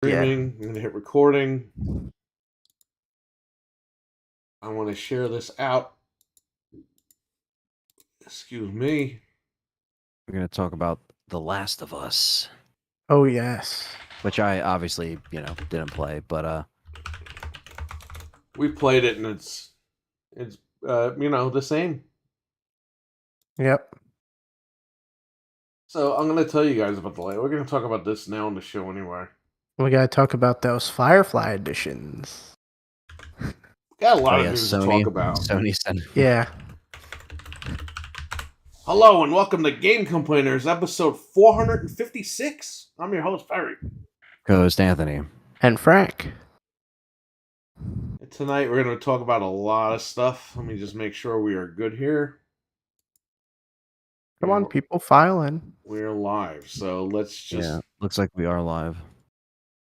Streaming. I'm gonna hit recording. I want to share this out. Excuse me. We're going to talk about The Last of Us, Oh, yes. which I obviously, didn't play, but We played it and it's the same. Yep. So I'm gonna tell you guys about the light. We're gonna talk about this now on the show anyway. We gotta talk about those Firefly editions. Got a lot of news to talk about. Sony sent. Yeah. Hello and welcome to Game Complainers, episode 456. I'm your host, Barry. Co-host Anthony. And Frank. And tonight we're gonna talk about a lot of stuff. Let me just make sure we are good here. Come on, people, file in. We're live, so let's just Looks like we are live.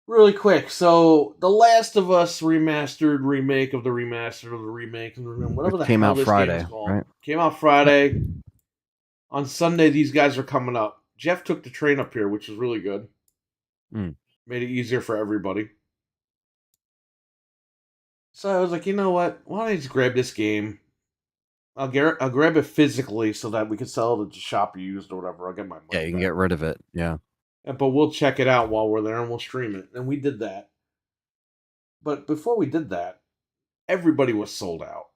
really quick. So, The Last of Us remastered remake of the remaster of the remake, whatever the came hell out this Friday, game is called. right? Came out Friday. On Sunday, these guys are coming up. Jeff took the train up here, which is really good. Mm. Made it easier for everybody. So I was like, you know what? Why don't I just grab this game? I'll grab it physically so that we can sell it at the shop used or whatever. I'll get my money. Yeah, you can back. get rid of it. Yeah. But we'll check it out while we're there and we'll stream it. And we did that. But before we did that, everybody was sold out.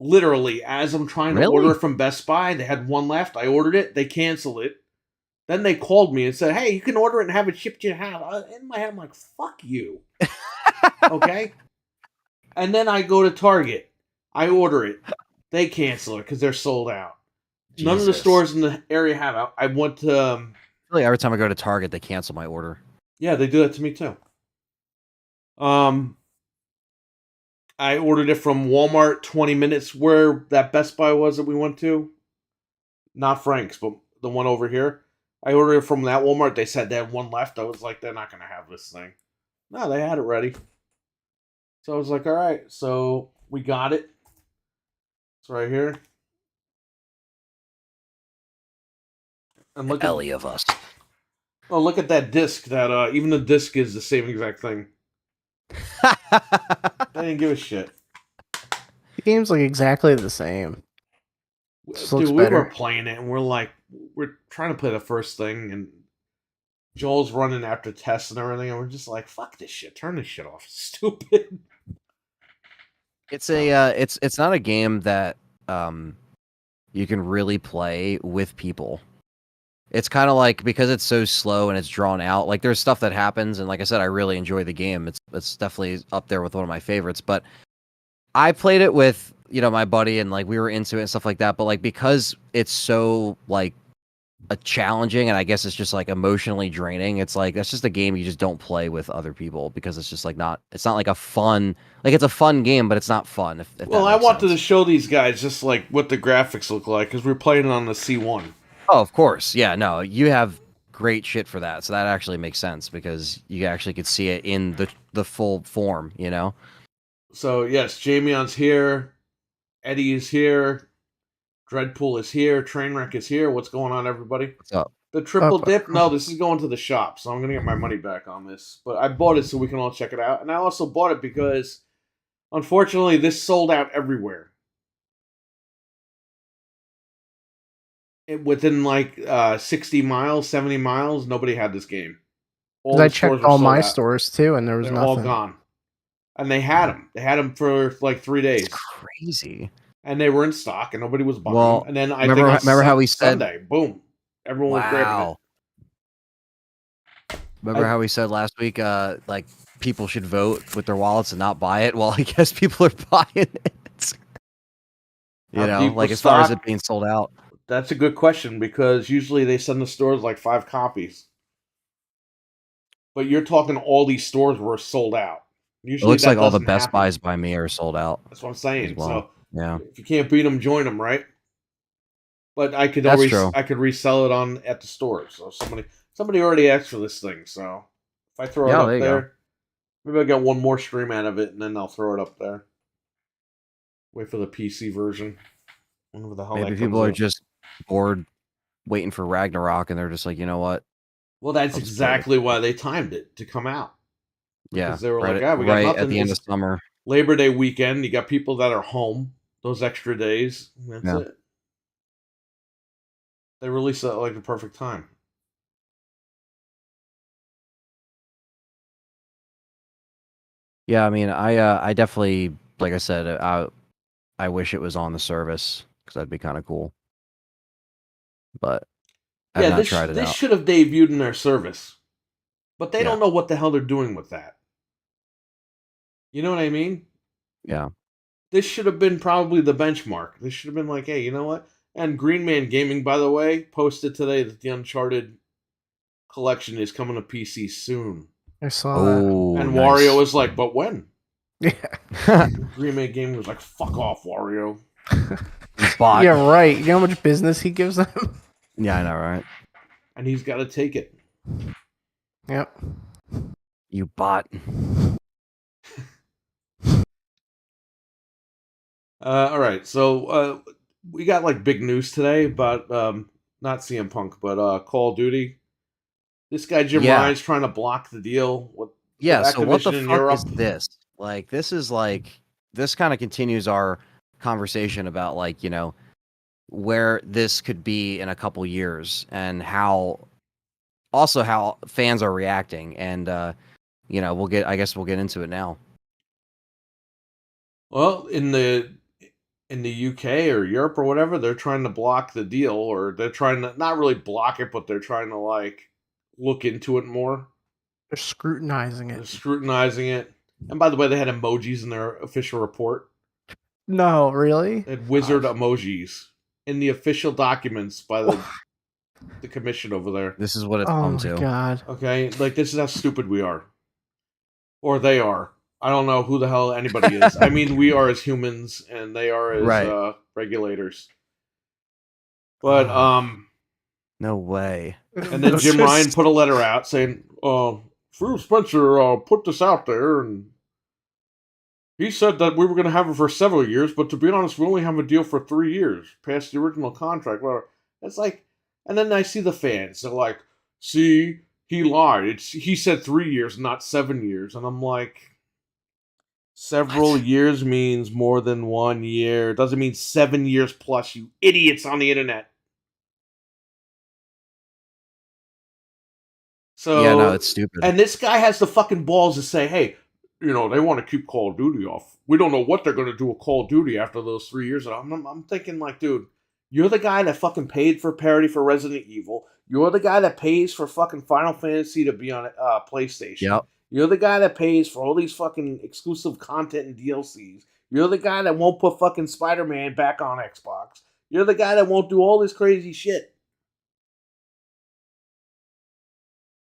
Literally, as I'm trying to order it from Best Buy, they had one left. I ordered it. They canceled it. Then they called me and said, hey, you can order it and have it shipped to your house. In my head, I'm like, fuck you. Okay? And then I go to Target. I order it. They cancel it because they're sold out. Jesus. None of the stores in the area have it. I went to... Really, every time I go to Target, they cancel my order. Yeah, they do that to me too. I ordered it from Walmart 20 minutes where that Best Buy was that we went to. Not Frank's, but the one over here. I ordered it from that Walmart. They said they had one left. I was like, they're not going to have this thing. No, they had it ready. So I was like, all right. So we got it. It's right here. And look Ellie of us. Oh, look at that disc. That even the disc is the same exact thing. They didn't give a shit. The game's like exactly the same. Dude, we were playing it and we're trying to play the first thing and Joel's running after tests and everything and we're just like, fuck this shit. Turn this shit off. It's stupid. It's it's not a game that you can really play with people. It's kind of like, because it's so slow and it's drawn out, like there's stuff that happens, and like I said, I really enjoy the game. It's definitely up there with one of my favorites, but I played it with, my buddy, and like we were into it and stuff like that, but like because it's so like challenging, and I guess it's just like emotionally draining, it's like that's just a game you just don't play with other people, because it's just like it's not like a fun, like it's a fun game, but it's not fun. If well, I wanted to show these guys just like what the graphics look like, because we're playing it on the C1. Oh, of course. Yeah, no, you have great shit for that. So that actually makes sense, because you actually could see it in the full form, So, yes, Jamion's here. Eddie is here. Dreadpool is here. Trainwreck is here. What's going on, everybody? What's up? The triple dip? No, this is going to the shop, so I'm going to get my money back on this. But I bought it so we can all check it out. And I also bought it because, unfortunately, this sold out everywhere. Within like 60 miles, 70 miles, nobody had this game. I checked all my stores too, and there was nothing. All gone. And they had them. They had them for like 3 days. It's crazy. And they were in stock, and nobody was buying them. And then I remember how we said Sunday, boom, everyone was grabbing it. Remember how we said last week, like people should vote with their wallets and not buy it? Well, I guess people are buying it. Like as far as it being sold out. That's a good question, because usually they send the stores like 5 copies. But you're talking all these stores were sold out. Usually it looks like all the Best Buys by me are sold out. That's what I'm saying. Well. So yeah, if you can't beat them, join them, right? But I could I could resell it at the stores. So somebody already asked for this thing. So if I throw it up there, maybe I'll get one more stream out of it, and then I'll throw it up there. Wait for the PC version. Whatever the hell. Maybe people are just bored waiting for Ragnarok, and they're just like, you know what? Well, that's exactly why they timed it to come out. Yeah, Because they were right, like, we got right nothing. at the end of It's summer. Labor Day weekend. You got people that are home those extra days. And that's it. They released it at like the perfect time. Yeah, I mean, I definitely, like I said, I wish it was on the service because that'd be kind of cool. But I've not tried it this out. should have debuted in their service, but they Yeah. don't know what the hell they're doing with that. You know what I mean? Yeah. This should have been probably the benchmark. This should have been like, hey, you know what? And Green Man Gaming, by the way, posted today that the Uncharted collection is coming to PC soon. I saw Oh, And nice. Wario was like, but when? that. Green Man Gaming was like, fuck off, Wario. Bot. Yeah, right. You know how much business he gives them? Yeah, I know, right? And he's got to take it. Yep. You bot. All right, so we got like big news today about not CM Punk, but Call of Duty. This guy Jim Ryan's trying to block the deal with So what the Activision in fuck Europe. is this? Like, this kind of continues our conversation about like, you know, where this could be in a couple years and how fans are reacting, and you know, I guess we'll get into it now. Well, in the UK or Europe or whatever, they're trying to block the deal, or they're trying to not really block it, but they're trying to like look into it more. They're scrutinizing it. They're scrutinizing it. And by the way, they had emojis in their official report. No, really? They had wizard emojis in the official documents by the commission over there. This is what it's come to. Oh my god. Okay, like this is how stupid we are, or they are. I don't know who the hell anybody is. I mean, we are as humans, and they are as regulators. But no way. And then Jim Ryan put a letter out saying, Phil Spencer put this out there, and he said that we were going to have it for several years, but to be honest, we only have a deal for 3 years, past the original contract. It's like, and then I see the fans. They're like, see, he lied. He said 3 years, not 7 years. And I'm like, several years means more than 1 year. It doesn't mean 7 years plus, you idiots on the internet. So, yeah, no, it's stupid. And this guy has the fucking balls to say, hey, you know, they want to keep Call of Duty off. We don't know what they're going to do with Call of Duty after those 3 years. And I'm thinking, like, dude, you're the guy that fucking paid for parity for Resident Evil. You're the guy that pays for fucking Final Fantasy to be on PlayStation. Yep. You're the guy that pays for all these fucking exclusive content and DLCs. You're the guy that won't put fucking Spider-Man back on Xbox. You're the guy that won't do all this crazy shit.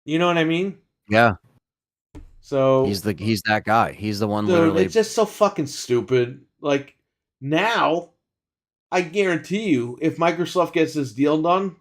You know what I mean? Yeah. So he's that guy. He's the one. Dude, literally. It's just so fucking stupid. Like now, I guarantee you, if Microsoft gets this deal done,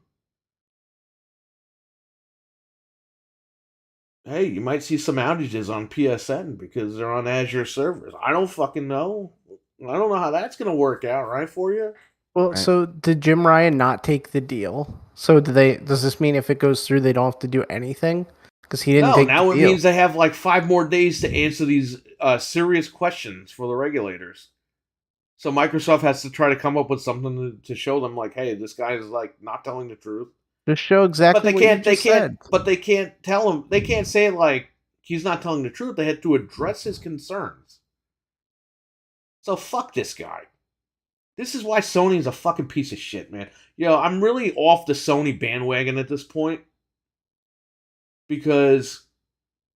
hey, you might see some outages on PSN because they're on Azure servers. I don't fucking know. I don't know how that's gonna work out, right, for you. Well, Right. So did Jim Ryan not take the deal? So does this mean if it goes through, they don't have to do anything? Because he didn't take the deal. Now it means they have like 5 more days to answer these serious questions for the regulators. So Microsoft has to try to come up with something to show them, like, hey, this guy is like not telling the truth. Just show exactly what you just said. But they can't tell him. They can't say like he's not telling the truth. They had to address his concerns. So fuck this guy. This is why Sony's a fucking piece of shit, man. Yo, I'm really off the Sony bandwagon at this point. Because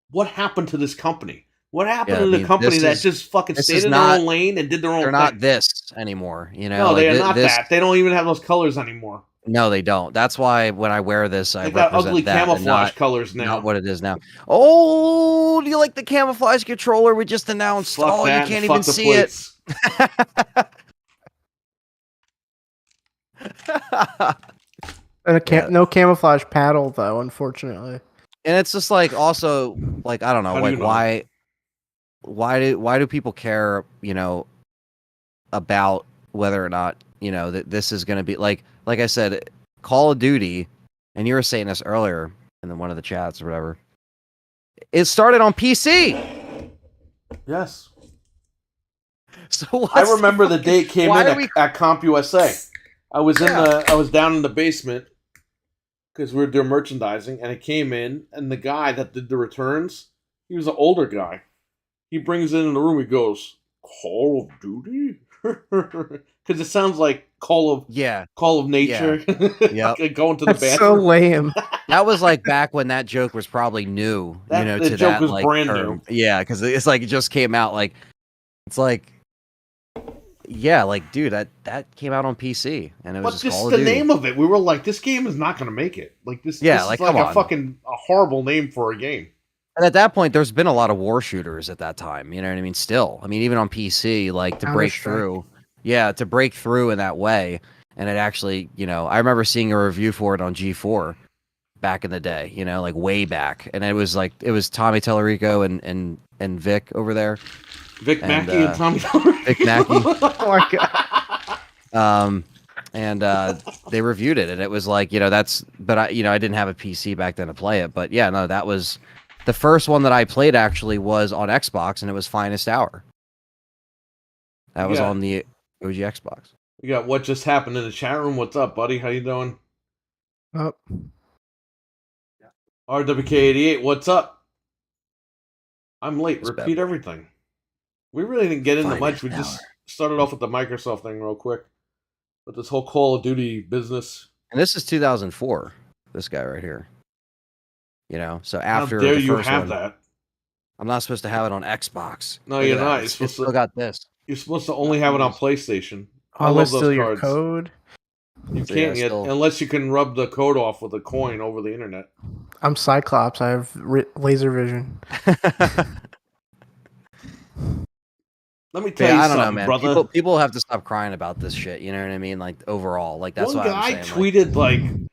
what happened to this company? What happened to the company that just fucking stayed in their own lane and did their own thing? They're not this anymore, you know? No, they are not that. They don't even have those colors anymore. No, they don't. That's why when I wear this, I got ugly camouflage colors now. Not what it is now. Oh, do you like the camouflage controller we just announced? Fuck you can't even see it. And no camouflage paddle, though, unfortunately. And it's just like, also, like, I don't know, like, why do people care, you know, about whether or not, you know, that this is going to be like I said, Call of Duty, and you were saying this earlier in one of the chats or whatever, it started on PC. Yes. So I remember the day it came in at CompUSA. I was I was down in the basement because we were doing merchandising, and it came in, and the guy that did the returns, he was an older guy. He brings it in the room. He goes, "Call of Duty," because it sounds like Call of Nature. Yeah, going to the bathroom. So lame. That was like back when that joke was probably new. The joke was like brand new. Yeah, because it's like it just came out. Like it's like. Yeah, like dude, that came out on PC, and it was just Call of Duty. The name of it. We were like, this game is not going to make it. Like this. Yeah, this like is like a horrible name for a game. And at that point, there's been a lot of war shooters at that time. You know what I mean? Still, I mean, even on PC, like to break through. Yeah, to break through in that way, and it actually, I remember seeing a review for it on G4 back in the day. Like way back, and it was Tommy Tellerico and Vic over there. Vic Mackey and Tommy Tellerico. Vic Mackey. Oh my god. And they reviewed it, and it was like, but I didn't have a PC back then to play it, but yeah, no, that was the first one that I played actually was on Xbox, and it was Finest Hour. That was on the OG Xbox. We got what just happened in the chat room. What's up, buddy? How you doing? Oh. RWK88, what's up? I'm late. Repeat everything. We really didn't get into much. We just started off with the Microsoft thing real quick. With this whole Call of Duty business. And this is 2004. This guy right here. So after How dare the you first have one, that? I'm not supposed to have it on Xbox. No, you're not. It's still got this. You're supposed to only have it on PlayStation. I love those your code. You can't yet, unless you can rub the code off with a coin over the internet. I'm Cyclops. I have laser vision. Let me tell you something, brother. People have to stop crying about this shit. You know what I mean? Like overall, like that's one what guy I'm saying. Tweeted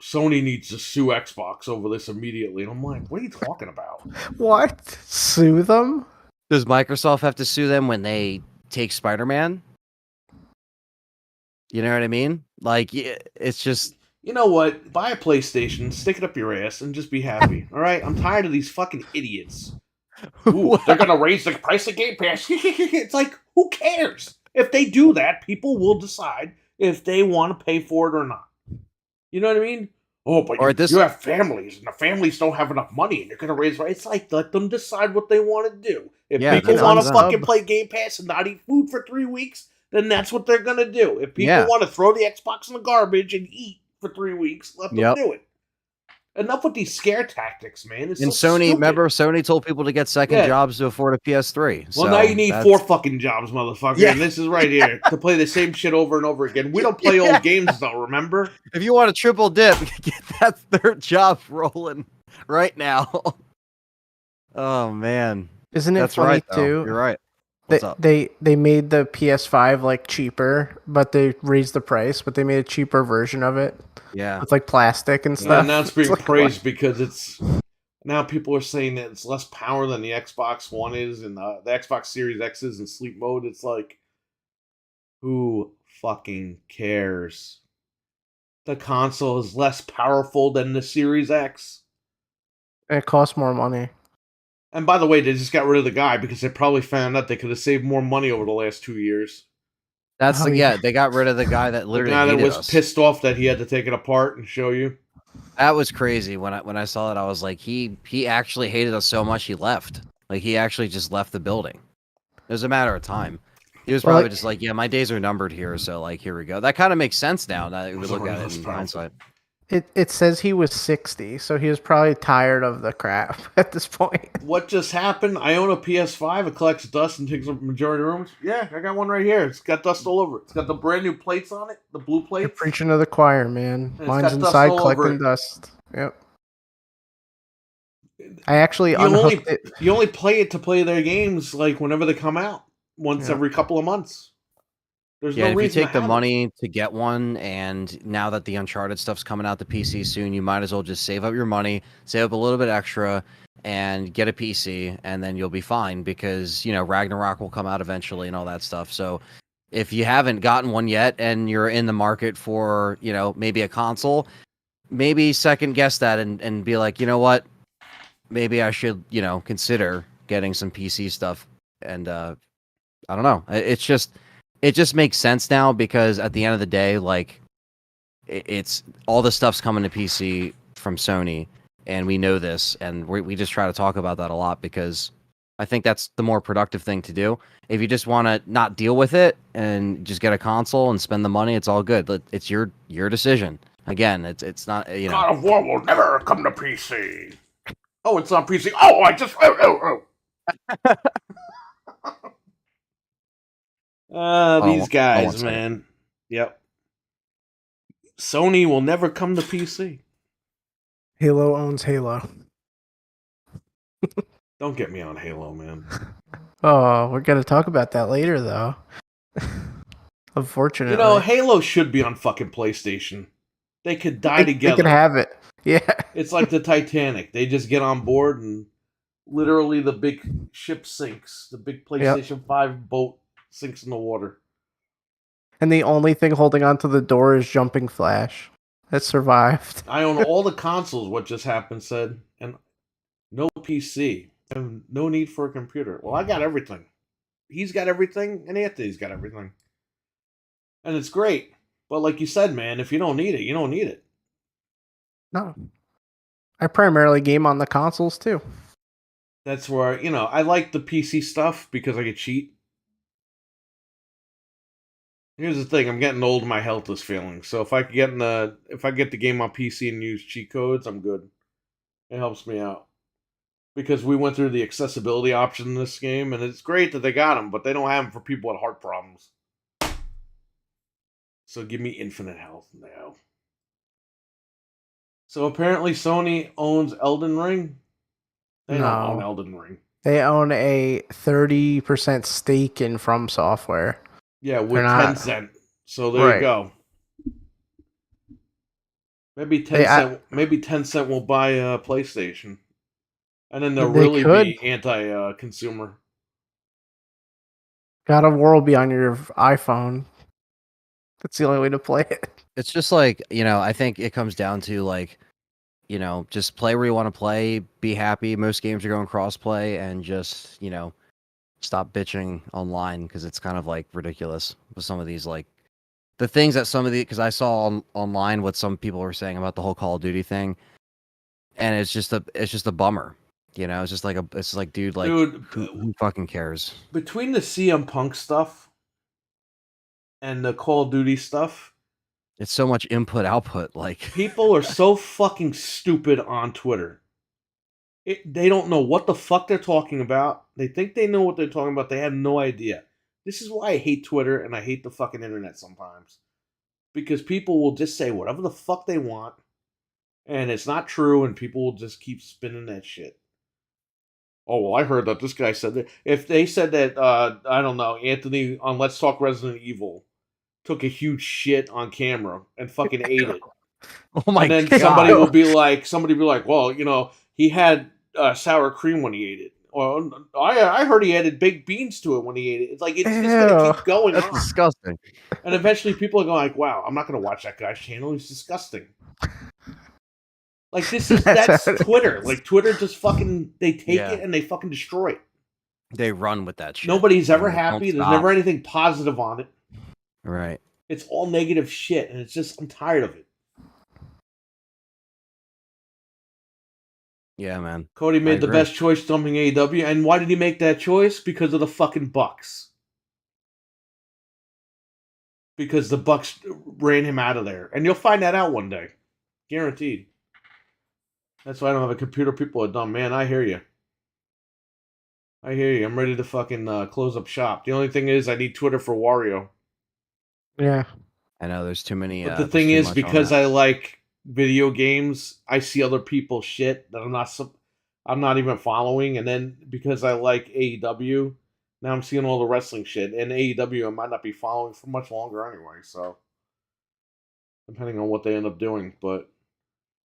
Sony needs to sue Xbox over this immediately, and I'm like, what are you talking about? What? Sue them? Does Microsoft have to sue them when they take Spider-Man? You know what I mean? Like it's just. You know what? Buy a PlayStation, stick it up your ass, and just be happy. All right? I'm tired of these fucking idiots. Ooh, they're gonna raise the price of Game Pass. It's like, who cares? If they do that, people will decide if they want to pay for it or not. You know what I mean? Oh, but you have families, and the families don't have enough money, and they're gonna raise. It's like, let them decide what they want to do. If people want to fucking play Game Pass and not eat food for 3 weeks, then that's what they're gonna do. If people want to throw the Xbox in the garbage and eat for 3 weeks, let them do it. Enough with these scare tactics, man. It's and so Sony, stupid. Remember, Sony told people to get second jobs to afford a PS3. Well, now you need 4 fucking jobs, motherfucker. Yeah. And this is right here to play the same shit over and over again. We don't play old games, though, remember? If you want a triple dip, get that third job rolling right now. Oh, man. Isn't it funny, too? You're right. They made the PS5 like cheaper, but they raised the price, but they made a cheaper version of it. Yeah. With like plastic and stuff. And now it's being praised because it's now people are saying that it's less power than the Xbox One is and the Xbox Series X is in sleep mode. It's like, who fucking cares? The console is less powerful than the Series X. It costs more money. And by the way, they just got rid of the guy because they probably found out they could have saved more money over the last 2 years. They got rid of the guy that literally the guy that was pissed off that he had to take it apart and show you. That was crazy. When I saw it, I was like, he actually hated us so much he left. Like he actually just left the building. It was a matter of time. He was probably just like, yeah, my days are numbered here, so like here we go. That kind of makes sense now that we look at it in hindsight. It says he was 60, so he was probably tired of the crap at this point. What just happened? I own a PS5. It collects dust and takes up majority of rooms. Yeah, I got one right here. It's got dust all over it. It's got the brand new plates on it, the blue plates. You're preaching to the choir, man. Mine's inside collecting dust. Yep. I actually unhooked it. You only play it to play their games like whenever they come out, once every couple of months. There's no if reason you take the money to get one, and now that the Uncharted stuff's coming out to PC soon, you might as well just save up your money, save up a little bit extra, and get a PC, and then you'll be fine because, Ragnarok will come out eventually and all that stuff. So if you haven't gotten one yet and you're in the market for, maybe a console, maybe second guess that and be like, you know what? maybe I should, consider getting some PC stuff. And I don't know. It just makes sense now because at the end of the day, like it's all the stuff's coming to PC from Sony, and we know this, and we just try to talk about that a lot because I think that's the more productive thing to do. If you just want to not deal with it and just get a console and spend the money, it's all good. It's your decision. Again, it's not God of War will never come to PC. Oh, it's on PC. Oh, I just these guys, man. Yep. Sony will never come to PC. Halo owns Halo. Don't get me on Halo, man. Oh, we're gonna talk about that later, though. Unfortunately, Halo should be on fucking PlayStation. They could die together. They can have it. Yeah. It's like the Titanic. They just get on board and literally the big ship sinks. The big PlayStation 5 boat sinks in the water. And the only thing holding onto the door is Jumping Flash. That survived. I own all the consoles, what just happened said, and no PC. And no need for a computer. Well, I got everything. He's got everything, and Anthony's got everything. And it's great. But like you said, man, if you don't need it, you don't need it. No. I primarily game on the consoles, too. That's where, I like the PC stuff because I could cheat. Here's the thing, I'm getting old and my health is failing. So if I get the game on PC and use cheat codes, I'm good. It helps me out. Because we went through the accessibility option in this game, and it's great that they got them, but they don't have them for people with heart problems. So give me infinite health now. So apparently Sony owns Elden Ring? They don't own Elden Ring. They own a 30% stake in From Software. Yeah, with Tencent. So there you go. Maybe Tencent will buy a PlayStation. And then they'll really be anti-consumer. God of War will be on your iPhone. That's the only way to play it. It's just like, I think it comes down to just play where you want to play, be happy. Most games are going cross-play, and just, stop bitching online because it's kind of like ridiculous with some of these the things that because I saw online what some people were saying about the whole Call of Duty thing, and it's just a bummer. It's just like, dude, who fucking cares? Between the CM Punk stuff and the Call of Duty stuff, it's so much input-output. People are so fucking stupid on Twitter. They don't know what the fuck they're talking about. They think they know what they're talking about. They have no idea. This is why I hate Twitter and I hate the fucking internet sometimes. Because people will just say whatever the fuck they want, and it's not true, and people will just keep spinning that shit. Oh, well, I heard that this guy said that. If they said that, I don't know, Anthony on Let's Talk Resident Evil took a huge shit on camera and fucking ate it. Oh my God. And then somebody will be like, well, he had sour cream when he ate it. Or I heard he added baked beans to it when he ate it. It's like, it's just going to keep going That's disgusting. And eventually people are going like, wow, I'm not going to watch that guy's channel. He's disgusting. Like, that's Twitter. Like, Twitter just fucking, they take it and they fucking destroy it. They run with that shit. Nobody's ever happy. There's never anything positive on it. Right. It's all negative shit, and I'm tired of it. Yeah, man. Cody made the best choice dumping AEW, and why did he make that choice? Because of the fucking Bucks. Because the Bucks ran him out of there. And you'll find that out one day. Guaranteed. That's why I don't have a computer. People are dumb. Man, I hear you. I'm ready to fucking close up shop. The only thing is I need Twitter for Wario. Yeah. I know there's too many. But the thing is, because I like video games, I see other people's shit that I'm not even following. And then because I like AEW, now I'm seeing all the wrestling shit. And AEW I might not be following for much longer anyway. So, depending on what they end up doing. But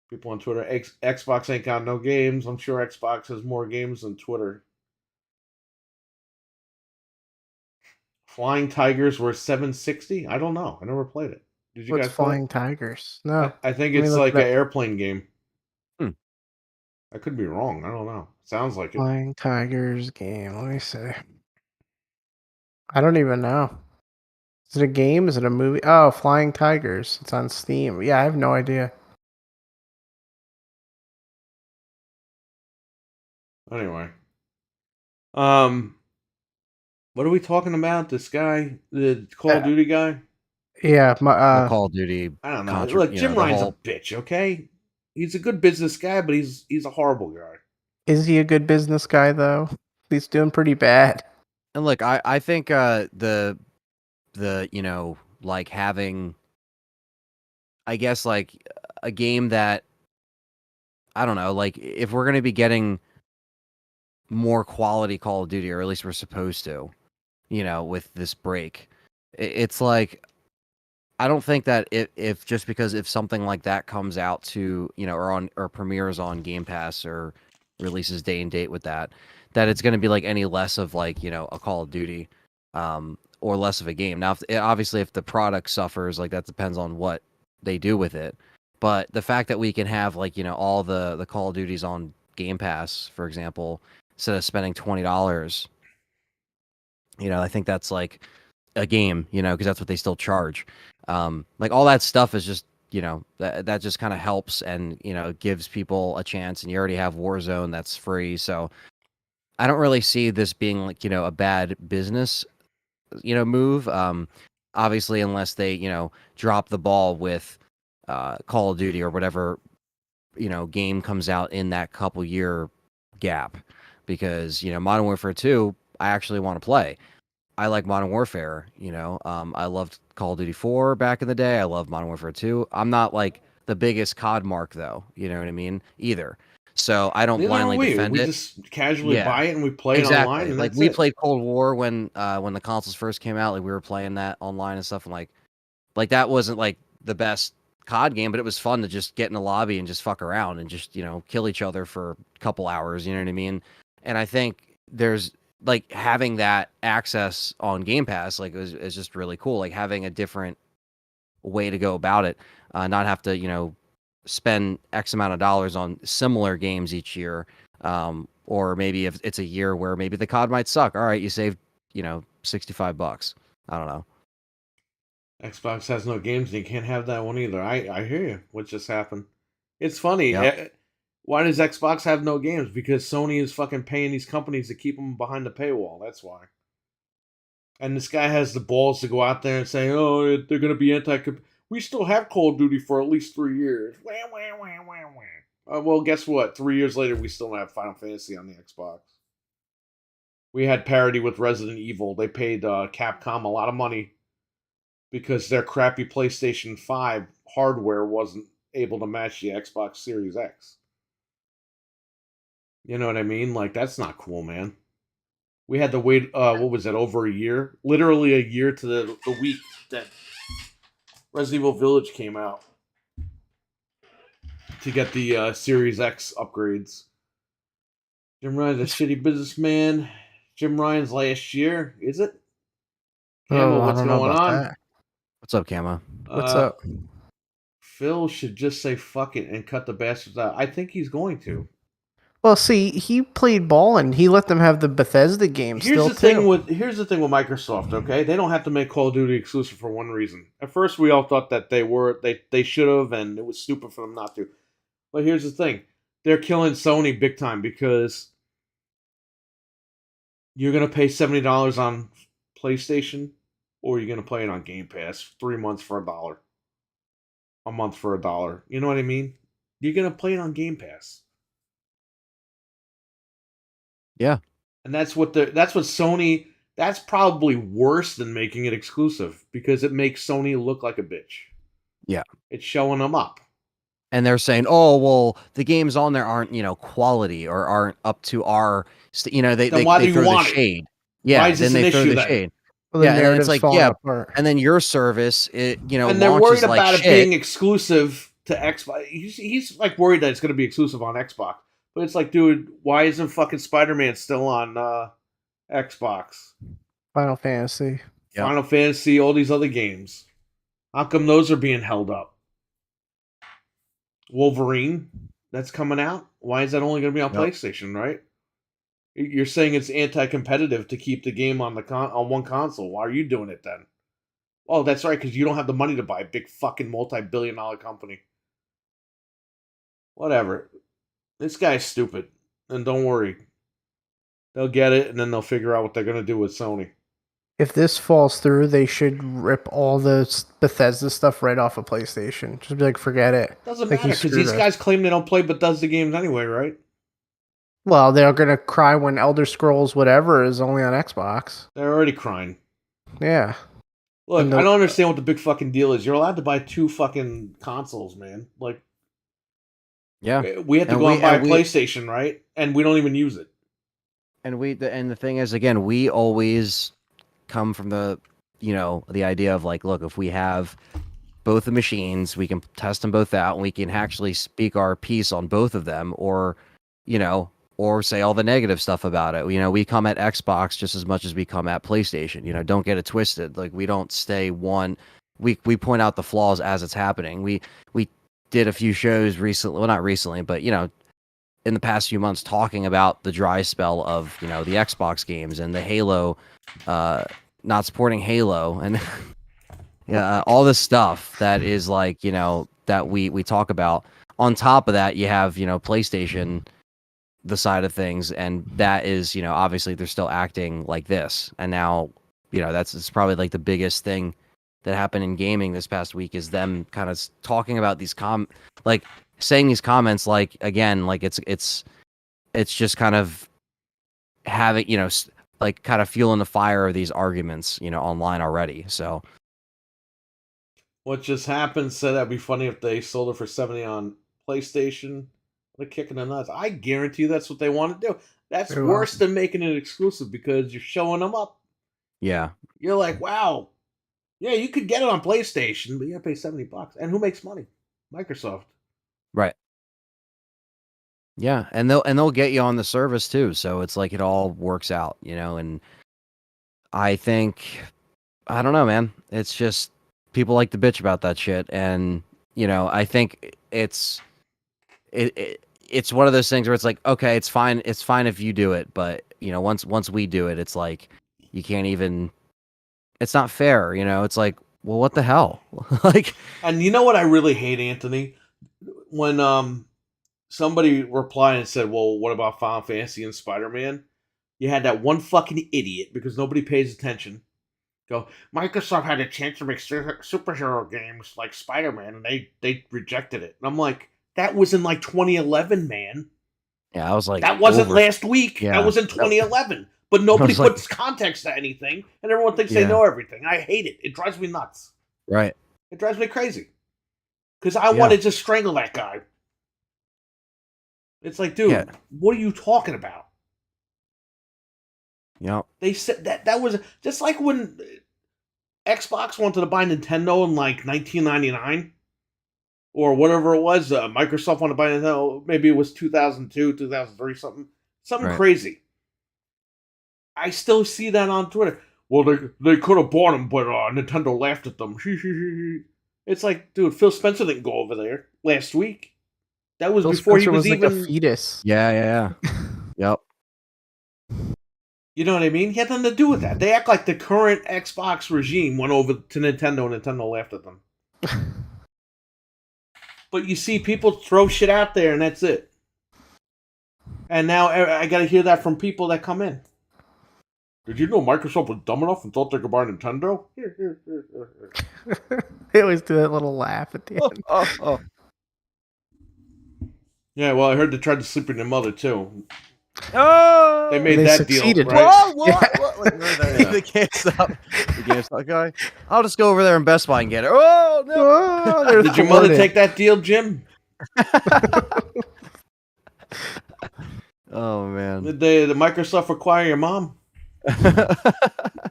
people on Twitter, Xbox ain't got no games. I'm sure Xbox has more games than Twitter. Flying Tigers were $760. I don't know. I never played it. Did you guys play Flying Tigers? No. I think it's like an airplane game. I could be wrong. I don't know. Sounds like it. Flying Tigers game. Let me see. I don't even know. Is it a game? Is it a movie? Oh, Flying Tigers. It's on Steam. Yeah, I have no idea. Anyway. What are we talking about? This guy, the Call of Duty guy? Yeah, The Call of Duty. I don't know. Look, Jim Ryan's a bitch, okay? He's a good business guy, but he's a horrible guy. Is he a good business guy though? He's doing pretty bad. And look, I think the like having, I guess, like a game that, I don't know, like if we're gonna be getting more quality Call of Duty, or at least we're supposed to, with this break, it's like, I don't think that if just because if something like that comes out to, or premieres on Game Pass or releases day and date with that it's going to be like any less of like, a Call of Duty, or less of a game. Now, obviously if the product suffers, like that depends on what they do with it. But the fact that we can have like, all the Call of Duties on Game Pass, for example, instead of spending $20, I think that's like a game, because that's what they still charge. Like all that stuff is just, that just kind of helps, and, gives people a chance. And you already have Warzone that's free. So I don't really see this being like, a bad business, move. Obviously, unless they, drop the ball with Call of Duty or whatever, game comes out in that couple year gap. Because, Modern Warfare 2, I actually want to play. I like Modern Warfare, I loved Call of Duty 4 back in the day. I love Modern Warfare 2. I'm not like the biggest COD mark though, you know what I mean? Either. So I don't blindly defend it. We just casually buy it and we play exactly. it online. And like we played Cold War when the consoles first came out. Like we were playing that online and stuff. And like that wasn't like the best COD game, but it was fun to just get in a lobby and just fuck around and just, kill each other for a couple hours. You know what I mean? And I think there's, like, having that access on Game Pass, like, is just really cool. Like having a different way to go about it, not have to, spend X amount of dollars on similar games each year. Or maybe if it's a year where maybe the COD might suck. All right, you saved, $65. I don't know. Xbox has no games, and you can't have that one either. I hear you. What just happened? It's funny. Yep. Why does Xbox have no games? Because Sony is fucking paying these companies to keep them behind the paywall. That's why. And this guy has the balls to go out there and say, "Oh, they're going to be we still have Call of Duty for at least 3 years." Wah, wah, wah, wah, wah. Well, guess what? 3 years later, we still have Final Fantasy on the Xbox. We had parity with Resident Evil. They paid Capcom a lot of money because their crappy PlayStation 5 hardware wasn't able to match the Xbox Series X. You know what I mean? Like, that's not cool, man. We had to wait, what was it, over a year? Literally a year to the week that Resident Evil Village came out to get the Series X upgrades. Jim Ryan's a shitty businessman. Jim Ryan's last year, is it? Camo, what's going on? That. What's up, Camo? What's up? Phil should just say fuck it and cut the bastards out. I think he's going to. Well, see, he played ball and he let them have the Bethesda game. Here's the thing with Microsoft. Okay, they don't have to make Call of Duty exclusive for one reason. At first, we all thought that they should have, and it was stupid for them not to. But here's the thing: they're killing Sony big time because you're gonna pay $70 on PlayStation, or you're gonna play it on Game Pass 3 months for $1, a month for $1. You know what I mean? You're gonna play it on Game Pass. Yeah. And that's what Sony, that's probably worse than making it exclusive because it makes Sony look like a bitch. Yeah. It's showing them up. And they're saying, "Oh, well, the games on there aren't, quality or aren't up to our, they throw the shade." Yeah, why is this then they an throw issue the then? shade. Well, yeah, and it's like, yeah, apart. and then your service, it, and they're worried about it being exclusive to Xbox. He's like worried that it's going to be exclusive on Xbox. But it's like, dude, why isn't fucking Spider-Man still on Xbox? Final Fantasy. Yep. Final Fantasy, all these other games. How come those are being held up? Wolverine, that's coming out. Why is that only going to be on Yep. PlayStation, right? You're saying it's anti-competitive to keep the game on on one console. Why are you doing it then? Oh, that's right, because you don't have the money to buy a big fucking multi-billion-dollar company. Whatever. This guy's stupid. And don't worry. They'll get it, and then they'll figure out what they're going to do with Sony. If this falls through, they should rip all the Bethesda stuff right off of PlayStation. Just be like, forget it. Doesn't Like, matter, you because screwed these us. guys claim they don't play Bethesda games anyway, right? Well, they're gonna cry when Elder Scrolls whatever is only on Xbox. They're already crying. Yeah. Look, And I don't understand what the big fucking deal is. You're allowed to buy 2 fucking consoles, man. Like, Yeah. we have to And go out and buy a and we- PlayStation, right? And we don't even use it. And the thing is, again, we always come from the idea of like, look, if we have both the machines, we can test them both out, and we can actually speak our piece on both of them, or say all the negative stuff about it. We come at Xbox just as much as we come at PlayStation. Don't get it twisted. Like, we don't stay one. We point out the flaws as it's happening. We did a few shows recently, well, not recently, but in the past few months, talking about the dry spell of the Xbox games and the Halo, not supporting Halo, and all this stuff that is like that we talk about. On top of that, you have PlayStation, the side of things, and that is obviously they're still acting like this, and now it's probably like the biggest thing that happened in gaming this past week is them kind of talking about these saying these comments, like, again, like it's just kind of having like kind of fueling the fire of these arguments online already. So What just happened said that'd be funny if they sold it for 70 on PlayStation. They're kicking the nuts. I guarantee you that's what they want to do. That's They're worse awesome. than making it exclusive, because you're showing them up. yeah, You're like, wow, yeah, you could get it on PlayStation, but you gotta pay $70. And who makes money? Microsoft. right. Yeah, and they'll get you on the service too, so it's like it all works out, and I think, I don't know, man. It's just people like to bitch about that shit, and I think it's one of those things where it's like, okay, it's fine if you do it, but once we do it, it's like you can't even. It's not fair, It's like, well, what the hell, like. And you know what I really hate, Anthony? When somebody replied and said, well, what about Final Fantasy and Spider-Man? You had that one fucking idiot, because nobody pays attention, go, Microsoft had a chance to make superhero games like Spider-Man, and they rejected it. And I'm like, that was in like 2011, man. Yeah, I was like, that wasn't last week. Yeah. That was in 2011. But nobody like, puts context to anything, and everyone thinks Yeah. they know everything. I hate it. It drives me nuts. Right. It drives me crazy. Because I want to just strangle that guy. It's like, dude, Yeah. what are you talking about? Yep. They said that was just like when Xbox wanted to buy Nintendo in like 1999 or whatever it was. Microsoft wanted to buy Nintendo. Maybe it was 2002, 2003, something Right. crazy. I still see that on Twitter. Well, they could have bought them, but Nintendo laughed at them. It's like, dude, Phil Spencer didn't go over there last week. That was Phil before Spencer he was like even a fetus. Yeah. Yep. You know what I mean? He had nothing to do with that. They act like the current Xbox regime went over to Nintendo and Nintendo laughed at them. But you see people throw shit out there and that's it. And now I got to hear that from people that come in. Did you know Microsoft was dumb enough and thought they could buy Nintendo? They always do that little laugh at the end. Oh. Yeah, well, I heard they tried to sleep with their mother too. Oh. They made They that succeeded. deal, right? What? Like, the GameStop. The GameStop guy. I'll just go over there in Best Buy and get it. Oh no! Oh, they're Did your mother thwarted. take that deal, Jim? Oh man. Did the Microsoft require your mom?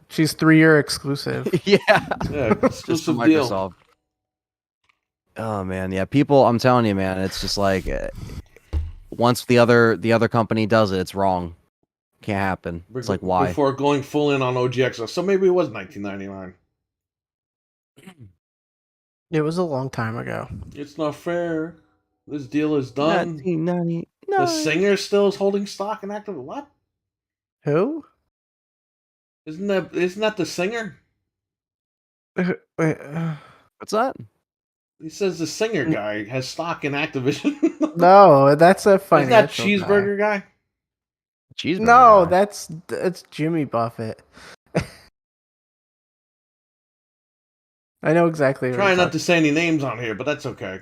She's 3-year exclusive. Yeah. Yeah, Just for exclusive deal. Microsoft. Oh man, yeah. People, I'm telling you, man, it's just like once the other company does it, it's wrong. Can't happen. It's like, why? Before going full in on OGX. So maybe it was 1999. It was a long time ago. It's not fair. This deal is done. 1990. No. The singer still is holding stock in Activision. What? Who? Isn't that the singer? Wait, What's that? He says the singer guy has stock in Activision. no, that's a Isn't that financial cheeseburger guy? Cheeseburger. No, guy. that's Jimmy Buffett. I know exactly. Trying not to say any names on here, but that's okay.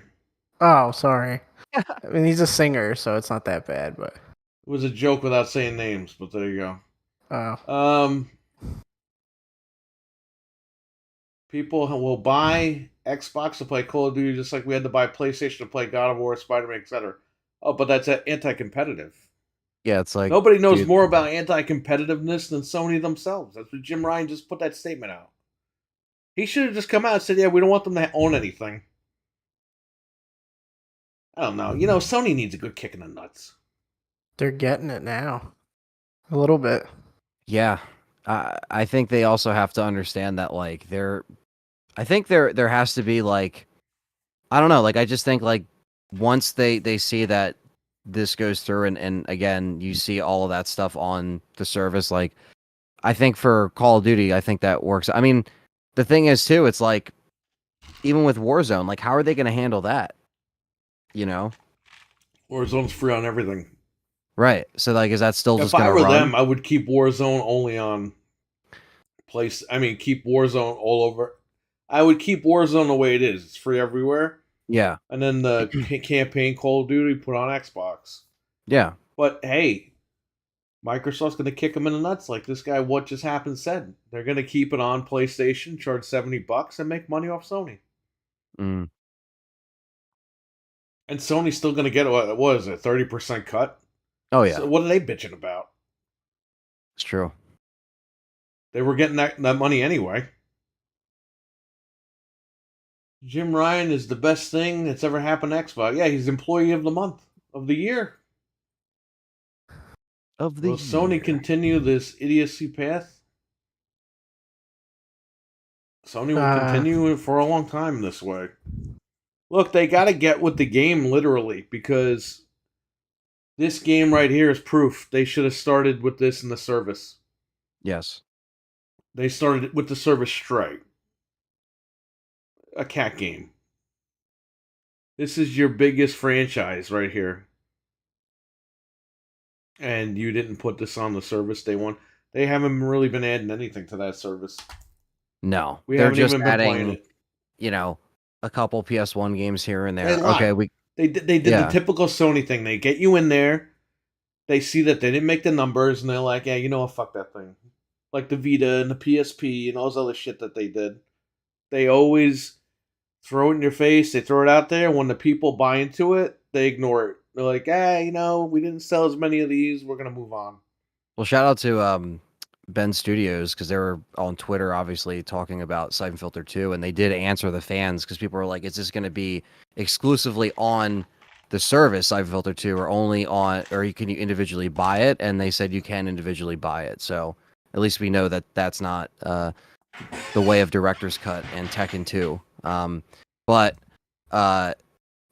Oh, sorry. I mean, he's a singer, so it's not that bad. But It was a joke without saying names, but there you go. oh, People will buy Xbox to play Call of Duty just like we had to buy PlayStation to play God of War, Spider-Man, etc. Oh, but that's anti-competitive. Yeah, it's like Nobody knows dude, more about anti-competitiveness than Sony themselves. That's what Jim Ryan just put that statement out. He should have just come out and said, yeah, we don't want them to own anything. I don't know. You know, Sony needs a good kick in the nuts. they're getting it now, a little bit. Yeah. I think they also have to understand that like I think there has to be like I don't know, like I just think like once they see that this goes through and again you see all of that stuff on the service, like I think for Call of Duty, I think that works. I mean, the thing is too, it's like even with Warzone, like how are they gonna handle that? You know? Warzone's free on everything. Right. So like is that still just If I gonna were run? them, I would keep Warzone only on keep Warzone all over. I would keep Warzone the way it is. It's free everywhere. Yeah. And then the campaign Call of Duty put on Xbox. Yeah. But hey, Microsoft's going to kick them in the nuts like this guy What Just Happened said. They're going to keep it on PlayStation, charge $70 and make money off Sony. Mm. And Sony's still going to get, what is it, 30% cut? Oh yeah. So what are they bitching about? It's true. They were getting that money anyway. Jim Ryan is the best thing that's ever happened to Xbox. Yeah, he's Employee of the Month, of the Year. Of the Will Sony continue this idiocy path? Sony will continue it for a long time this way. Look, they got to get with the game literally because this game right here is proof. They should have started with this in the service. Yes. They started with the service Stray. A cat game. This is your biggest franchise right here. And you didn't put this on the service day one. They haven't really been adding anything to that service. No. We They're haven't just even been playing adding, it. you know, a couple PS1 games here and there. They lied. Okay, They did the typical Sony thing. They get you in there. They see that they didn't make the numbers, and they're like, yeah, you know what, fuck that thing. Like the Vita and the PSP and all this other shit that they did. They always throw it in your face. They throw it out there. When the people buy into it, they ignore it. They're like, we didn't sell as many of these. We're going to move on. Well, shout out to Ben Studios because they were on Twitter, obviously, talking about Siphon Filter 2, and they did answer the fans because people were like, is this going to be exclusively on the service, Siphon Filter 2, or only on, or can you individually buy it? And they said you can individually buy it. So at least we know that that's not the way of Director's Cut and Tekken 2. But,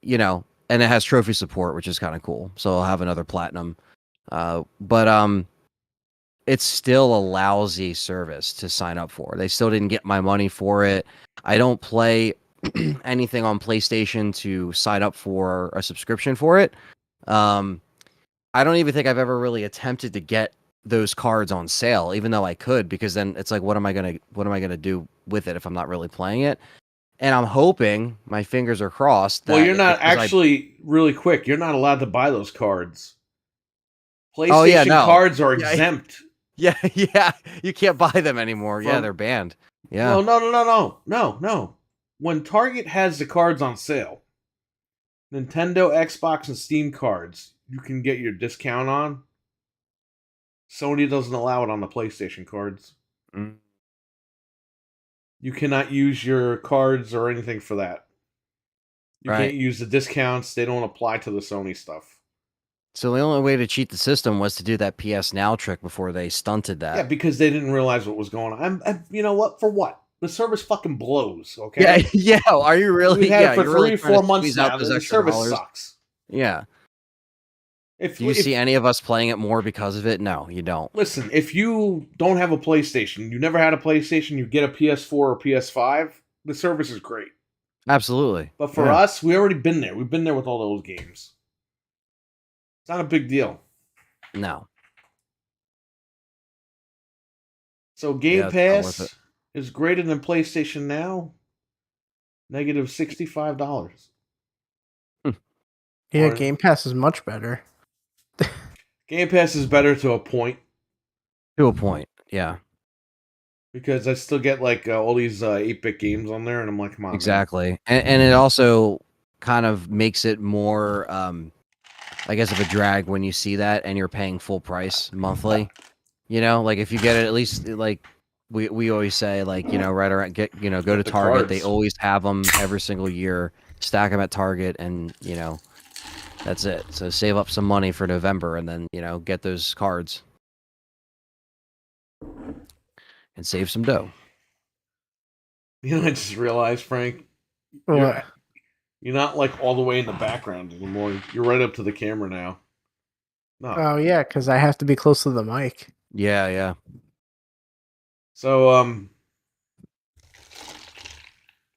you know, and it has trophy support, which is kind of cool. So I'll have another platinum. But it's still a lousy service to sign up for. They still didn't get my money for it. I don't play anything on PlayStation to sign up for a subscription for it. I don't even think I've ever really attempted to get those cards on sale, even though I could, because then it's like, what am I gonna do with it if I'm not really playing it? And I'm hoping, my fingers are crossed. That well, you're not really quick. You're not allowed to buy those cards. PlayStation cards are exempt. Yeah, you can't buy them anymore. Yeah, they're banned. Yeah. No. When Target has the cards on sale, Nintendo, Xbox, and Steam cards, you can get your discount on. Sony doesn't allow it on the PlayStation cards. Mm. You cannot use your cards or anything for that. You can't use the discounts. They don't apply to the Sony stuff. So the only way to cheat the system was to do that PS Now trick before they stunted that. Yeah, because they didn't realize what was going on. You know what? For what? The service fucking blows, okay? Yeah. Are you really? We've had it for 3 or 4 months now. The service sucks. Yeah. Do you see any of us playing it more because of it? No, you don't. Listen, if you don't have a PlayStation, you never had a PlayStation, you get a PS4 or PS5, the service is great. Absolutely. But for us, we already been there. We've been there with all those games. It's not a big deal. No. So Game Pass is greater than PlayStation Now. Negative $65. Yeah, Game Pass is much better. Game Pass is better to a point. To a point, yeah. Because I still get like all these 8-bit games on there, and I'm like, come on. Exactly. And it also kind of makes it more, I guess, of a drag when you see that and you're paying full price monthly. You know, like if you get it, at least like we always say, like, you know, right around, go to Target. They always have them every single year. Stack them at Target, and you know, that's it. So save up some money for November, and then get those cards and save some dough. You know, I just realized, Frank, what? You're not like all the way in the background anymore. You're right up to the camera now. No. Oh yeah, because I have to be close to the mic. Yeah. So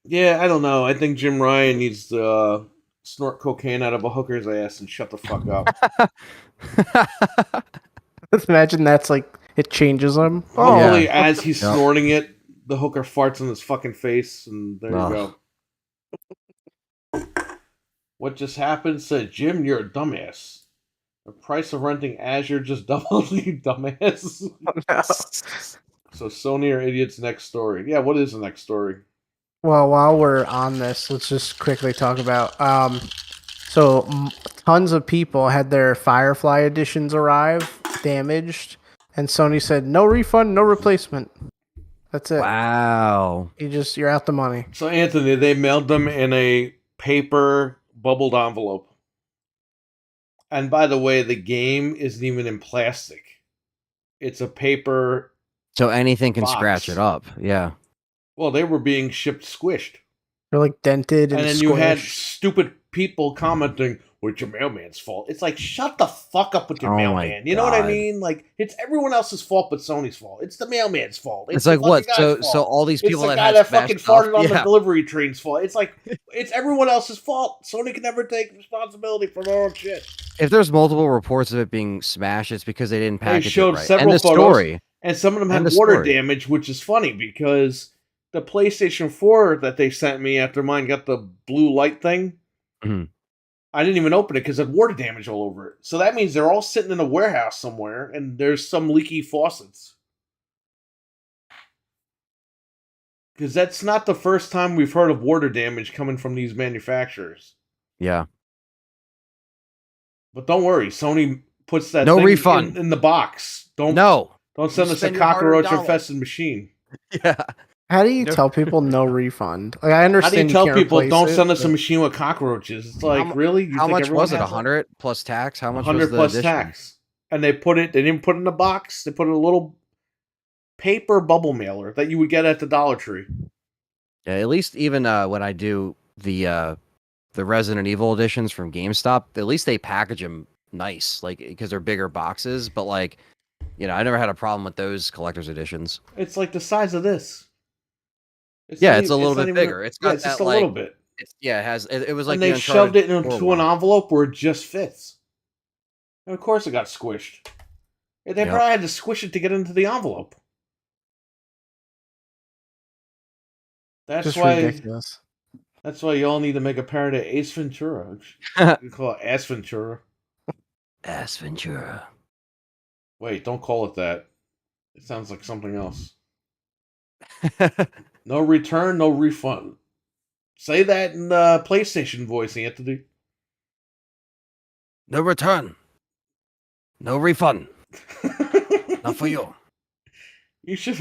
yeah, I don't know. I think Jim Ryan needs to snort cocaine out of a hooker's ass and shut the fuck up. Imagine that's like it changes him. Hopefully, as he's snorting it, the hooker farts in his fucking face, and there you go. What just happened? Said Jim, you're a dumbass. The price of renting Azure just doubled, you dumbass. No. So Sony are idiots. Next story. Yeah, what is the next story? Well, while we're on this, let's just quickly talk about. So tons of people had their Firefly editions arrive damaged, and Sony said no refund, no replacement. That's it. Wow. You're out the money. So Anthony, they mailed them in a paper bubbled envelope. And by the way, the game isn't even in plastic. It's a paper. So anything can box. Scratch it up. Yeah. Well, they were being shipped squished. They're like dented and then squished. You had stupid people commenting, well, it's your mailman's fault. It's like, shut the fuck up with your mailman. You know what I mean? Like, it's everyone else's fault but Sony's fault. It's the mailman's fault. It's like what? So all these people it's the guy that fucking farted on the delivery train's fault. It's like, it's everyone else's fault. Sony can never take responsibility for their own shit. If there's multiple reports of it being smashed, it's because they didn't package it right. They showed several photos, and some of them had water damage, which is funny because the PlayStation 4 that they sent me after mine got the blue light thing, I didn't even open it because it had water damage all over it. So that means they're all sitting in a warehouse somewhere, and there's some leaky faucets. Because that's not the first time we've heard of water damage coming from these manufacturers. Yeah. But don't worry, Sony puts that no thing refund in the box. Don't send us a cockroach-infested machine. Yeah. How do you tell people no refund? Like, I understand. How do you tell people don't send us a machine with cockroaches? It's like, really? How much was it? 100 plus tax? How much? 100 plus tax. And they didn't put it in a box. They put it in a little paper bubble mailer that you would get at the Dollar Tree. Yeah, at least even when I do the Resident Evil editions from GameStop, at least they package them nice, like, because they're bigger boxes. But like, I never had a problem with those collector's editions. It's like the size of this. It's a little bit bigger. It's got just a little bit. It has. It was like and they shoved it into an envelope where it just fits. And of course, it got squished. They probably had to squish it to get into the envelope. That's just why. Ridiculous. That's why you all need to make a parody of Ace Ventura. You call it Ass Ventura. Ass Ventura. Wait, don't call it that. It sounds like something else. No return, no refund. Say that in the PlayStation voice, Anthony. No return. No refund. Not for you. You should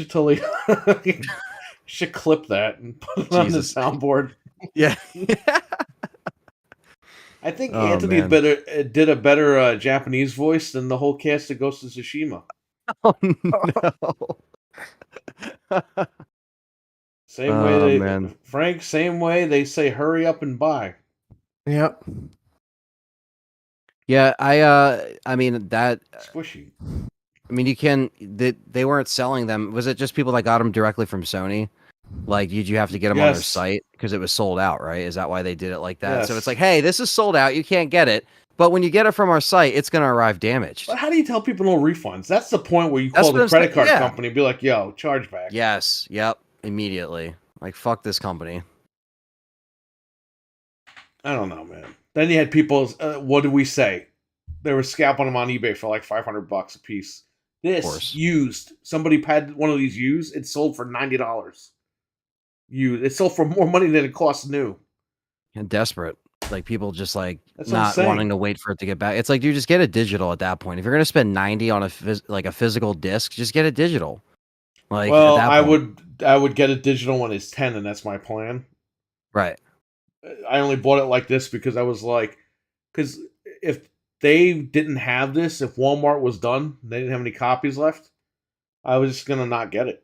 totally should clip that and put it on the soundboard. Yeah. I think Anthony did a better Japanese voice than the whole cast of Ghost of Tsushima. Oh no. Frank, same way they say hurry up and buy. Yep. Yeah, I mean that. Squishy. I mean, they weren't selling them. Was it just people that got them directly from Sony? Like, did you have to get them on their Yes. site because it was sold out? Right? Is that why they did it like that? So it's Yes. like, hey, this is sold out. You can't get it. But when you get it from our site, it's going to arrive damaged. But how do you tell people no refunds? That's the point where you That's call what the I'm credit saying, card yeah. company and be like, yo, chargeback. Yes. Yep. Immediately. Like, fuck this company. I don't know, man. Then you had people, what did we say? They were scalping them on eBay for like $500 a piece. This used, somebody had one of these used, it sold for $90. Used. It sold for more money than it cost new. And desperate. Like, people just like That's what I'm not saying. wanting to wait for it to get back. It's like, dude, just get a digital at that point. If you're going to spend 90 on a physical disc, just get a digital. Like, well, at that point. I would get a digital when it's 10, and that's my plan. Right. I only bought it like this because I was like, because if they didn't have this, if Walmart was done, they didn't have any copies left, I was just gonna not get it.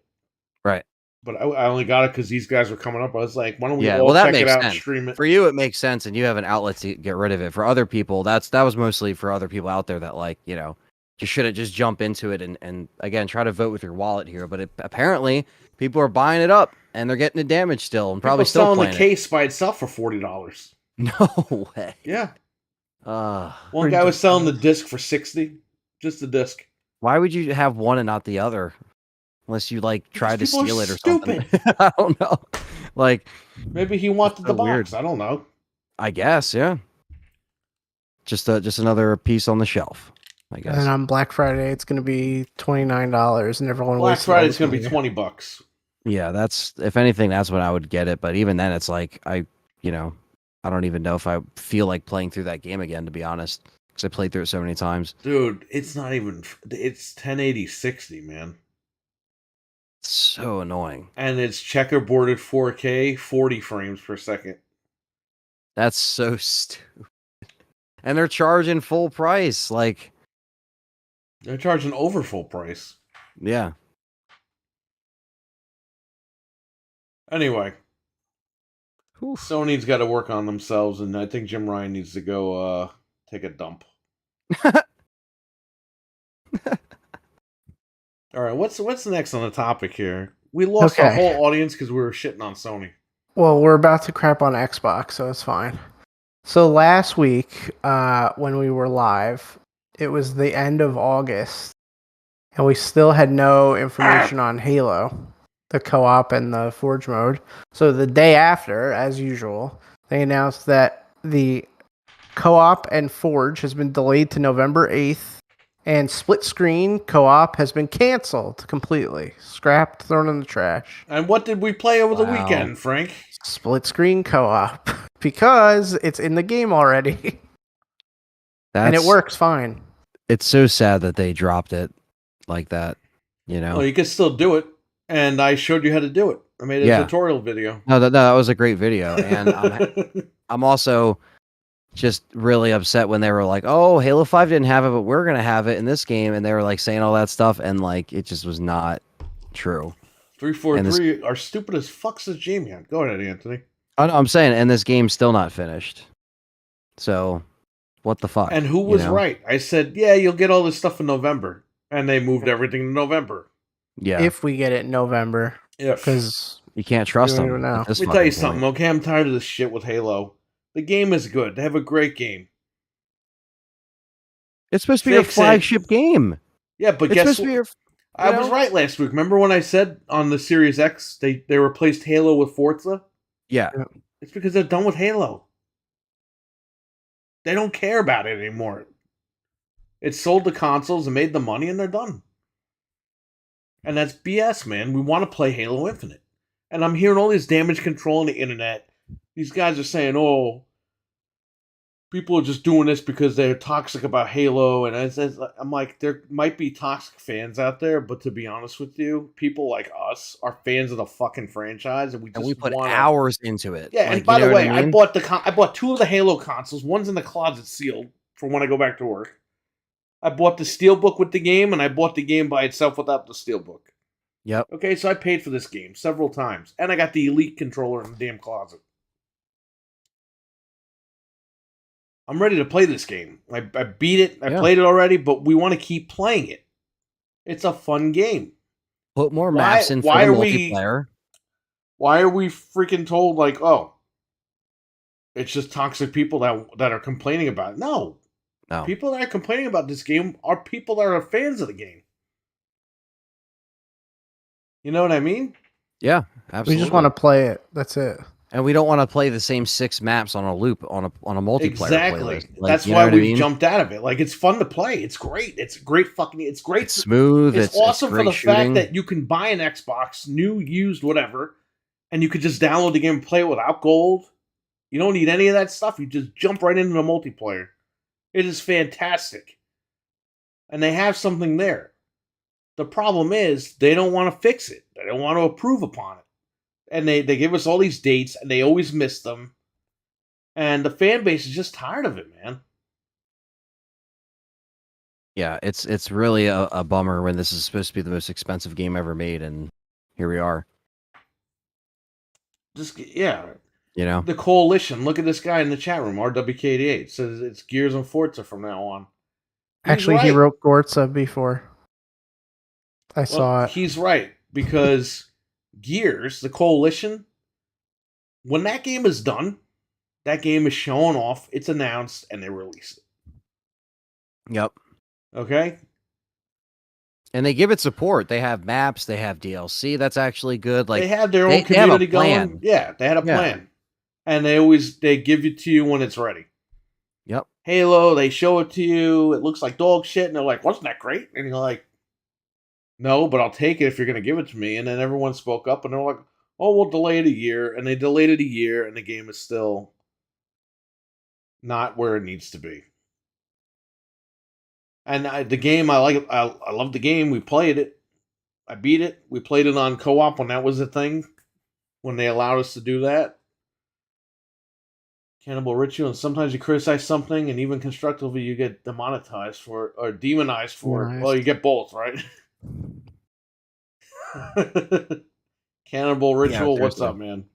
Right. But I only got it because these guys were coming up. I was like, why don't we Yeah, all well, that check it makes out sense. and stream it? For you, it makes sense, and you have an outlet to get rid of it. For other people, that was mostly for other people out there that, like, you know, you shouldn't just jump into it and again, try to vote with your wallet here. But apparently, people are buying it up, and they're getting the damage still, and probably People still selling playing the case by itself for $40. No way. Yeah. Uh, One guy was selling the disc for $60, just the disc. why would you have one and not the other? Unless you like try to People are steal it or stupid. something. I don't know. Like, Maybe he wanted the so weird. box. I don't know. I guess, yeah. Just another piece on the shelf, I guess. And on Black Friday, it's going to be $29, and everyone Black wasted all Friday's this going to be money. $20. Yeah, that's, if anything, that's when I would get it. But even then, it's like I don't even know if I feel like playing through that game again, to be honest, because I played through it so many times. Dude, it's not even. It's 1080 60, man. It's so annoying. And it's checkerboarded 4K, 40 frames per second. That's so stupid. And they're charging full price. Like, they're charging over full price. Yeah. Anyway. Oof. Sony's got to work on themselves, and I think Jim Ryan needs to go take a dump. All right, what's next on the topic here? We lost our whole audience because we were shitting on Sony. Well, we're about to crap on Xbox, so it's fine. So last week, when we were live, it was the end of August, and we still had no information on Halo, the co-op and the Forge mode. So the day after, as usual, they announced that the co-op and Forge has been delayed to November 8th, and split screen co-op has been canceled completely. Scrapped, thrown in the trash. And what did we play over the weekend, Frank? Split screen co-op. Because it's in the game already. And it works fine. It's so sad that they dropped it like that, you know? Well, you can still do it. And I showed you how to do it. I made a tutorial video. No, that was a great video. And I'm also just really upset when they were like, oh, Halo 5 didn't have it, but we're going to have it in this game. And they were like saying all that stuff. And like, it just was not true. 343 are stupid as fuck, says Jamie. Go ahead, Anthony. I'm saying, and this game's still not finished. So, what the fuck? And who was right? I said, yeah, you'll get all this stuff in November. And they moved everything to November. Yeah. If we get it in November. Because you can't trust them. Let me tell you something, okay? I'm tired of this shit with Halo. The game is good. They have a great game. It's supposed to be a flagship game. Yeah, but guess what? I was right last week. Remember when I said on the Series X they replaced Halo with Forza? Yeah. It's because they're done with Halo. They don't care about it anymore. It sold the consoles and made the money, and they're done. And that's BS, man. We want to play Halo Infinite. And I'm hearing all this damage control on the internet. These guys are saying, oh, people are just doing this because they're toxic about Halo. And I'm like, there might be toxic fans out there, but to be honest with you, people like us are fans of the fucking franchise, and we put hours into it. Yeah, and by the way, I bought 2 of the Halo consoles. One's in the closet sealed for when I go back to work. I bought the Steelbook with the game, and I bought the game by itself without the Steelbook. Yep. Okay, so I paid for this game several times, and I got the Elite controller in the damn closet. I'm ready to play this game. I beat it. I Yeah. played it already, but we want to keep playing it. It's a fun game. Put more maps in for the multiplayer. Why are we freaking told like, oh, it's just toxic people that are complaining about it? No. People that are complaining about this game are people that are fans of the game. You know what I mean? Yeah, absolutely. We just want to play it. That's it. And we don't want to play the same 6 maps on a loop on a multiplayer playlist. Like, that's why we jumped out of it. Like, it's fun to play. It's great. It's great fucking. It's great. It's smooth. It's awesome for the shooting. fact that you can buy an Xbox, new, used, whatever, and you could just download the game and play it without gold. You don't need any of that stuff. You just jump right into the multiplayer. It is fantastic. And they have something there. The problem is they don't want to fix it. They don't want to approve upon it. And they give us all these dates, and they always miss them. And the fan base is just tired of it, man. Yeah, it's really a bummer when this is supposed to be the most expensive game ever made, and here we are. You know, the Coalition. Look at this guy in the chat room, RWK88, says it's Gears and Forza from now on. Actually, he wrote Forza before. I saw it. He's right, because Gears, the Coalition, when that game is done, that game is shown off, it's announced, and they release it. Yep. Okay? And they give it support. They have maps, they have DLC. That's actually good. Like, they have their own community going. Yeah, they had a plan. And they give it to you when it's ready. Yep. Halo, they show it to you. It looks like dog shit, and they're like, "Wasn't that great?" And you're like, "No, but I'll take it if you're going to give it to me." And then everyone spoke up, and they're like, "Oh, we'll delay it a year." And they delayed it a year, and the game is still not where it needs to be. And the game, I love the game. We played it. I beat it. We played it on co-op when that was a thing, when they allowed us to do that. Cannibal Ritual, and sometimes you criticize something, and even constructively you get demonetized for it, or demonized for it. Well, you get both, right? Cannibal Ritual, what's up, man?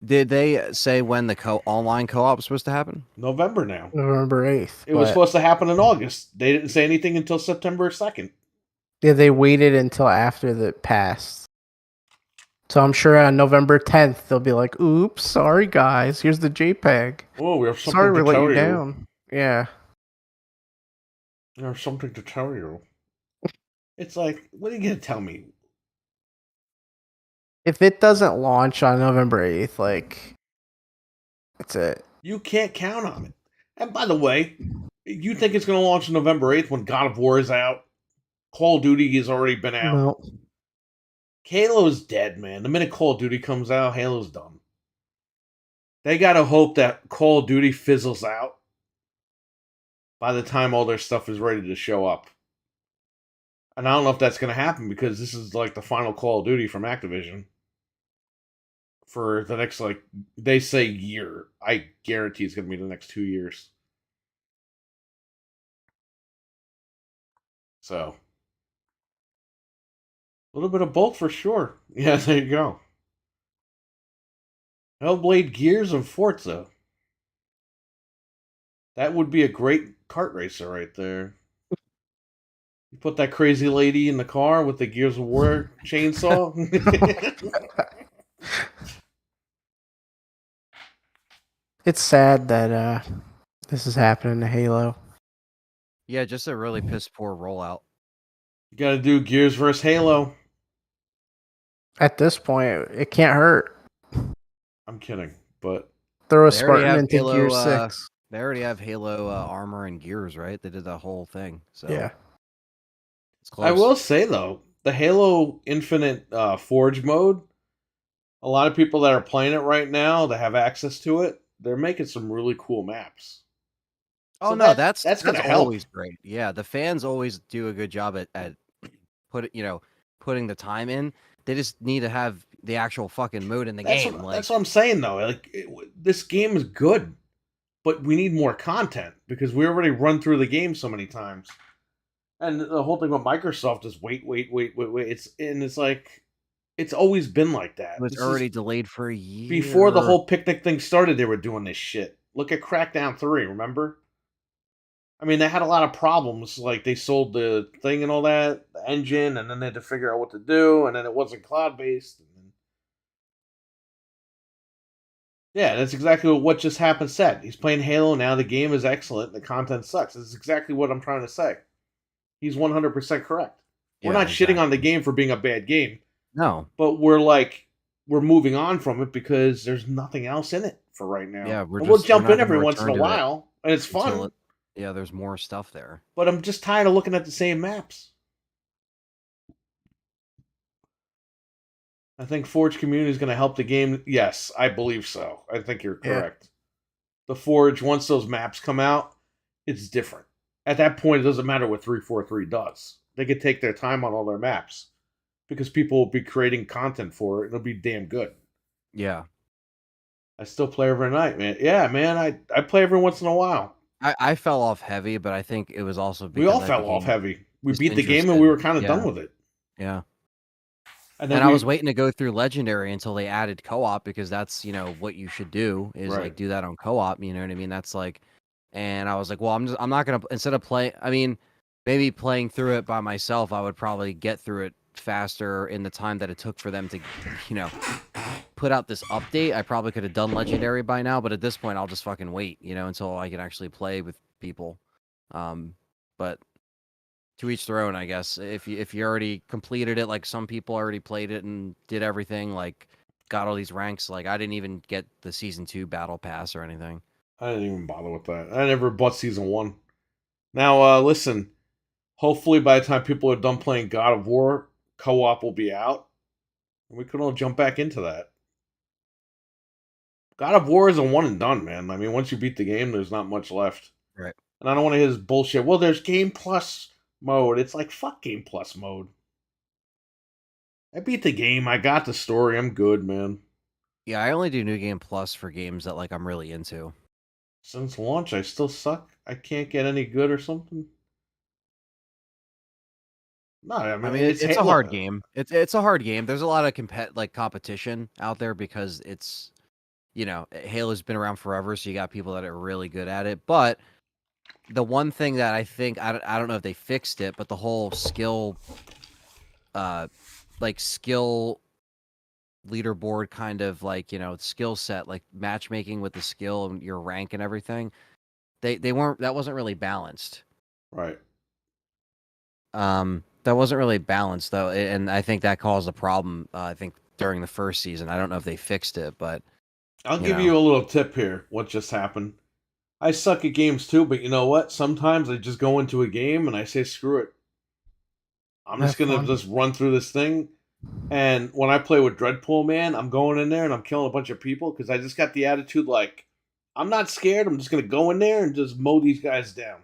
Did they say when the online co-op was supposed to happen? November now. November 8th. It was supposed to happen in August. They didn't say anything until September 2nd. Yeah, they waited until after the passed. So I'm sure on November 10th they'll be like, "Oops, sorry guys, here's the JPEG. Oh, we have something sorry to we let tell you down." Yeah. We have something to tell you. It's like, what are you gonna tell me? If it doesn't launch on November 8th, like, that's it. You can't count on it. And by the way, you think it's gonna launch on November 8th when God of War is out? Call of Duty has already been out. No. Halo's dead, man. The minute Call of Duty comes out, Halo's done. They gotta hope that Call of Duty fizzles out by the time all their stuff is ready to show up. And I don't know if that's gonna happen, because this is like the final Call of Duty from Activision for the next, like, they say year. I guarantee it's gonna be the next 2 years. So a little bit of both for sure. Yeah, there you go. Hellblade, Gears, and Forza. That would be a great kart racer right there. You put that crazy lady in the car with the Gears of War chainsaw. It's sad that this is happening to Halo. Yeah, just a really piss poor rollout. You gotta do Gears versus Halo. At this point, it can't hurt. I'm kidding, but throw a Spartan into Gears 6. They already have Halo armor and Gears, right? They did that whole thing. So yeah, it's close. I will say though, the Halo Infinite Forge mode, a lot of people that are playing it right now that have access to it, they're making some really cool maps. Oh, so no, that's gonna always help. Great. Yeah, the fans always do a good job at putting the time in. They just need to have the actual fucking mode in the game. That's what I'm saying, though. Like, this game is good, but we need more content, because we already run through the game so many times. And the whole thing with Microsoft is wait. It's like, it's always been like that. It was already delayed for a year. Before the whole picnic thing started, they were doing this shit. Look at Crackdown 3, remember? I mean, they had a lot of problems. Like, they sold the thing and all that, the engine, and then they had to figure out what to do, and then it wasn't cloud-based. Yeah, that's exactly what just happened said. He's playing Halo now, the game is excellent, the content sucks. That's exactly what I'm trying to say. He's 100% correct. We're not shitting on the game for being a bad game. No. But we're moving on from it because there's nothing else in it for right now. Yeah, we'll jump in every once in a while, and it's fun. There's more stuff there. But I'm just tired of looking at the same maps. I think Forge community is going to help the game. Yes, I believe so. I think you're correct. Yeah. The Forge, once those maps come out, it's different. At that point, it doesn't matter what 343 does. They could take their time on all their maps because people will be creating content for it. It'll be damn good. Yeah. I still play every night, man. Yeah, man. I play every once in a while. I fell off heavy, but I think it was also because we all fell off heavy. We beat the game and we were kind of done with it. Yeah. And I was waiting to go through Legendary until they added co-op because that's, what you should do is like do that on co-op. You know what I mean? That's like, and I was like, well, I'm not going to, instead of maybe playing through it by myself, I would probably get through it faster in the time that it took for them to, put out this update. I probably could have done Legendary by now, but at this point I'll just fucking wait, until I can actually play with people. But to each their own, I guess. If you already completed it, like some people already played it and did everything, like got all these ranks. Like I didn't even get the season 2 battle pass or anything. I didn't even bother with that. I never bought season 1. Now, listen. Hopefully, by the time people are done playing God of War, co-op will be out, and we can all jump back into that. God of War is a one and done, man. I mean, once you beat the game, there's not much left. Right. And I don't want to hear this bullshit. Well, there's Game Plus mode. It's like, fuck Game Plus mode. I beat the game. I got the story. I'm good, man. Yeah, I only do New Game Plus for games that like I'm really into. Since launch, I still suck. I can't get any good or something. No, I mean it's a hard game. It's a hard game. There's a lot of competition out there because it's, Halo's been around forever, so you got people that are really good at it. But the one thing that I think I don't know if they fixed it, but the whole skill, skill leaderboard kind of skill set, like matchmaking with the skill and your rank and everything, that wasn't really balanced. Right. That wasn't really balanced though, and I think that caused a problem. I think during the first season, I don't know if they fixed it, but I'll give you a little tip here. What just happened? I suck at games too, but you know what? Sometimes I just go into a game and I say, screw it. I'm just going to just run through this thing. And when I play with Dreadpool, man, I'm going in there and I'm killing a bunch of people because I just got the attitude like, I'm not scared. I'm just going to go in there and just mow these guys down.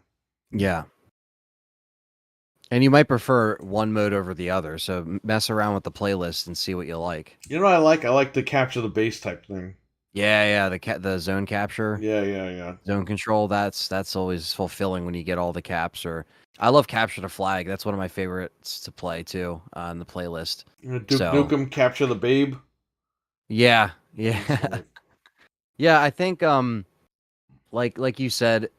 Yeah. And you might prefer one mode over the other, so mess around with the playlist and see what you like. You know what I like? I like the capture the base type thing. Yeah, the zone capture. Yeah. Zone control. That's always fulfilling when you get all the caps. Or I love capture the flag. That's one of my favorites to play too on the playlist. Duke Nukem capture the babe. Yeah. Yeah. I think like you said,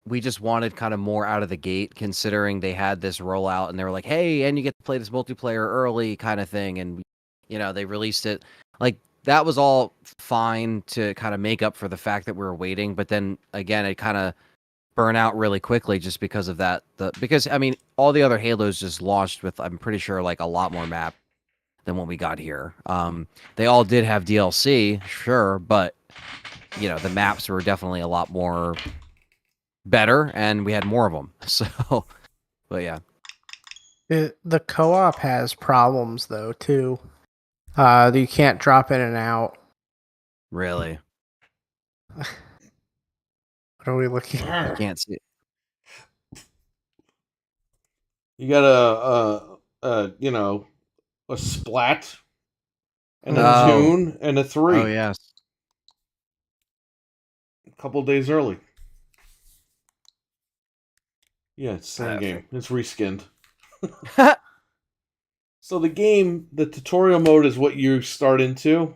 we just wanted kind of more out of the gate, considering they had this rollout and they were like, hey, and you get to play this multiplayer early kind of thing. And, they released it. Like, that was all fine to kind of make up for the fact that we were waiting. But then, again, it kind of burned out really quickly just because of that. Because, I mean, all the other Halos just launched with, I'm pretty sure, like, a lot more map than what we got here. They all did have DLC, sure, but, the maps were definitely a lot more better, and we had more of them. So, but yeah. The co-op has problems though too. You can't drop in and out. Really? What are we looking at? I can't see it. You got a splat and a tune and a 3. Oh yes. A couple days early. Yeah, it's the same game. It's reskinned. So the game, the tutorial mode is what you start into.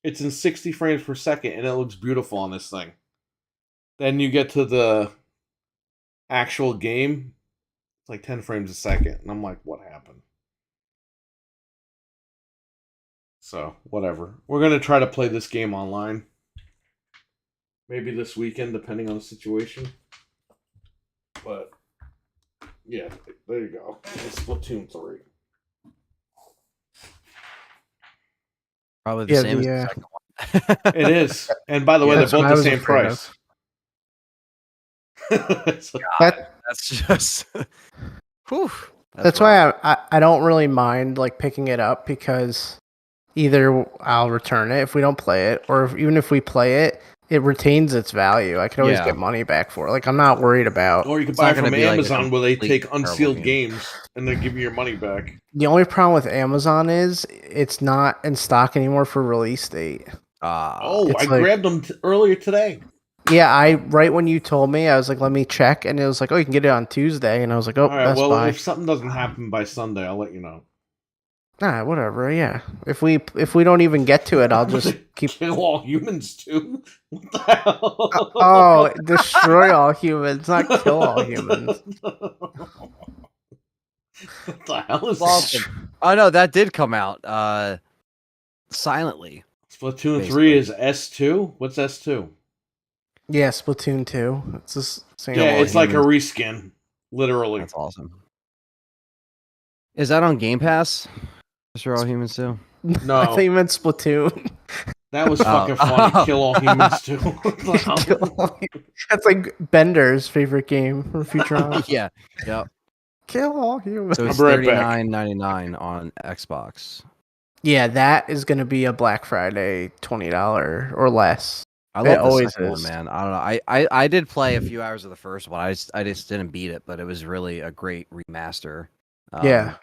It's in 60 frames per second, and it looks beautiful on this thing. Then you get to the actual game, it's like 10 frames a second, and I'm like, what happened? So, whatever. We're gonna try to play this game online. Maybe this weekend, depending on the situation. But yeah, there you go. It's Splatoon 3. Probably the same as the second one. It is. And by the way, they're both the same price. So, that's just whew, that's why I don't really mind like picking it up, because either I'll return it if we don't play it, or even if we play it, it retains its value. I can always get money back for it. Like, I'm not worried about. Or you can buy it from Amazon, where they take unsealed games and they give you your money back. The only problem with Amazon is it's not in stock anymore for release date. I grabbed them earlier today. Yeah, right when you told me, I was like, let me check, and it was like, oh, you can get it on Tuesday, and I was like, oh, all right, Best Buy. If something doesn't happen by Sunday, I'll let you know. Whatever. Yeah, if we don't even get to it, I'll just keep kill all humans too. What the hell? Destroy all humans, not kill all humans. What the hell is this? Oh no, that did come out silently. Splatoon 3 is S2. What's S2? Yeah, Splatoon 2. It's the same. Yeah, it's like a reskin, literally. That's awesome. Is that on Game Pass? Destroy all humans too? No, I think you meant Splatoon. That was fucking funny. Kill all humans too. That's like Bender's favorite game from Futurama. Yeah. Yep. Kill all humans. So it's $39.99 on Xbox. Yeah, that is going to be a Black Friday $20 or less. I love the second one, man. I don't know. I did play a few hours of the first one. I just didn't beat it, but it was really a great remaster. Yeah.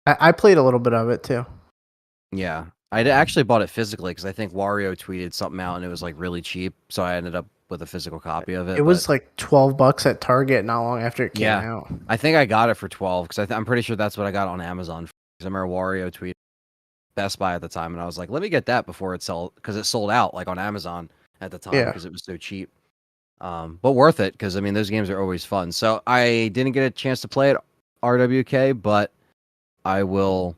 I played a little bit of it too. Yeah. I actually bought it physically because I think Wario tweeted something out and it was like really cheap. So I ended up with a physical copy of it. It was like $12 at Target not long after it came out. I think I got it for 12 because I'm pretty sure that's what I got on Amazon. Because I remember Wario tweeted Best Buy at the time, and I was like, let me get that before it sold, because it sold out like on Amazon at the time because it was so cheap. But worth it, because I mean those games are always fun. So I didn't get a chance to play it RWK, but I will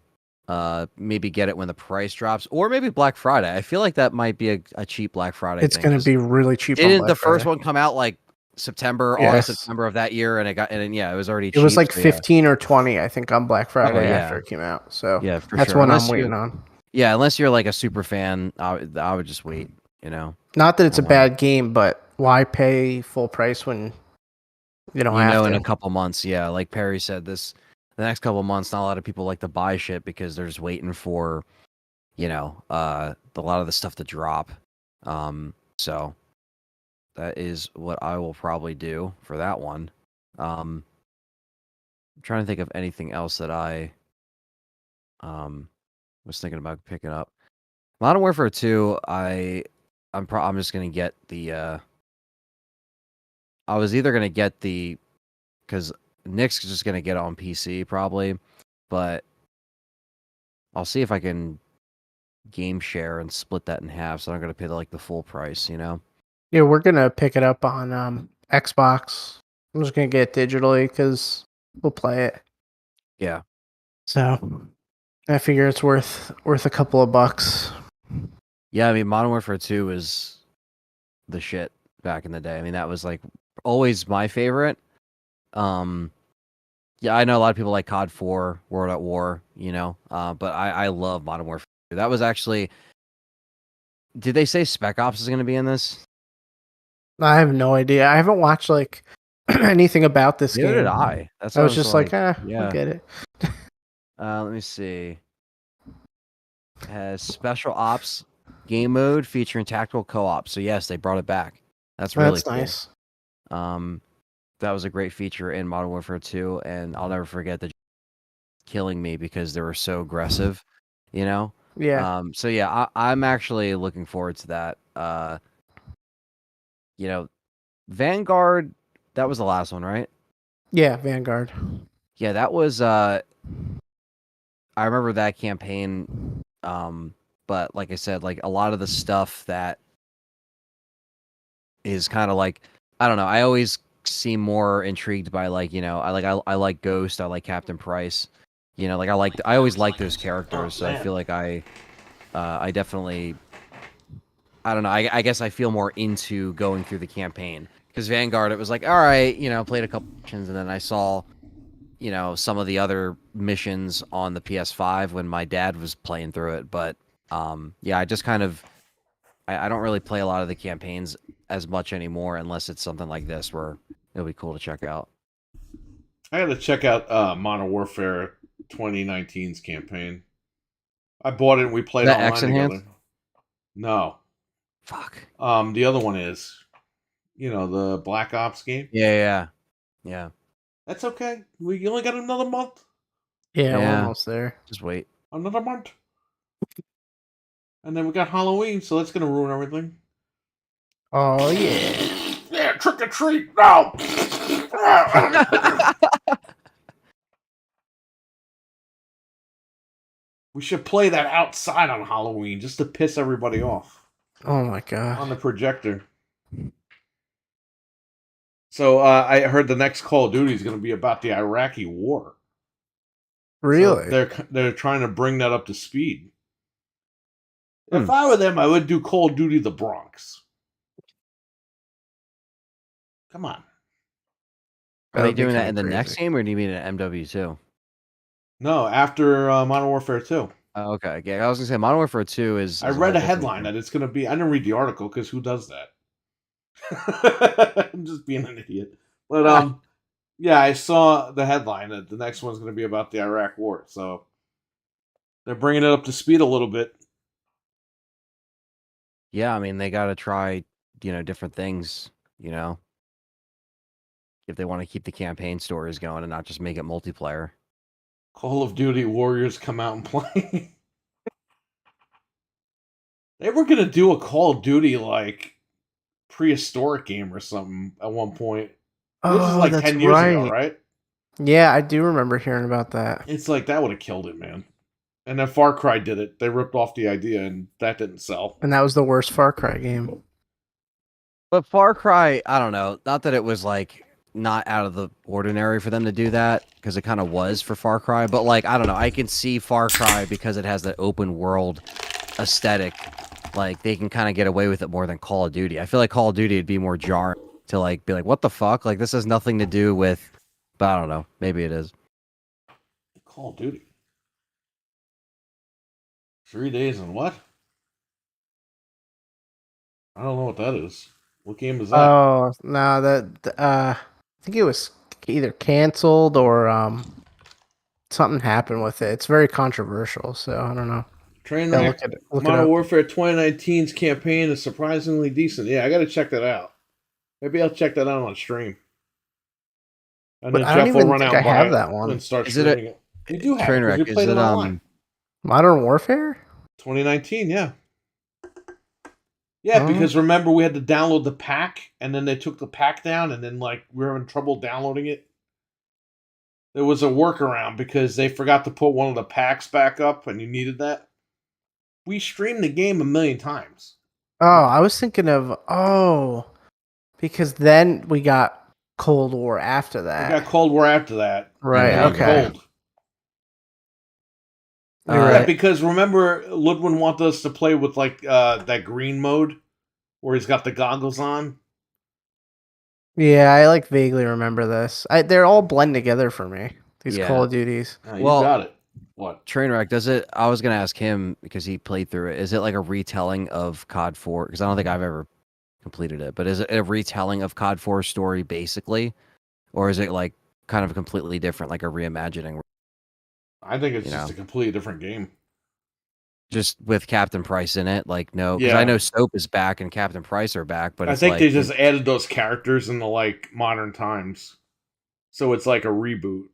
maybe get it when the price drops, or maybe Black Friday. I feel like that might be a cheap Black Friday. It's going to be really cheap. Didn't the first one come out like August, September of that year, and it was already cheap. It was like 15 or 20, I think, on Black Friday after it came out. So yeah, that's what I'm waiting on. Yeah, unless you're like a super fan, I would just wait. You know, not that it's a bad game, but why pay full price when you don't have to? In a couple months, like Perry said, the next couple months, not a lot of people like to buy shit because they're just waiting for, a lot of the stuff to drop. So that is what I will probably do for that one. I'm trying to think of anything else that I was thinking about picking up. Modern Warfare 2, I'm just gonna get the. I was either gonna get because Nick's just gonna get it on PC probably, but I'll see if I can game share and split that in half, so I'm gonna pay the full price. Yeah, we're gonna pick it up on Xbox. I'm just gonna get it digitally because we'll play it. Yeah. So I figure it's worth a couple of bucks. Yeah, I mean, Modern Warfare 2 was the shit back in the day. I mean, that was like always my favorite. Yeah, I know a lot of people like COD 4, World at War, but I love Modern Warfare 2. That was actually. Did they say Spec Ops is going to be in this? I have no idea. I haven't watched anything about this game. Neither did I. I was just like, I'll get it. Let me see. It has Special Ops game mode featuring tactical co-op. So yes, they brought it back. That's really cool. Nice. That was a great feature in Modern Warfare 2, and I'll never forget the killing me because they were so aggressive, Yeah. So yeah, I'm actually looking forward to that. Vanguard, that was the last one, right? Yeah, Vanguard. Yeah, that was I remember that campaign. But like I said, like a lot of the stuff that is kind of like I don't know. I always seem more intrigued by like I like Ghost. I like Captain Price. I always like those characters. So I feel like I definitely I don't know. I guess I feel more into going through the campaign because Vanguard, it was like, all right, played a couple missions and then I saw, some of the other missions on the PS5 when my dad was playing through it. But yeah, I just kind of I don't really play a lot of the campaigns as much anymore unless it's something like this where it'll be cool to check out. I got to check out Modern Warfare 2019's campaign. I bought it and we played That online X enhanced? together. No. Fuck. The other one is, the Black Ops game. Yeah. That's okay. We only got another month. Yeah, we're Yeah. almost there. Just wait. Another month. And then we got Halloween, so that's gonna ruin everything. Oh yeah. Yeah, trick or treat. No. We should play that outside on Halloween just to piss everybody off. Oh my god. On the projector. So I heard the next Call of Duty is going to be about the Iraqi war. Really? So they're trying to bring that up to speed. If I were them, I would do Call of Duty the Bronx. Come on. Are they doing that in the next game, or do you mean in MW2? No, after Modern Warfare 2. Oh, okay. Yeah, I was gonna say Modern Warfare 2 is. I read a headline that it's going to be. I didn't read the article because who does that? I'm just being an idiot. But yeah, I saw the headline that the next one's going to be about the Iraq War. So they're bringing it up to speed a little bit. Yeah, I mean they got to try, different things, if they want to keep the campaign stories going and not just make it multiplayer. Call of Duty Warriors come out and play. They were going to do a Call of Duty like prehistoric game or something at one point. This is like 10 years ago, right? Yeah, I do remember hearing about that. It's like that would have killed it, man. And then Far Cry did it. They ripped off the idea, and that didn't sell. And that was the worst Far Cry game. But Far Cry, I don't know. Not that it was like not out of the ordinary for them to do that, because it kind of was for Far Cry. But like, I don't know. I can see Far Cry because it has that open world aesthetic. Like they can kind of get away with it more than Call of Duty. I feel like Call of Duty would be more jarring to like be like, what the fuck? Like this has nothing to do with. But I don't know. Maybe it is. Call of Duty. 3 days and what? I don't know what that is. What game is that? Oh no, that I think it was either canceled or something happened with it. It's very controversial, so I don't know. Trainwreck. Modern Warfare 2019's campaign is surprisingly decent. Yeah, I got to check that out. Maybe I'll check that out on stream. And but then I don't Jeff will even run think out I have that one. and start streaming it. You do have Trainwreck. You played it online. Modern Warfare 2019, yeah. Yeah, because remember we had to download the pack, and then they took the pack down, and then like we were having trouble downloading it. There was a workaround because they forgot to put one of the packs back up, and you needed that. We streamed the game 1,000,000 times. Oh, I was thinking of because then we got Cold War after that. We got Cold War after that. Right, okay. You're right. Because remember, Ludwin wanted us to play with like that green mode where he's got the goggles on. Yeah, I like vaguely remember this. They're all blend together for me. These Call of Duties. You got it. What? Trainwreck, does it? I was gonna ask him because he played through it. Is it like a retelling of COD 4? Because I don't think I've ever completed it. But is it a retelling of COD 4's story basically, or is it like kind of completely different, like a reimagining? I think it's just a completely different game. Just with Captain Price in it, like no, because I know Soap is back and Captain Price are back, but I think they just added those characters in the like modern times, so it's like a reboot.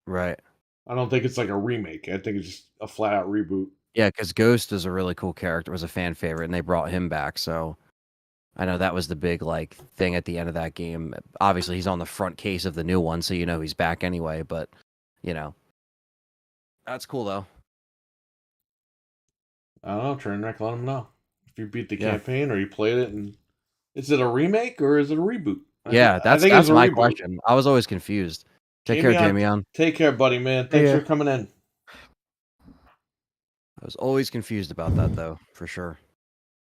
Right. I don't think it's like a remake. I think it's just a flat out reboot. Yeah, because Ghost is a really cool character. Was a fan favorite, and they brought him back. So I know that was the big like thing at the end of that game. Obviously, he's on the front case of the new one, so he's back anyway. But that's cool though. I don't know, Trainwreck. Let him know if you beat the campaign or you played it and Is it a remake or is it a reboot? Yeah, I think that's it's a my reboot. question. I was always confused. Take care, Jamion. Take care, buddy, man. Thanks Yeah. for coming in. I was always confused about that, though, for sure.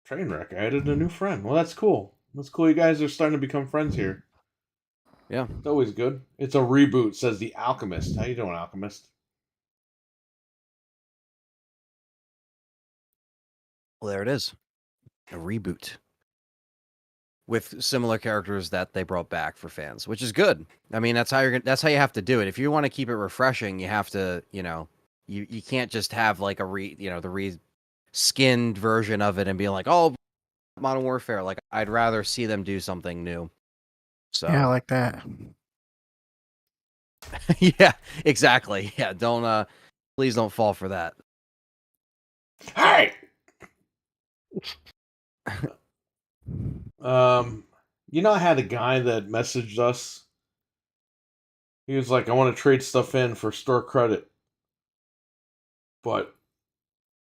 Trainwreck, I added a new friend. Well, that's cool. That's cool. You guys are starting to become friends here. Yeah. It's always good. It's a reboot, says the Alchemist. How you doing, Alchemist? Well, there it is. A reboot. With similar characters that they brought back for fans, which is good. I mean, that's how that's how you have to do it. If you want to keep it refreshing, you have to, you can't just have like the re-skinned version of it and be like, oh, Modern Warfare. Like, I'd rather see them do something new. So Yeah, I like that. yeah, exactly. Yeah, please don't fall for that. Hey. I had a guy that messaged us. He was like, I want to trade stuff in for store credit, but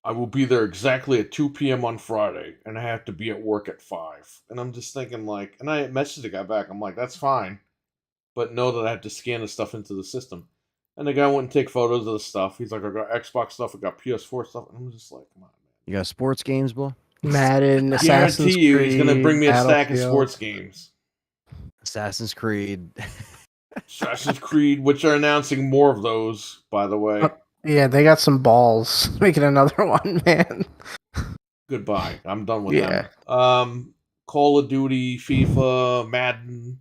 I will be there exactly at 2 p.m. on Friday, and I have to be at work at 5. And I'm just thinking, like, and I messaged the guy back. I'm like, that's fine, but know that I have to scan the stuff into the system. And the guy went and take photos of the stuff. He's like, I got Xbox stuff, I got PS4 stuff. And I'm just like, come on, man. You got sports games, boy? Madden, Assassin's Guarantee you Creed, he's going to bring me a stack of Battlefield. sports games. Assassin's Creed. Assassin's Creed, which are announcing more of those, by the way. Yeah, they got some balls making another one, man. Goodbye. I'm done with them. Call of Duty, FIFA, Madden.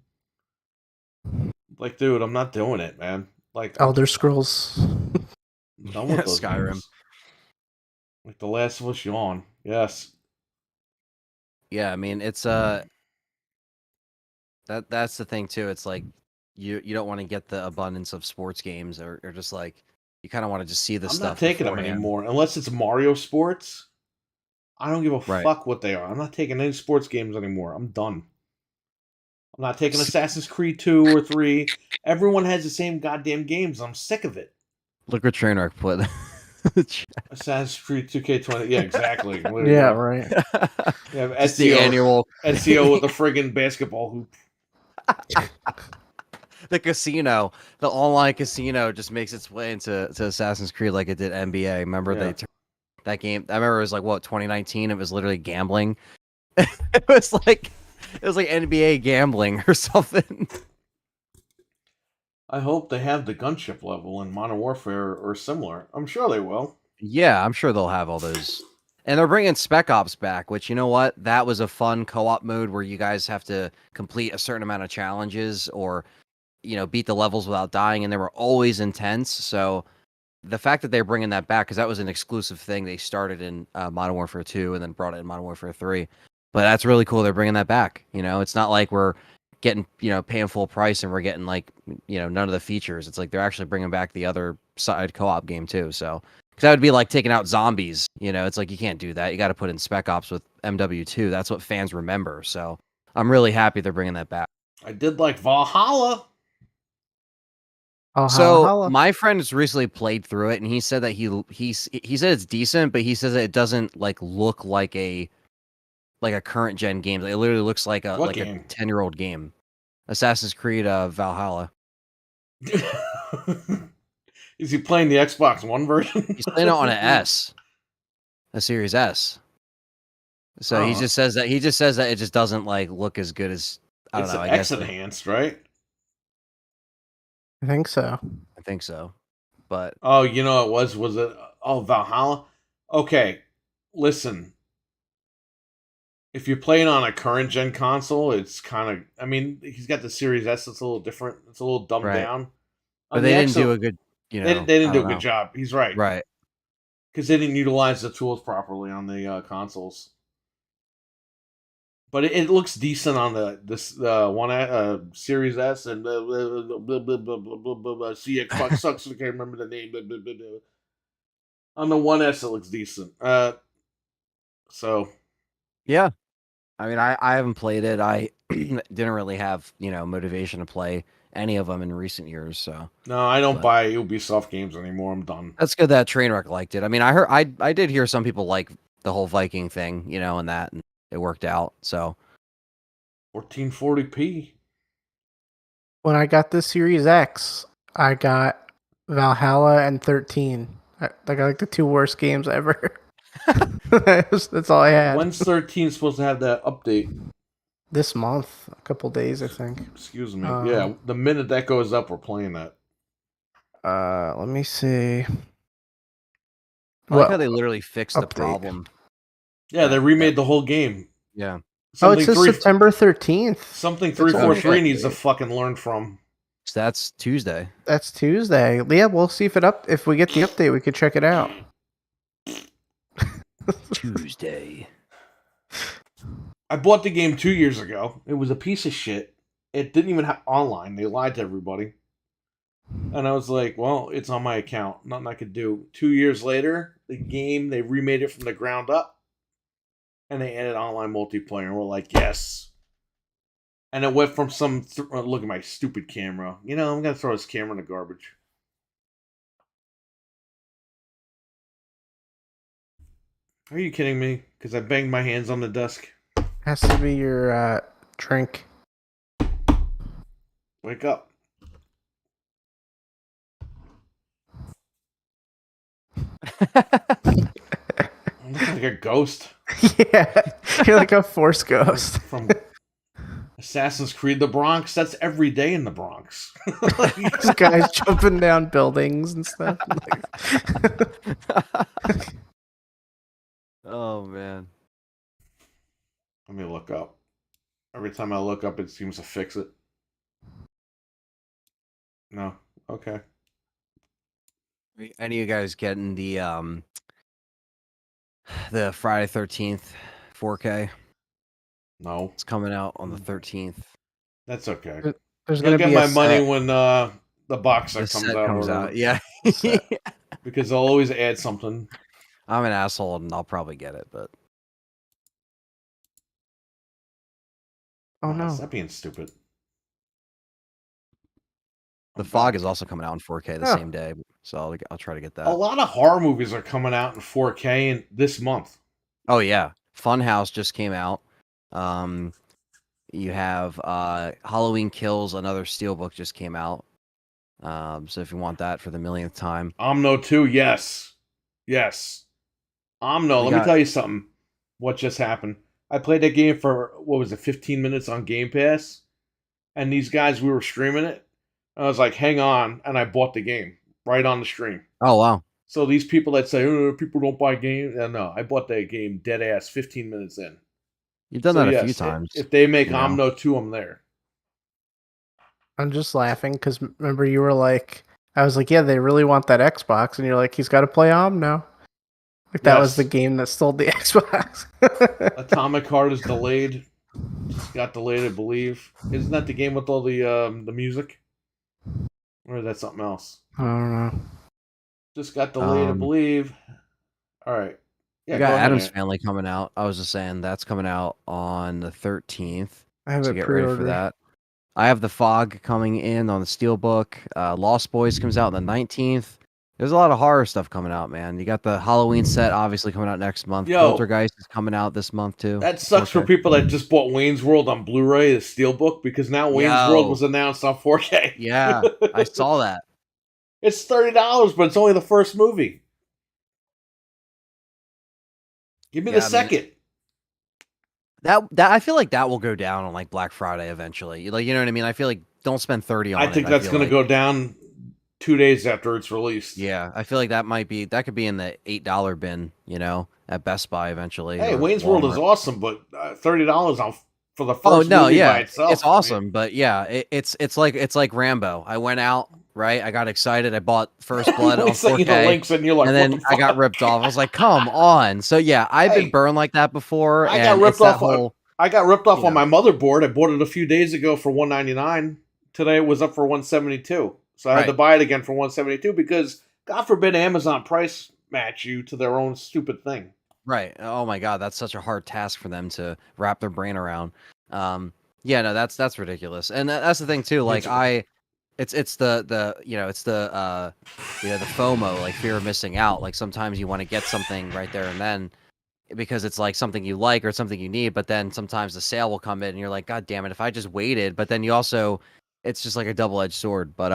Like, dude, I'm not doing it, man. Like, Elder Scrolls. I'm done with those Skyrim. games. Like The Last of Us Yawn. Yes. Yeah, I mean, it's that's the thing too. It's like you don't want to get the abundance of sports games or just like you kind of want to just see the I'm stuff. not taking them anymore unless it's Mario Sports. I don't give a fuck what they are. I'm not taking any sports games anymore. I'm done. I'm not taking Assassin's Creed 2 or 3. Everyone has the same goddamn games. I'm sick of it. Look what Trainwreck put. Assassin's Creed 2K20. Yeah, exactly. Yeah, right. Yeah, It's the annual Ezio with the friggin' basketball hoop. The casino, the online casino, just makes its way into Assassin's Creed like it did NBA. Remember that game? I remember it was like 2019. It was literally gambling. it was like NBA gambling or something. I hope they have the gunship level in Modern Warfare or similar. I'm sure they will. Yeah, I'm sure they'll have all those. And they're bringing Spec Ops back, which, you know what? That was a fun co-op mode where you guys have to complete a certain amount of challenges or, beat the levels without dying, and they were always intense. So the fact that they're bringing that back, because that was an exclusive thing they started in Modern Warfare 2 and then brought it in Modern Warfare 3. But that's really cool. They're bringing that back. It's not like we're getting, paying full price and we're getting like, none of the features. It's like they're actually bringing back the other side co-op game too. So, because that would be like taking out zombies. It's like you can't do that. You got to put in Spec Ops with MW2. That's what fans remember. So I'm really happy they're bringing that back. I did like Valhalla. So my friend has recently played through it, and he said that he said it's decent, but he says that it doesn't like look like a current gen game. It literally looks like a 10-year-old game. Assassin's Creed Valhalla. Is he playing the Xbox One version? He's playing it on a Series S. So he just says that it just doesn't like look as good as I don't know. I guess X enhanced, right? I think so. But was it Valhalla? Okay, listen. If you're playing on a current gen console, it's kind of. I mean, he's got the Series S. It's a little different. It's a little dumbed down. But they didn't do a good. They didn't do a good job. He's right. Right. Because they didn't utilize the tools properly on the consoles. But it looks decent on this one Series S and Xbox sucks. I can't remember the name. On the 1S, it looks decent. So yeah, I mean, I haven't played it. I didn't really have motivation to play any of them in recent years. So no, I don't buy Ubisoft games anymore. I'm done. That's good that Trainwreck liked it. I mean, I did hear some people like the whole Viking thing, and that and it worked out. So 1440p. When I got this Series X, I got Valhalla and 13. I got like the 2 worst games ever. That's all I had. When's 13 supposed to have that update? This month, a couple days, I think. Excuse me. Yeah, the minute that goes up, we're playing that. Let me see. I like how they literally fixed the update. problem. Yeah, they remade the whole game. Yeah. It says September 13th. Something 343 needs to fucking learn from. So that's Tuesday. That's Tuesday. Yeah, we'll see if we get the update, we could check it out. Tuesday. I bought the game 2 years ago. It was a piece of shit. It didn't even have online. They lied to everybody. And I was like, well, it's on my account. Nothing I could do. 2 years later, the game, they remade it from the ground up. And they added online multiplayer. And we're like, yes. And it went from some... look at my stupid camera. You know, I'm going to throw this camera in the garbage. Are you kidding me? Because I banged my hands on the desk. Has to be your drink. Wake up. I'm looking like a ghost. Yeah, you're like a Force ghost. From Assassin's Creed The Bronx. That's every day in the Bronx. These guys jumping down buildings and stuff. Oh, man. Let me look up. Every time I look up, it seems to fix it. No. Okay. Any of you guys getting the Friday 13th 4K? No. It's coming out on the 13th. That's okay. There's I'll gonna get be my a money set. when the box set The comes set out. comes out. Yeah. Because they'll always add something. I'm an asshole and I'll probably get it, but Oh no. Stop being stupid. The Fog is also coming out in 4K the Oh. same day, so I'll try to get that. A lot of horror movies are coming out in 4K this month. Oh yeah, Funhouse just came out. You have Halloween Kills, another steelbook just came out. So if you want that for the millionth time, Omno 2, yes. Yes. Omno, let me tell you something. What just happened? I played that game for, 15 minutes on Game Pass? And these guys, we were streaming it. I was like, hang on. And I bought the game right on the stream. Oh, wow. So these people that say, people don't buy games. No, I bought that game dead ass 15 minutes in. You've done that a few times. If they make Omno 2, I'm there. I'm just laughing because remember you were like, I was like, yeah, they really want that Xbox, and you're like, he's got to play Omno. Like that was the game that stole the Xbox. Atomic Heart is delayed. Just got delayed, I believe. Isn't that the game with all the music? Or is that something else? I don't know. Just got delayed, I believe. All right. Yeah, you got Addams Family coming out. I was just saying that's coming out on the 13th. I have so get ready for that. I have The Fog coming in on the Steelbook. Lost Boys comes out on the 19th. There's a lot of horror stuff coming out, man. You got the Halloween set obviously coming out next month. Poltergeist is coming out this month too. That sucks for people that just bought Wayne's World on Blu-ray, the Steelbook, because now Wayne's World was announced on 4K. Yeah, I saw that. It's $30, but it's only the first movie. Give me the second. That I feel like that will go down on like Black Friday eventually. Like, you know what I mean? I feel like don't spend 30 on it. I think that's going to go down 2 days after it's released. Yeah, I feel like that could be in the $8 bin, at Best Buy eventually. Hey, Wayne's World is awesome, but $30 for the first movie by itself. It's awesome, but yeah, it's like Rambo. I went out, right? I got excited. I bought First Blood on 4K, the links and you're like, and then I got ripped off. I was like, come on. So yeah, I've been burned like that before. I got ripped off. I got ripped off on my motherboard. I bought it a few days ago for $199. Today it was up for $172. So I had to buy it again for $172 because, God forbid, Amazon price match you to their own stupid thing. Right. Oh my God, that's such a hard task for them to wrap their brain around. Yeah, no, that's ridiculous, and that's the thing too. Like it's the FOMO, like fear of missing out. Like sometimes you want to get something right there and then, because it's like something you like or something you need, but then sometimes the sale will come in and you're like, God damn it, if I just waited, but then you also, it's just like a double-edged sword. But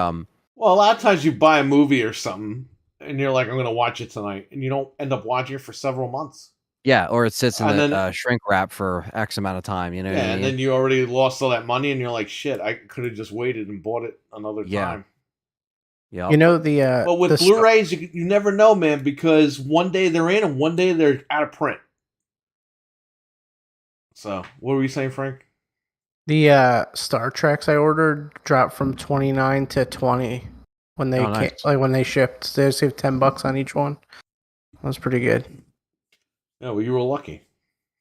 well, a lot of times you buy a movie or something and you're like, I'm going to watch it tonight, and you don't end up watching it for several months. yeah, or it sits in And the then shrink wrap for X amount of time, you know what I yeah, and mean? then you already lost all that money, and you're like, shit, I could have just waited and bought it another Yeah. time. Yeah. You know the But with the Blu-rays, you never know, man, because one day they're in and one day they're out of print. So, what were you saying, Frank? The Star Treks I ordered dropped from 29 to 20 when they Oh, nice. when they shipped. They saved $10 on each one. That was pretty good. Yeah, well, you were lucky.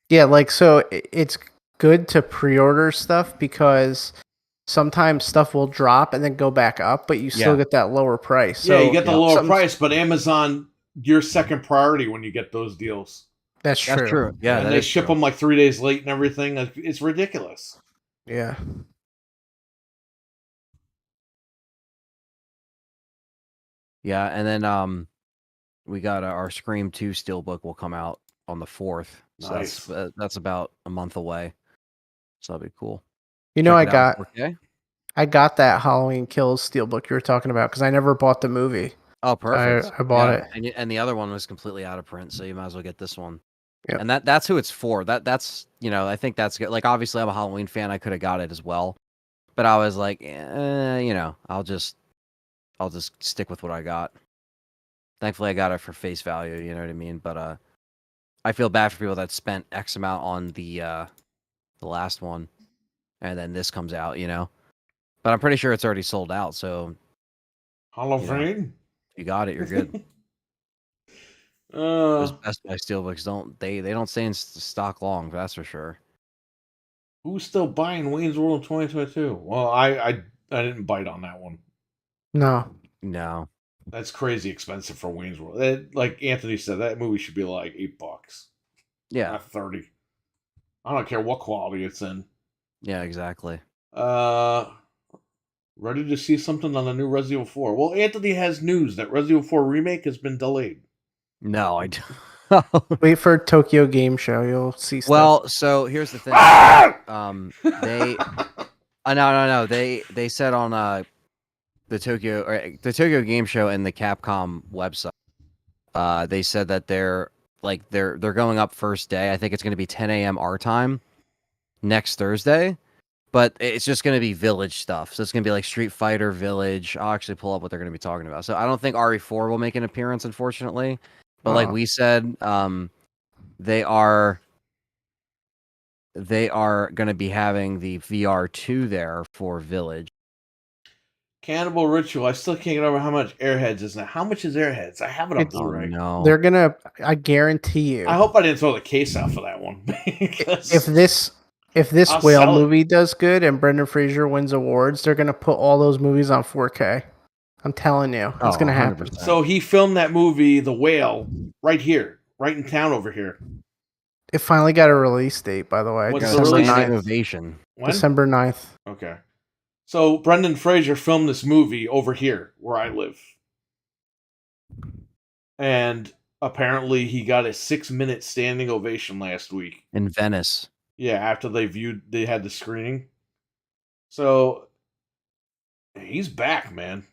Yeah, like so it's good to pre-order stuff because sometimes stuff will drop and then go back up, but you still Yeah. get that lower price. So Yeah, you get the lower some- price, but Amazon, you're second priority when you get those deals. That's true. That's true. Yeah, and that they is ship true. them like 3 days late and everything. It's ridiculous. Yeah. Yeah, and then we got our Scream 2 Steelbook will come out on the 4th. So Nice. that's about a month away. So that'll be cool. You know, Check it out in 4K. I got that Halloween Kills steelbook you were talking about because I never bought the movie. Oh, perfect. I bought Yeah, it. and the other one was completely out of print, so you might as well get this one. Yep. And that's who it's for. That's I think that's good. Like, obviously, I'm a Halloween fan. I could have got it as well, but I was like, I'll just stick with what I got. Thankfully, I got it for face value. You know what I mean? But I feel bad for people that spent X amount on the last one, and then this comes out. But I'm pretty sure it's already sold out. So Halloween? if you got it, you're good. Those uh, Best Buy Steelbooks don't stay in stock long. That's for sure. who's still buying Wayne's World in 2022? Well, I didn't bite on that one. No. That's crazy expensive for Wayne's World. Like Anthony said, that movie should be like $8. Yeah. Not 30. I don't care what quality it's in. Yeah. Exactly. Ready to see something on the new Resident Evil 4? Well, Anthony has news that Resident Evil 4 remake has been delayed. No, I don't. Wait for Tokyo Game Show. You'll see stuff. Well, so here's the thing. They no. They said on the Tokyo Game Show and the Capcom website. They said that they're going up first day. I think it's going to be 10 a.m. our time next Thursday, but it's just going to be Village stuff. So it's going to be like Street Fighter Village. I'll actually pull up what they're going to be talking about. So I don't think RE4 will make an appearance, unfortunately. But like we said, they are going to be having the VR2 there for Village. Cannibal Ritual. I still can't get over how much Airheads is now. How much is Airheads? I have it on It's- Blu-ray. No. They're gonna. I guarantee you. I hope I didn't throw the case out for that one. If this I'll whale sell it. movie does good and Brendan Fraser wins awards, they're gonna put all those movies on 4K. I'm telling you, it's gonna happen. 100%. So he filmed that movie, The Whale, right here, right in town over here. It finally got a release date, by the way. What's the December release 9th. date? Ovation. When? December 9th. Okay. So Brendan Fraser filmed this movie over here where I live. And apparently he got a 6-minute standing ovation last week. In Venice. Yeah, after they had the screening. So he's back, man.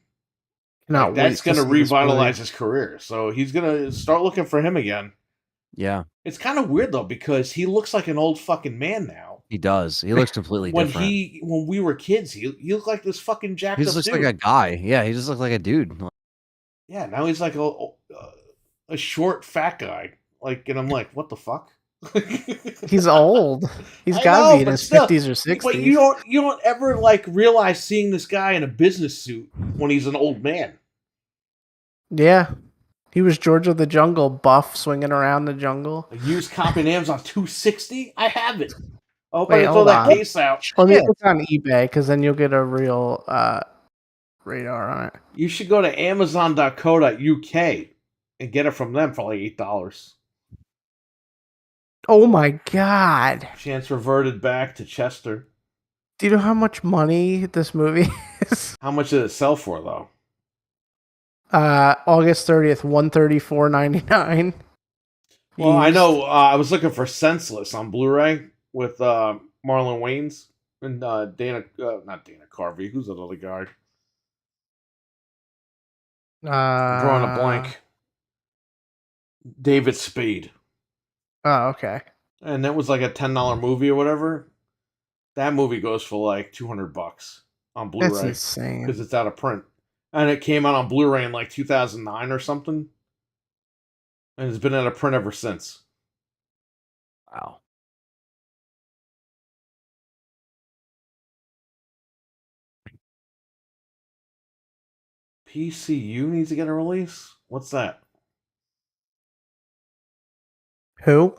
Cannot That's wait going to see this revitalize movie. his career. So he's going to start looking for him again. Yeah, It's kind of weird though because he looks like an old fucking man now. he does. He looks completely When different. when we were kids, he looked like this fucking jacked He up just looks dude. like a guy. Yeah, he just looks like a dude. Yeah, now he's like a short fat guy. Like, and I'm like, what the fuck? He's old. He's I got know, to be in but his still, 50s or 60s. But you don't ever like realize seeing this guy in a business suit when he's an old man. Yeah. He was George of the Jungle, buff, swinging around the jungle. A used copy in Amazon $260. I have it. I hope I Wait, didn't throw hold that on. case out. Let me Yeah. look on eBay, because then you'll get a real radar on it. You should go to Amazon.co.uk and get it from them for like $8. Oh my god. Chance reverted back to Chester. Do you know how much money this movie is? How much did it sell for though? August 30th, $134.99. Well, I used. know. I was looking for Senseless on Blu-ray with Marlon Wayans and not Dana Carvey. Who's that other guy? I'm drawing a blank. David Spade. Oh, okay. And that was like a $10 movie or whatever. That movie goes for like $200 on That's Blu-ray insane. because it's out of print, and it came out on Blu-ray in like 2009 or something, and it's been out of print ever since. Wow. PCU needs to get a release. What's that? Who?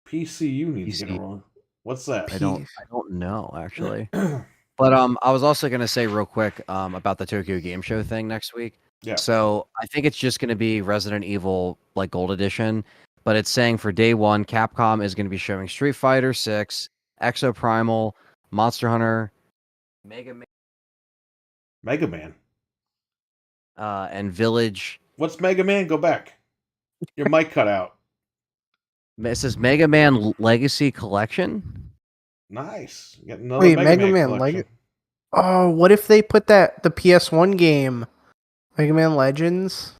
PCU needs to get a release. What's that? I don't know actually. But I was also gonna say real quick about the Tokyo Game Show thing next week. Yeah. So I think it's just gonna be Resident Evil like Gold Edition, but it's saying for day one, Capcom is gonna be showing Street Fighter 6, Exoprimal, Monster Hunter, Mega Man. And Village. What's Mega Man? Go back. Your mic cut out. It says Mega Man Legacy Collection. Nice. You got another Wait, Mega Man Legacy. collection. Oh, what if they put the PS1 game, Mega Man Legends?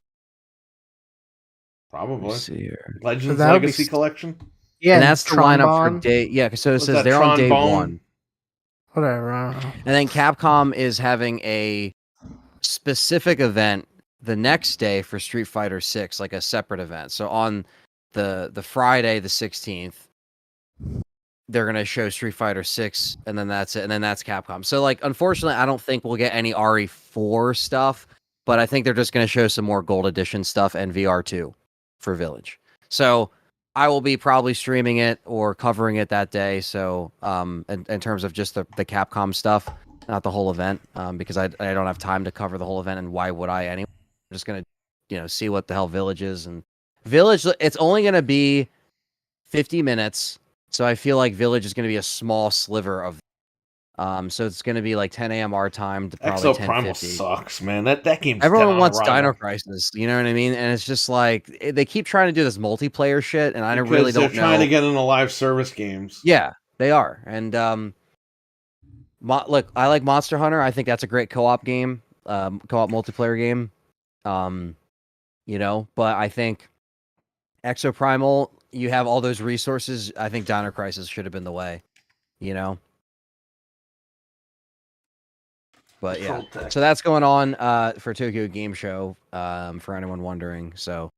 Probably. Let's see here. Legends that would be Legacy Collection. Yeah, And that's the lineup for Trombone. day. Yeah, so it Was says that they're on day Trombone? one. Whatever. I don't know. And then Capcom is having a specific event the next day for Street Fighter 6, like a separate event. So on the Friday, the 16th, they're going to show Street Fighter 6, and then that's it. And then that's Capcom. So, like, unfortunately, I don't think we'll get any RE4 stuff, but I think they're just going to show some more Gold Edition stuff and VR2 for Village. So I will be probably streaming it or covering it that day. So, in terms of just the Capcom stuff, not the whole event, because I don't have time to cover the whole event, and why would I anyway? I'm just gonna, see what the hell Village is, and Village. It's only gonna be 50 minutes, so I feel like Village is gonna be a small sliver of. So it's gonna be like 10 a.m. our time to probably Exoprimal 10:50. sucks, man. That game's Everyone dead wants on Dino arrival. Crisis, you know what I mean? And it's just like they keep trying to do this multiplayer shit, and I Because really don't know. they're trying to get into live service games. Yeah, they are. And look, I like Monster Hunter. I think that's a great co-op game, co-op multiplayer game. But I think Exoprimal, you have all those resources. I think Dino Crisis should have been the way, But yeah, so that's going on for Tokyo Game Show. For anyone wondering, so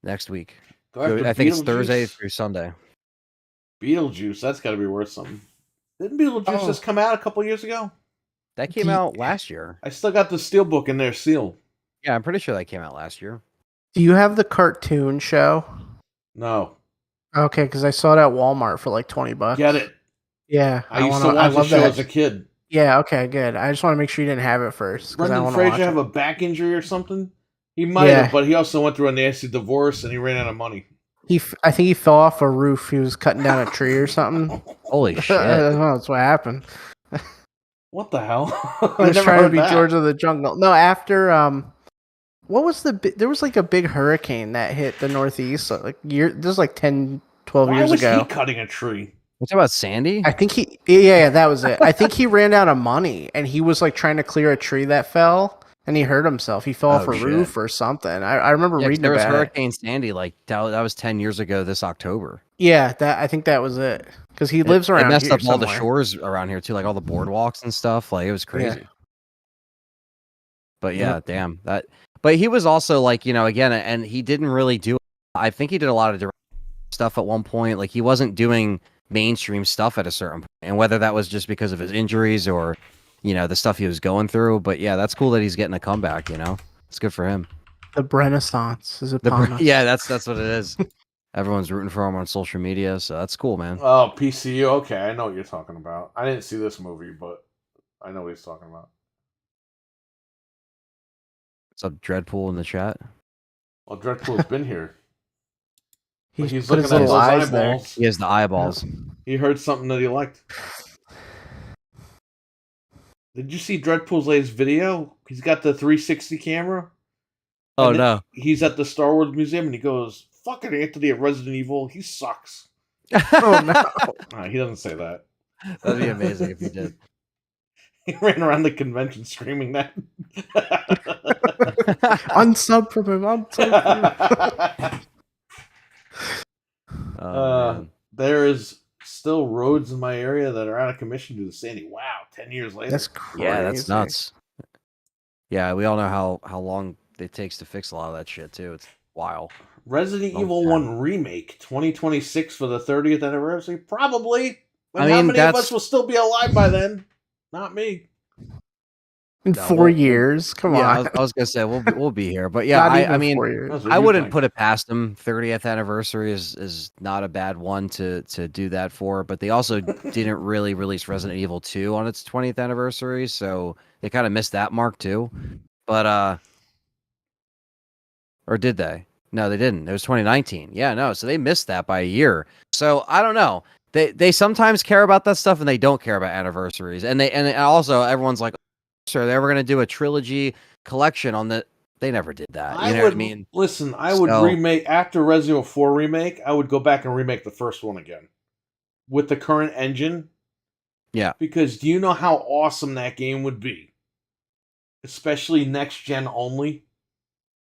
next week, I think it's Thursday through Sunday. Beetlejuice, that's got to be worth something. Didn't Beetlejuice just come out a couple years ago? That came out last year. I still got the steelbook in there sealed. Yeah, I'm pretty sure that came out last year. Do you have the cartoon show? No. Okay, because I saw it at Walmart for like $20. Get it. Yeah, I used to watch the show as a kid. Yeah, okay, good. I just want to make sure you didn't have it first. Brendan Fraser have a back injury or something? He might have, but he also went through a nasty divorce and he ran out of money. I think he fell off a roof. He was cutting down a tree or something. Holy shit. I don't know, that's what happened. What the hell? He was trying to be George of the Jungle. No, after what was there was like a big hurricane that hit the Northeast this was like 10, 12 years ago. Why was he cutting a tree? What's about Sandy? I think yeah, that was it. I think he ran out of money and he was like trying to clear a tree that fell and he hurt himself. He fell off a roof or something. I remember reading there was about Hurricane Sandy, like that was 10 years ago this October. Yeah, I think that was it. Because he lives around here. It messed up all the somewhere. shores around here too, like all the boardwalks and stuff. Like it was crazy. Yeah. But yeah, damn that. But he was also like, again, and he didn't really do. I think he did a lot of direct stuff at one point. Like he wasn't doing mainstream stuff at a certain point, and whether that was just because of his injuries or, the stuff he was going through. But yeah, that's cool that he's getting a comeback. It's good for him. The Renaissance is upon us. Yeah, that's what it is. Everyone's rooting for him on social media, so that's cool, man. Oh, PCU. Okay, I know what you're talking about. I didn't see this movie, but I know what he's talking about. What's up, Dreadpool in the chat? Well, Dreadpool's been here. He's looking at those eyeballs. There. He has the eyeballs. He heard something that he liked. Did you see Dreadpool's latest video? He's got the 360 camera. Oh, no. He's at the Star Wars Museum, and he goes, fucking Anthony at Resident Evil. He sucks. Oh no. He doesn't say that. That'd be amazing if he did. He ran around the convention screaming that. Unsub from him. Unsub from him. Man. There is still roads in my area that are out of commission due to Sandy. Wow, 10 years later. That's crazy. Yeah, that's nuts. Yeah, we all know how long it takes to fix a lot of that shit too. It's wild. Resident Long Evil time. 1 Remake, 2026 for the 30th anniversary? Probably. But I how mean, many of us will still be alive by then? Not me. In No, 4 we'll- years. Come Yeah, on. I was gonna say we'll be here, but yeah, Not I even mean, 4 years. That's what I you wouldn't think. put it past them. 30th anniversary is not a bad one to do that for, but they also didn't really release Resident Evil 2 on its 20th anniversary, so they kind of missed that mark too. But or did they? No, they didn't. It was 2019. Yeah, no, so they missed that by a year. So I don't know. They sometimes care about that stuff and they don't care about anniversaries. And also everyone's like, so are they ever going to do a trilogy collection on the? They never did that. You know what I mean? Listen, I would So- remake after Resident Evil 4 remake. I would go back and remake the first one again with the current engine. Yeah. Because do you know how awesome that game would be? Especially next gen only.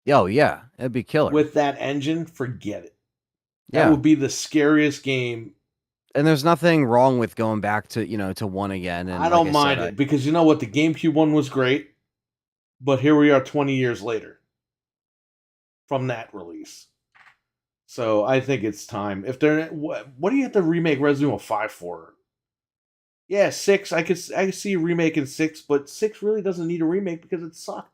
Oh yeah, it'd be killer. With that engine, forget it. That yeah, would be the scariest game. and there's nothing wrong with going back to to one again. And I don't like mind said, it because you know what? The GameCube one was great, but here we are 20 years later from that release. So I think it's time. If they're what do you have to remake Resident Evil 5 for? Yeah, 6. I could see remaking 6, but 6 really doesn't need a remake because it sucked.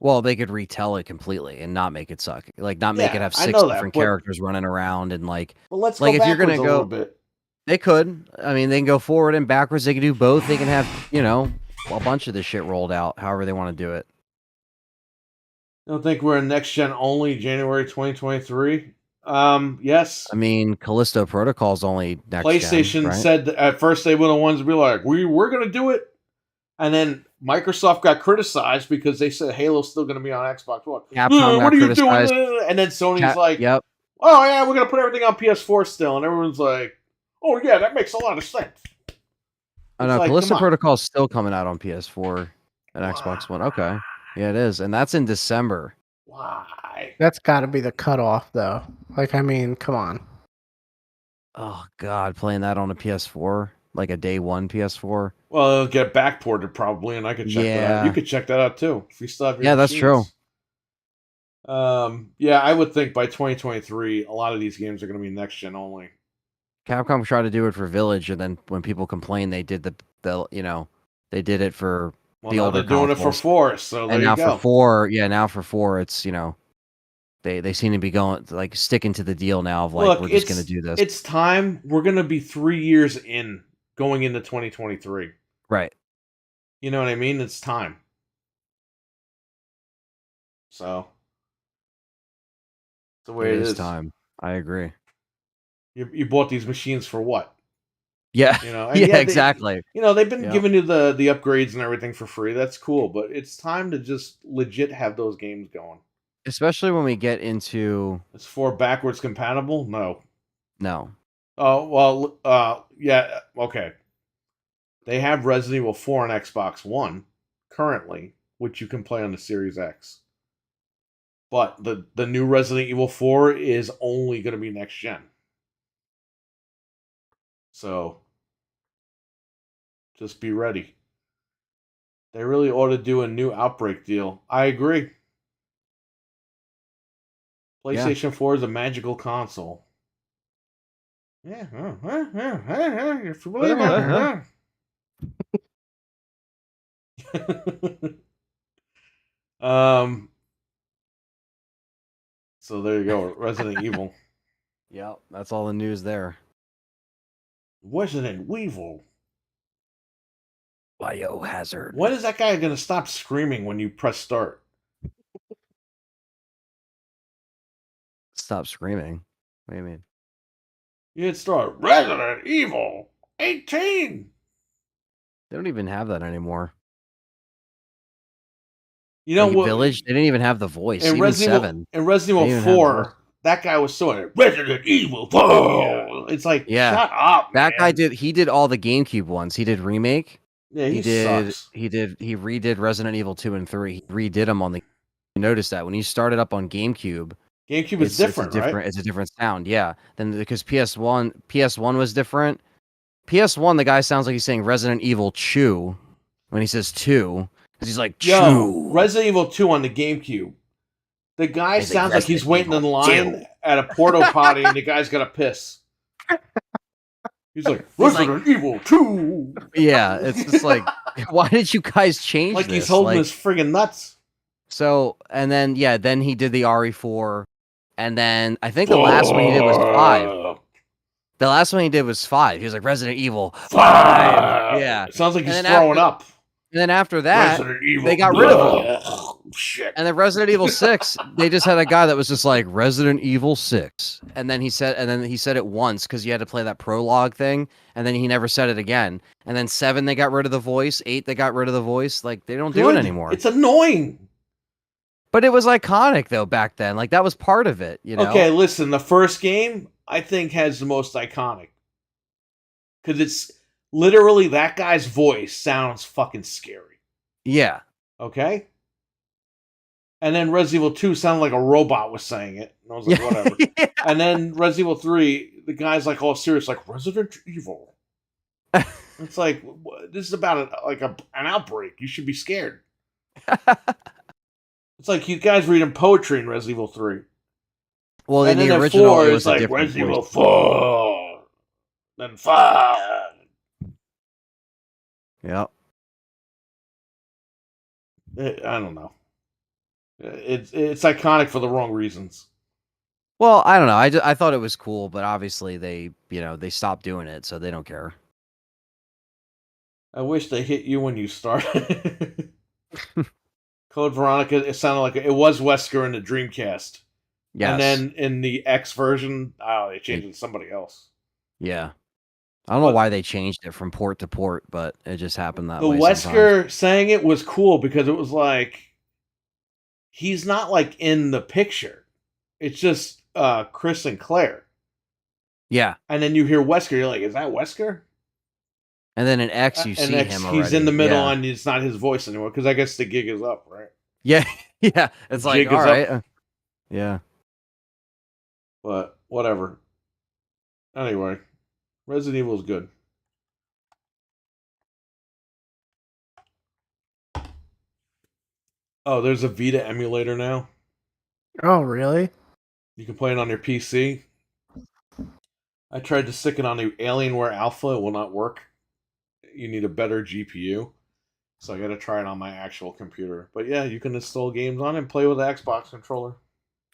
Well, they could retell it completely and not make it suck. Like not make Yeah, it have I 6 know that, different but- characters running around and like But let's Like, go if you're backwards gonna a little go- bit. they could. I mean, they can go forward and backwards. They can do both. They can have a bunch of this shit rolled out, however they want to do it. I don't think we're in next gen only January 2023. Yes. I mean, Callisto Protocol's only next PlayStation gen, right? said that at first they were the ones to be like, we're going to do it. And then Microsoft got criticized because they said Halo's still going to be on Xbox One. Capcom got What are you doing? criticized. And then Sony's like, Yep. oh, yeah, we're going to put everything on PS4 still. And everyone's like, oh, yeah, that makes a lot of sense. I know It's like, Callisto come on. Protocol's still coming out on PS4 and Xbox One. Okay. Yeah, it is. And that's in December. Why? That's got to be the cutoff, though. Like, I mean, come on. Oh god, playing that on a PS4, like a day one PS4. Well, it'll get backported probably, and I could check that out. Yeah. You could check that out too if you still have your Yeah, that's machines. Yeah, I would think by 2023, a lot of these games are going to be next gen only. Capcom tried to do it for Village, and then when people complained, they did they did it for Well, The now older they're doing it for consoles. 4, so there and you now go. for 4. Yeah, now for 4, it's they seem to be going like sticking to the deal now of like Look, we're just it's- gonna do this. It's time. We're going to be 3 years in going into 2023. Right. You know what I mean? It's time. So, it's the way It it is is. time. I agree. You bought these machines for what? Yeah. You know, and Yeah, they- exactly. they've been Yeah. giving you the upgrades and everything for free. That's cool, but it's time to just legit have those games going. Especially when we get into Is 4 backwards compatible? No. no. Oh well, yeah, okay. They have Resident Evil 4 on Xbox One currently, which you can play on the Series X. But the new Resident Evil 4 is only going to be next gen. So just be ready. They really ought to do a new Outbreak deal. I agree. PlayStation 4 is a magical console. Yeah, if you believe it. So there you go, Resident Evil. Yep, that's all the news there. Resident Evil. Biohazard. When is that guy going to stop screaming when you press start? Stop screaming. What do you mean? You hit start. Resident Evil 18. They don't even have that anymore. You know Like, what? Village, they didn't even have the voice. In Even Resident 7. Evil, in Resident They Evil even have 4, that guy was so Resident Evil 4. It's like, shut up, man. That guy did all the GameCube ones. He did Remake. Yeah, he sucks. He redid Resident Evil 2 and 3. He redid them on the. You notice that when you started up on GameCube. GameCube is different, right? It's a different sound, yeah. Then because PS1 was different. PS1, the guy sounds like he's saying Resident Evil Chew when he says 2, because he's like Chew. Yo, Resident Evil 2 on the GameCube. The guy sounds like he's waiting in line at a porta potty, and the guy's got to piss. He's like, Resident Evil 2. Yeah, it's just like, why did you guys change like this? He's holding his friggin' nuts. So, and then, then he did the RE4, and then I think the last one he did was 5. The last one he did was 5. He was like, Resident Evil 5. Yeah. It sounds like he's throwing up. And then after that, they got rid of him. Shit. And then Resident Evil 6, they just had a guy that was just like Resident Evil 6. And then he said it once because you had to play that prologue thing, and then he never said it again. And then 7, they got rid of the voice. 8, they got rid of the voice. Like, they don't do it anymore. It's annoying. But it was iconic though back then. Like, that was part of it, you know. Okay, listen, the first game I think has the most iconic. Cuz it's literally that guy's voice sounds fucking scary. Yeah. Okay? And then Resident Evil 2 sounded like a robot was saying it. And I was like, whatever. Yeah. And then Resident Evil 3, the guy's like all serious, like, Resident Evil. It's like, this is about an outbreak. You should be scared. It's like you guys reading poetry in Resident Evil 3. Well, in the original, 4 it was like Resident Evil 4. Then 5. Yep. I don't know. It's iconic for the wrong reasons. Well, I don't know. I thought it was cool, but obviously they stopped doing it, so they don't care. I wish they hit you when you started. Code Veronica, it sounded like it was Wesker in the Dreamcast. Yes. And then in the X version, they changed it to somebody else. Yeah. I don't know why they changed it from port to port, but it just happened that way. The Wesker saying it was cool because it was like, he's not like in the picture. It's just Chris and Claire. Yeah. And then you hear Wesker, you're like, is that Wesker? And then in X, you see him already. He's in the middle, and it's not his voice anymore, because I guess the gig is up, right? Yeah, yeah. It's like, all right. Yeah. But, whatever. Anyway, Resident Evil is good. Oh, there's a Vita emulator now. Oh, really? You can play it on your PC. I tried to stick it on the Alienware Alpha. It will not work. You need a better GPU. So I got to try it on my actual computer. But yeah, you can install games on it and play with the Xbox controller.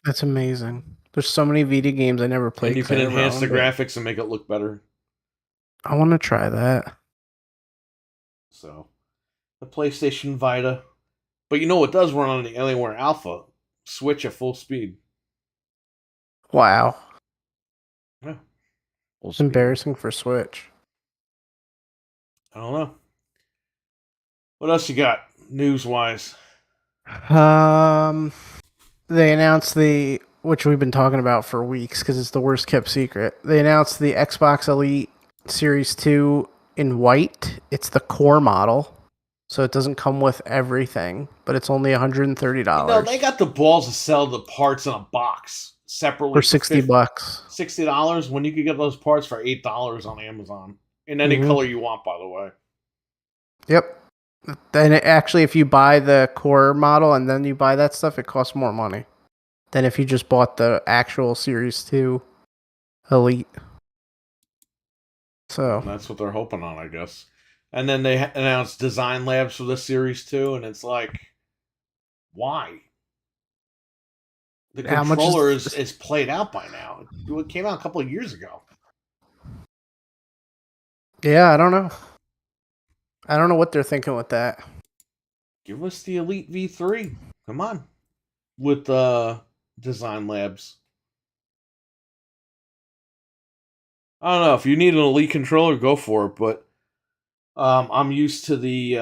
That's amazing. There's so many Vita games I never played. And you can enhance the graphics and make it look better. I want to try that. So, the PlayStation Vita. But you know what does run on the Alienware Alpha? Switch at full speed. Wow. Yeah. It's embarrassing for Switch. I don't know. What else you got, news-wise? They announced which we've been talking about for weeks because it's the worst kept secret. They announced the Xbox Elite Series 2 in white. It's the core model, so it doesn't come with everything, but it's only $130. No, they got the balls to sell the parts in a box separately for $60. $60 when you could get those parts for $8 on Amazon in any color you want, by the way. Yep. Then actually, if you buy the core model and then you buy that stuff, it costs more money than if you just bought the actual Series 2 Elite. So that's what they're hoping on, I guess. And then they announced Design Labs for the Series 2, and it's like, why? The controller is played out by now. It came out a couple of years ago. Yeah, I don't know. I don't know what they're thinking with that. Give us the Elite V3. Come on. With Design Labs. I don't know. If you need an Elite controller, go for it. But I'm used to the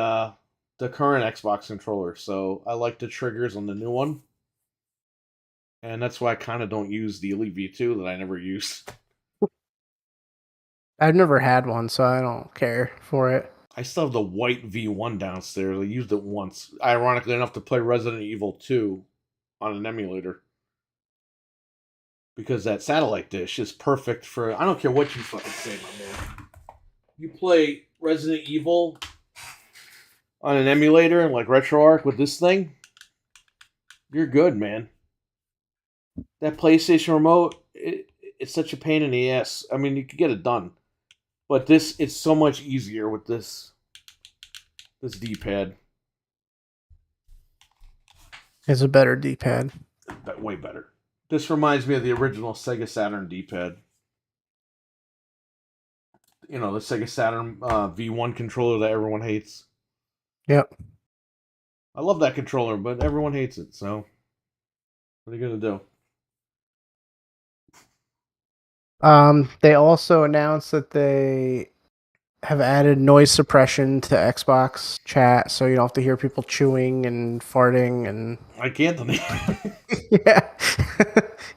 current Xbox controller. So I like the triggers on the new one. And that's why I kind of don't use the Elite V2 that I never use. I've never had one, so I don't care for it. I still have the white V1 downstairs. I used it once, ironically enough, to play Resident Evil 2 on an emulator. Because that satellite dish is perfect for... I don't care what you fucking say, my man. You play Resident Evil on an emulator and like RetroArch with this thing, you're good, man. That PlayStation remote, it's such a pain in the ass. I mean, you could get it done. But it's so much easier with this D-pad. It's a better D-pad. Way better. This reminds me of the original Sega Saturn D-pad. You know, the Sega Saturn V1 controller that everyone hates. Yep. I love that controller, but everyone hates it, so what are you going to do? They also announced that they have added noise suppression to Xbox chat, so you don't have to hear people chewing and farting and... Like Anthony. Yeah.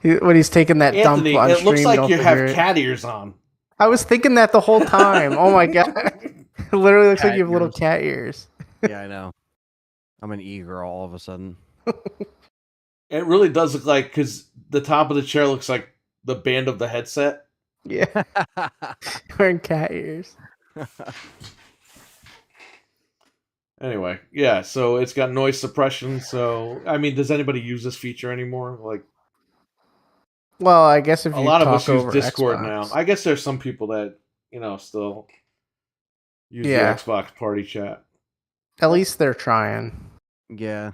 When he's taking that Anthony, dump on it stream, looks like you have cat ears on. I was thinking that the whole time. Oh my god. It literally looks like you have little cat ears. Yeah, I know. I'm an e-girl all of a sudden. It really does look like, because the top of the chair looks like the band of the headset. Yeah. Wearing cat ears. Anyway, yeah, so it's got noise suppression, so, I mean, does anybody use this feature anymore? Like, well, I guess if a you lot of talk us use over Discord Xbox. now. I guess there's some people that, you know, still use the Xbox party chat. At least they're trying. Yeah.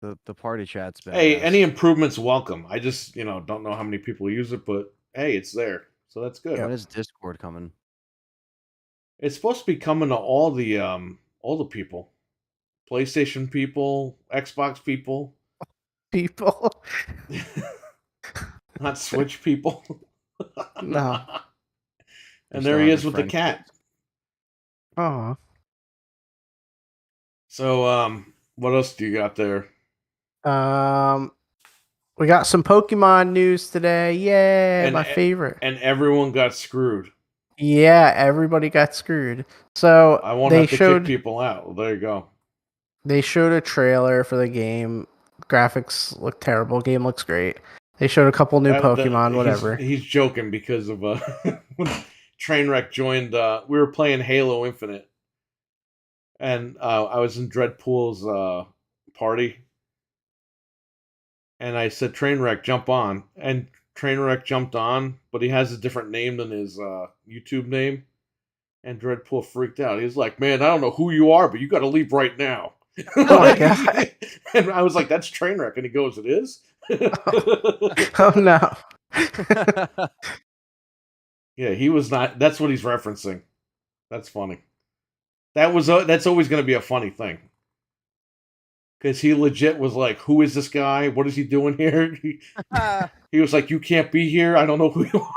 The party chat's bad. Hey, any improvements welcome. I just, you know, don't know how many people use it, but hey, it's there. So that's good. When is Discord coming? It's supposed to be coming to all the people. PlayStation people, Xbox people. People. Not Switch people. No. And there he is with the cat. Oh. So, what else do you got there? We got some Pokemon news today. Yay, my favorite. And everyone got screwed. Yeah, everybody got screwed. So I won't have to kick people out. Well, there you go. They showed a trailer for the game. Graphics look terrible. Game looks great. They showed a couple new Pokemon, whatever. He's joking because of when Trainwreck joined. We were playing Halo Infinite, and I was in Dreadpool's party, and I said, "Trainwreck, jump on," and Trainwreck jumped on, but he has a different name than his YouTube name, and Dreadpool freaked out. He was like, "Man, I don't know who you are, but you got to leave right now." Oh my god! And I was like, "That's Trainwreck," and he goes, "It is." Oh no! Yeah, he was not. That's what he's referencing. That's funny. That's always going to be a funny thing, because he legit was like, "Who is this guy? What is he doing here?" He was like, "You can't be here. I don't know who you are."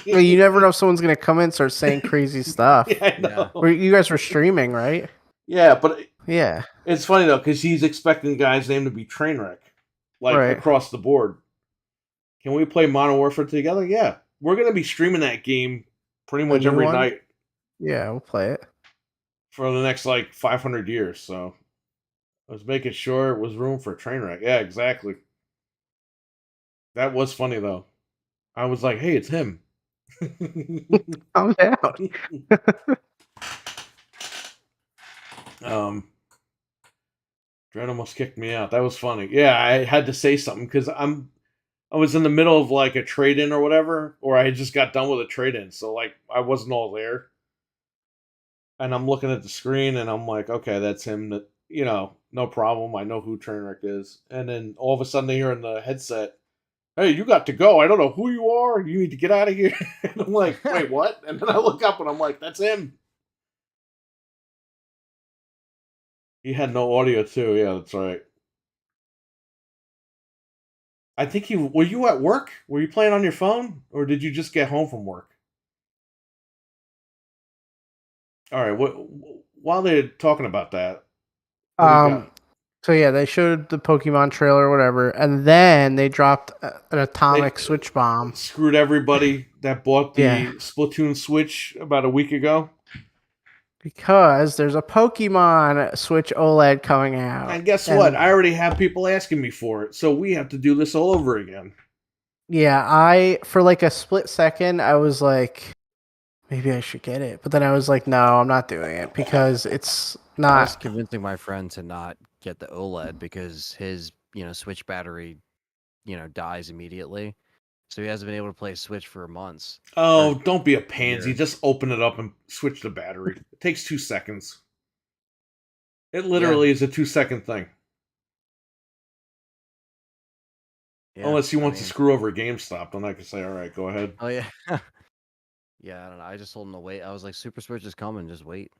Well, you never know if someone's going to come in and start saying crazy stuff. Yeah, I know. Yeah. You guys were streaming, right? Yeah, but yeah, it's funny though, because he's expecting the guy's name to be Trainwreck, like across the board. Can we play Modern Warfare together? Yeah, we're gonna be streaming that game pretty much every night. Yeah, we'll play it for the next like 500 years. So I was making sure it was room for Trainwreck. Yeah, exactly. That was funny though. I was like, "Hey, it's him." Calm down. Dread almost kicked me out. That was funny. Yeah, I had to say something because I was in the middle of like a trade-in or whatever, or I had just got done with a trade-in, so like I wasn't all there. And I'm looking at the screen and I'm like, okay, that's him. That, you know, no problem. I know who Trainwreck is. And then all of a sudden they hear in the headset, "Hey, you got to go. I don't know who you are. You need to get out of here." And I'm like, "Wait, what?" And then I look up and I'm like, "That's him." He had no audio too. Yeah, that's right. I think were you at work? Were you playing on your phone? Or did you just get home from work? All right. While they're talking about that, So yeah, they showed the Pokemon trailer or whatever, and then they dropped an atomic switch bomb. Screwed everybody that bought the Yeah. Splatoon Switch about a week ago. Because there's a Pokemon Switch OLED coming out. And guess what? I already have people asking me for it, so we have to do this all over again. Yeah, for like a split second, I was like, maybe I should get it. But then I was like, no, I'm not doing it because it's not. I was convincing my friend to not get the OLED because his, Switch battery, dies immediately. So he hasn't been able to play Switch for months. Oh, don't be a pansy. Just open it up and switch the battery. It takes 2 seconds. It literally is a 2-second thing. Yeah, unless he wants to screw over GameStop, then I can say, all right, go ahead. Oh, yeah. Yeah, I don't know. I just told him to wait. I was like, Super Switch is coming. Just wait.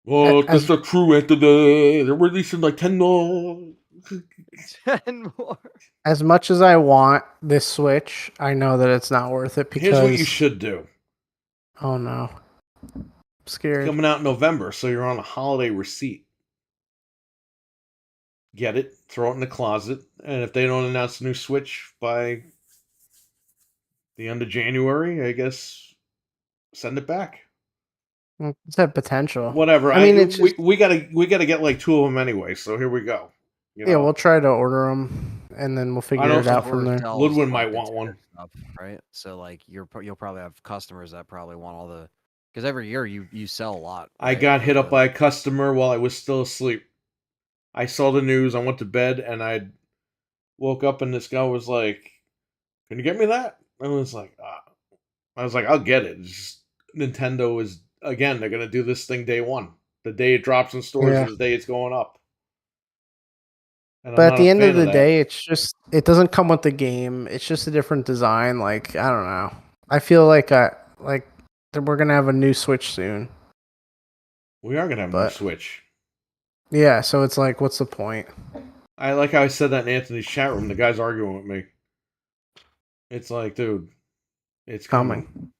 Well, that's not true, Anthony. They're releasing like 10 more. 10 more. As much as I want this Switch, I know that it's not worth it because... Here's what you should do. Oh, no. I'm scared. It's coming out in November, so you're on a holiday receipt. Get it, throw it in the closet, and if they don't announce a new Switch by the end of January, I guess send it back. It's a potential. Whatever. I mean, we gotta get like 2 of them anyway. So here we go. Yeah, we'll try to order them, and then we'll figure it out from there. Ludwin might want one, stuff, right? So like you'll probably have customers that probably want all the, because every year you sell a lot. Right? I got hit up by a customer while I was still asleep. I saw the news. I went to bed and I woke up and this guy was like, "Can you get me that?" I was like, "I'll get it." It's just, Nintendo is, again, they're gonna do this thing day one. The day it drops in stores is the day it's going up. And but at the end of the day, it doesn't come with the game. It's just a different design. Like, I don't know. I feel like we're gonna have a new Switch soon. We are gonna have a new Switch. Yeah, so it's like, what's the point? I like how I said that in Anthony's chat room. The guy's arguing with me. It's like, dude, it's coming.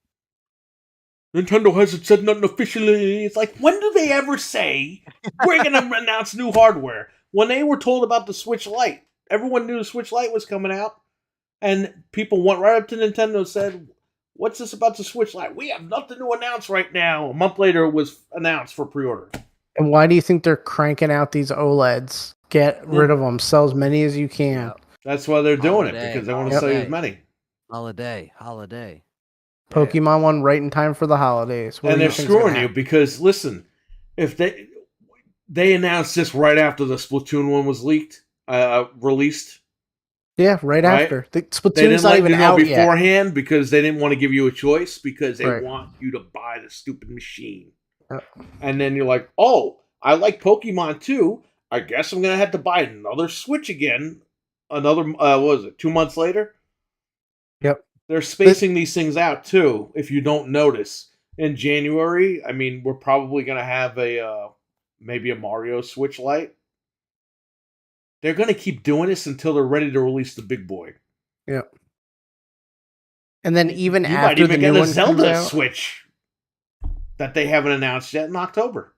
Nintendo hasn't said nothing officially. It's like, when do they ever say we're going to announce new hardware? When they were told about the Switch Lite, everyone knew the Switch Lite was coming out. And people went right up to Nintendo and said, what's this about the Switch Lite? We have nothing to announce right now. A month later, it was announced for pre-order. And why do you think they're cranking out these OLEDs? Get rid of them. Sell as many as you can. Yep. That's why they're doing it, because they want to sell as many. Holiday. Pokemon one right in time for the holidays. And they're screwing you because, listen, if they announced this right after the Splatoon one was released. Yeah, right after. The Splatoon's not even out beforehand yet. Because they didn't want to give you a choice because they want you to buy the stupid machine. And then you're like, oh, I like Pokemon too. I guess I'm going to have to buy another Switch again. Another, 2 months later? Yep. They're spacing these things out too, if you don't notice. In January, I mean, we're probably going to have maybe a Mario Switch Lite. They're going to keep doing this until they're ready to release the big boy. Yep. And then even you after might even the get new a one Zelda Switch that they haven't announced yet in October.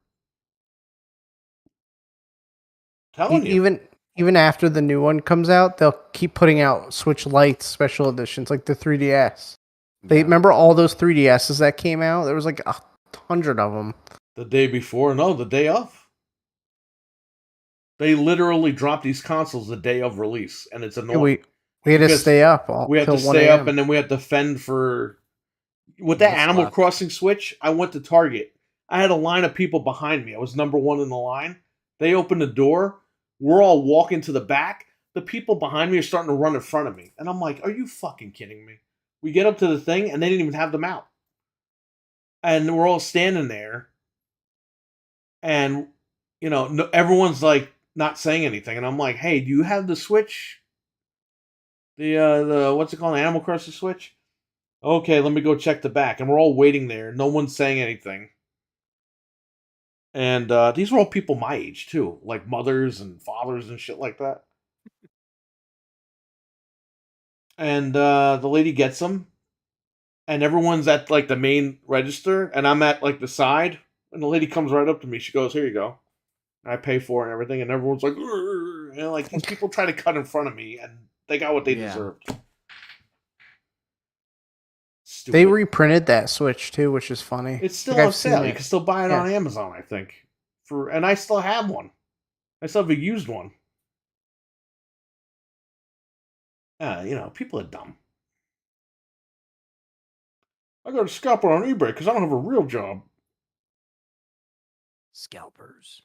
Telling you. Even after the new one comes out, they'll keep putting out Switch Lite special editions, like the 3DS. They remember all those 3DSs that came out? There was like 100 of them. The day before? No, the day of. They literally dropped these consoles the day of release, and it's annoying. We had to stay up. We had to stay up, and then we had to fend for... With that Animal Crossing Switch, I went to Target. I had a line of people behind me. I was number one in the line. They opened the door. We're all walking to the back. The people behind me are starting to run in front of me. And I'm like, are you fucking kidding me? We get up to the thing, and they didn't even have them out. And we're all standing there. And, everyone's like not saying anything. And I'm like, hey, do you have the Switch? The what's it called? The Animal Crossing Switch? Okay, let me go check the back. And we're all waiting there. No one's saying anything. And these were all people my age, too. Like mothers and fathers and shit like that. And the lady gets them. And everyone's at, like, the main register. And I'm at, like, the side. And the lady comes right up to me. She goes, here you go. I pay for it and everything, and everyone's like, like these people try to cut in front of me, and they got what they deserved. Stupid. They reprinted that Switch too, which is funny. It's still on sale. You can still buy it on Amazon, I think. And I still have one. I still have a used one. People are dumb. I got a scalper on eBay because I don't have a real job. Scalpers.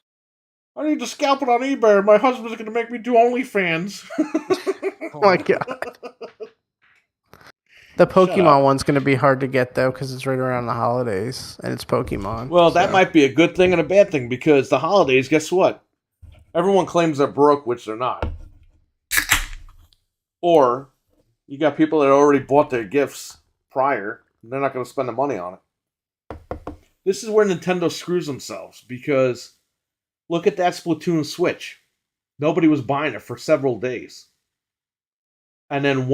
I need to scalp it on eBay. My husband's going to make me do OnlyFans. Oh my god. The Pokemon one's going to be hard to get, though, because it's right around the holidays, and it's Pokemon. Well, that might be a good thing and a bad thing, because the holidays, guess what? Everyone claims they're broke, which they're not. Or, you got people that already bought their gifts prior, and they're not going to spend the money on it. This is where Nintendo screws themselves, because look at that Splatoon Switch. Nobody was buying it for several days. And then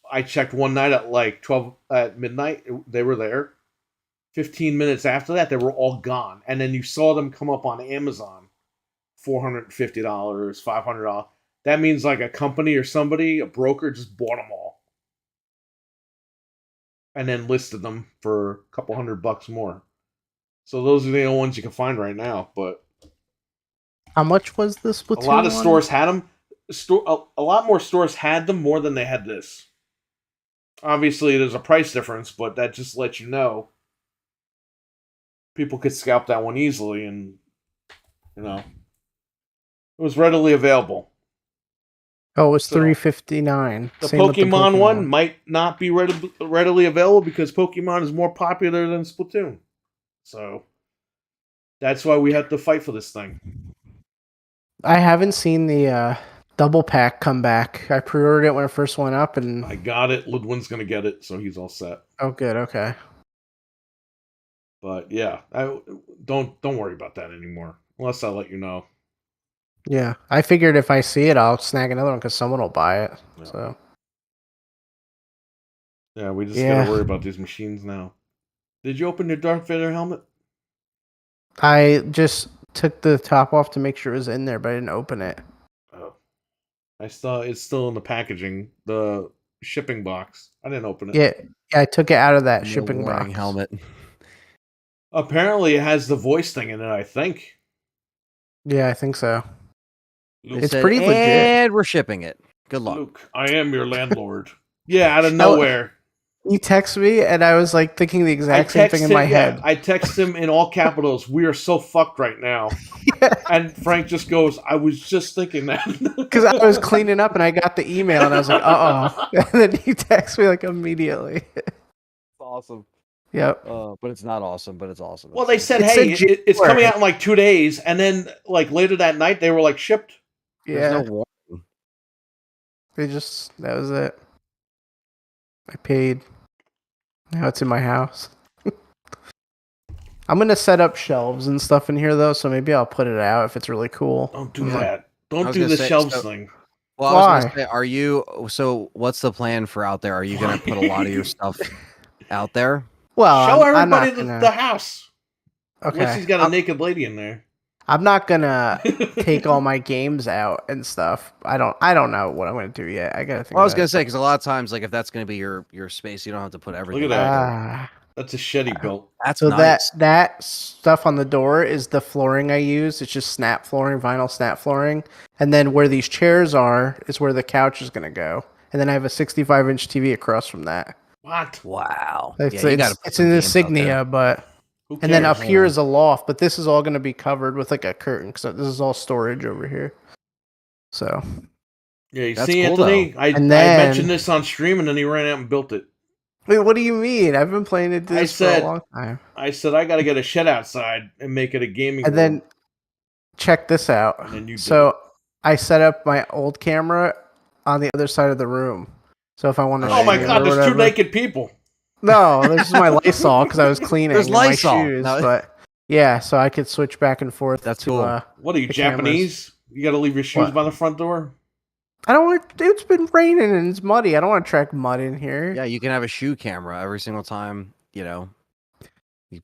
I checked one night at like 12 at midnight. They were there. 15 minutes after that, they were all gone. And then you saw them come up on Amazon. $450, $500. That means like a company or somebody, a broker, just bought them all. And then listed them for a couple $100 more. So those are the only ones you can find right now. But how much was this Splatoon? A lot of stores had them. A lot more stores had them more than they had this. Obviously, there's a price difference, but that just lets you know people could scalp that one easily, and it was readily available. Oh, it was $359. The Pokemon one might not be readily available because Pokemon is more popular than Splatoon. So that's why we have to fight for this thing. I haven't seen the double pack come back. I pre-ordered it when it first went up, and I got it. Ludwin's gonna get it, so he's all set. Oh, good. Okay. But yeah, don't worry about that anymore, unless I let you know. Yeah, I figured if I see it, I'll snag another one because someone will buy it. Yeah. So. Yeah, we just gotta worry about these machines now. Did you open your Darth Vader helmet? I just took the top off to make sure it was in there, but I didn't open it. Oh. I saw it's still in the packaging, the shipping box. I didn't open it. Yeah, I took it out of that shipping box. Helmet. Apparently, it has the voice thing in it, I think. Yeah, I think so. Luke it's pretty legit. And we're shipping it. Good luck. Luke, I am your landlord. Yeah, out of nowhere. He texted me, and I was like thinking the exact same thing in my head. I text him in all capitals. We are so fucked right now. Yeah. And Frank just goes, I was just thinking that. Because I was cleaning up, and I got the email, and I was like, uh-oh. And then he texted me like immediately. It's awesome. Yep. But it's not awesome, but it's awesome. Well, they said, it's coming out in like 2 days, and then like later that night, they were like shipped. Yeah. There's no warning. That was it. I paid. Now it's in my house. I'm going to set up shelves and stuff in here, though, so maybe I'll put it out if it's really cool. Don't do that. Don't do the shelves thing. Well, why? I was going to say, what's the plan for out there? Are you going to put a lot of your stuff out there? Well, show everybody the house. Okay. Unless he's got a naked lady in there. I'm not gonna take all my games out and stuff. I don't know what I'm gonna do yet. I gotta think. Well, I was gonna say because a lot of times, like if that's gonna be your space, you don't have to put everything. Look at that. That's a shetty built. That's so nice. that stuff on the door is the flooring I use. It's just snap flooring, vinyl snap flooring, and then where these chairs are is where the couch is gonna go. And then I have a 65-inch TV across from that. What? Wow. It's an insignia, but. And then up here is a loft, but this is all going to be covered with like a curtain because this is all storage over here. So, yeah, you see, cool, Anthony, I mentioned this on stream, and then he ran out and built it. Wait, what do you mean? I've been playing this for a long time. I said I got to get a shed outside and make it a gaming. And then check this out. I set up my old camera on the other side of the room. So if I want to, oh my god, there's 2 naked people. No, this is my Lysol because I was cleaning my Lysol. shoes. But yeah, so I could switch back and forth. That's cool. What are you, Japanese? Cameras. You got to leave your shoes by the front door? I don't want. It's been raining and it's muddy. I don't want to track mud in here. Yeah, you can have a shoe camera every single time. You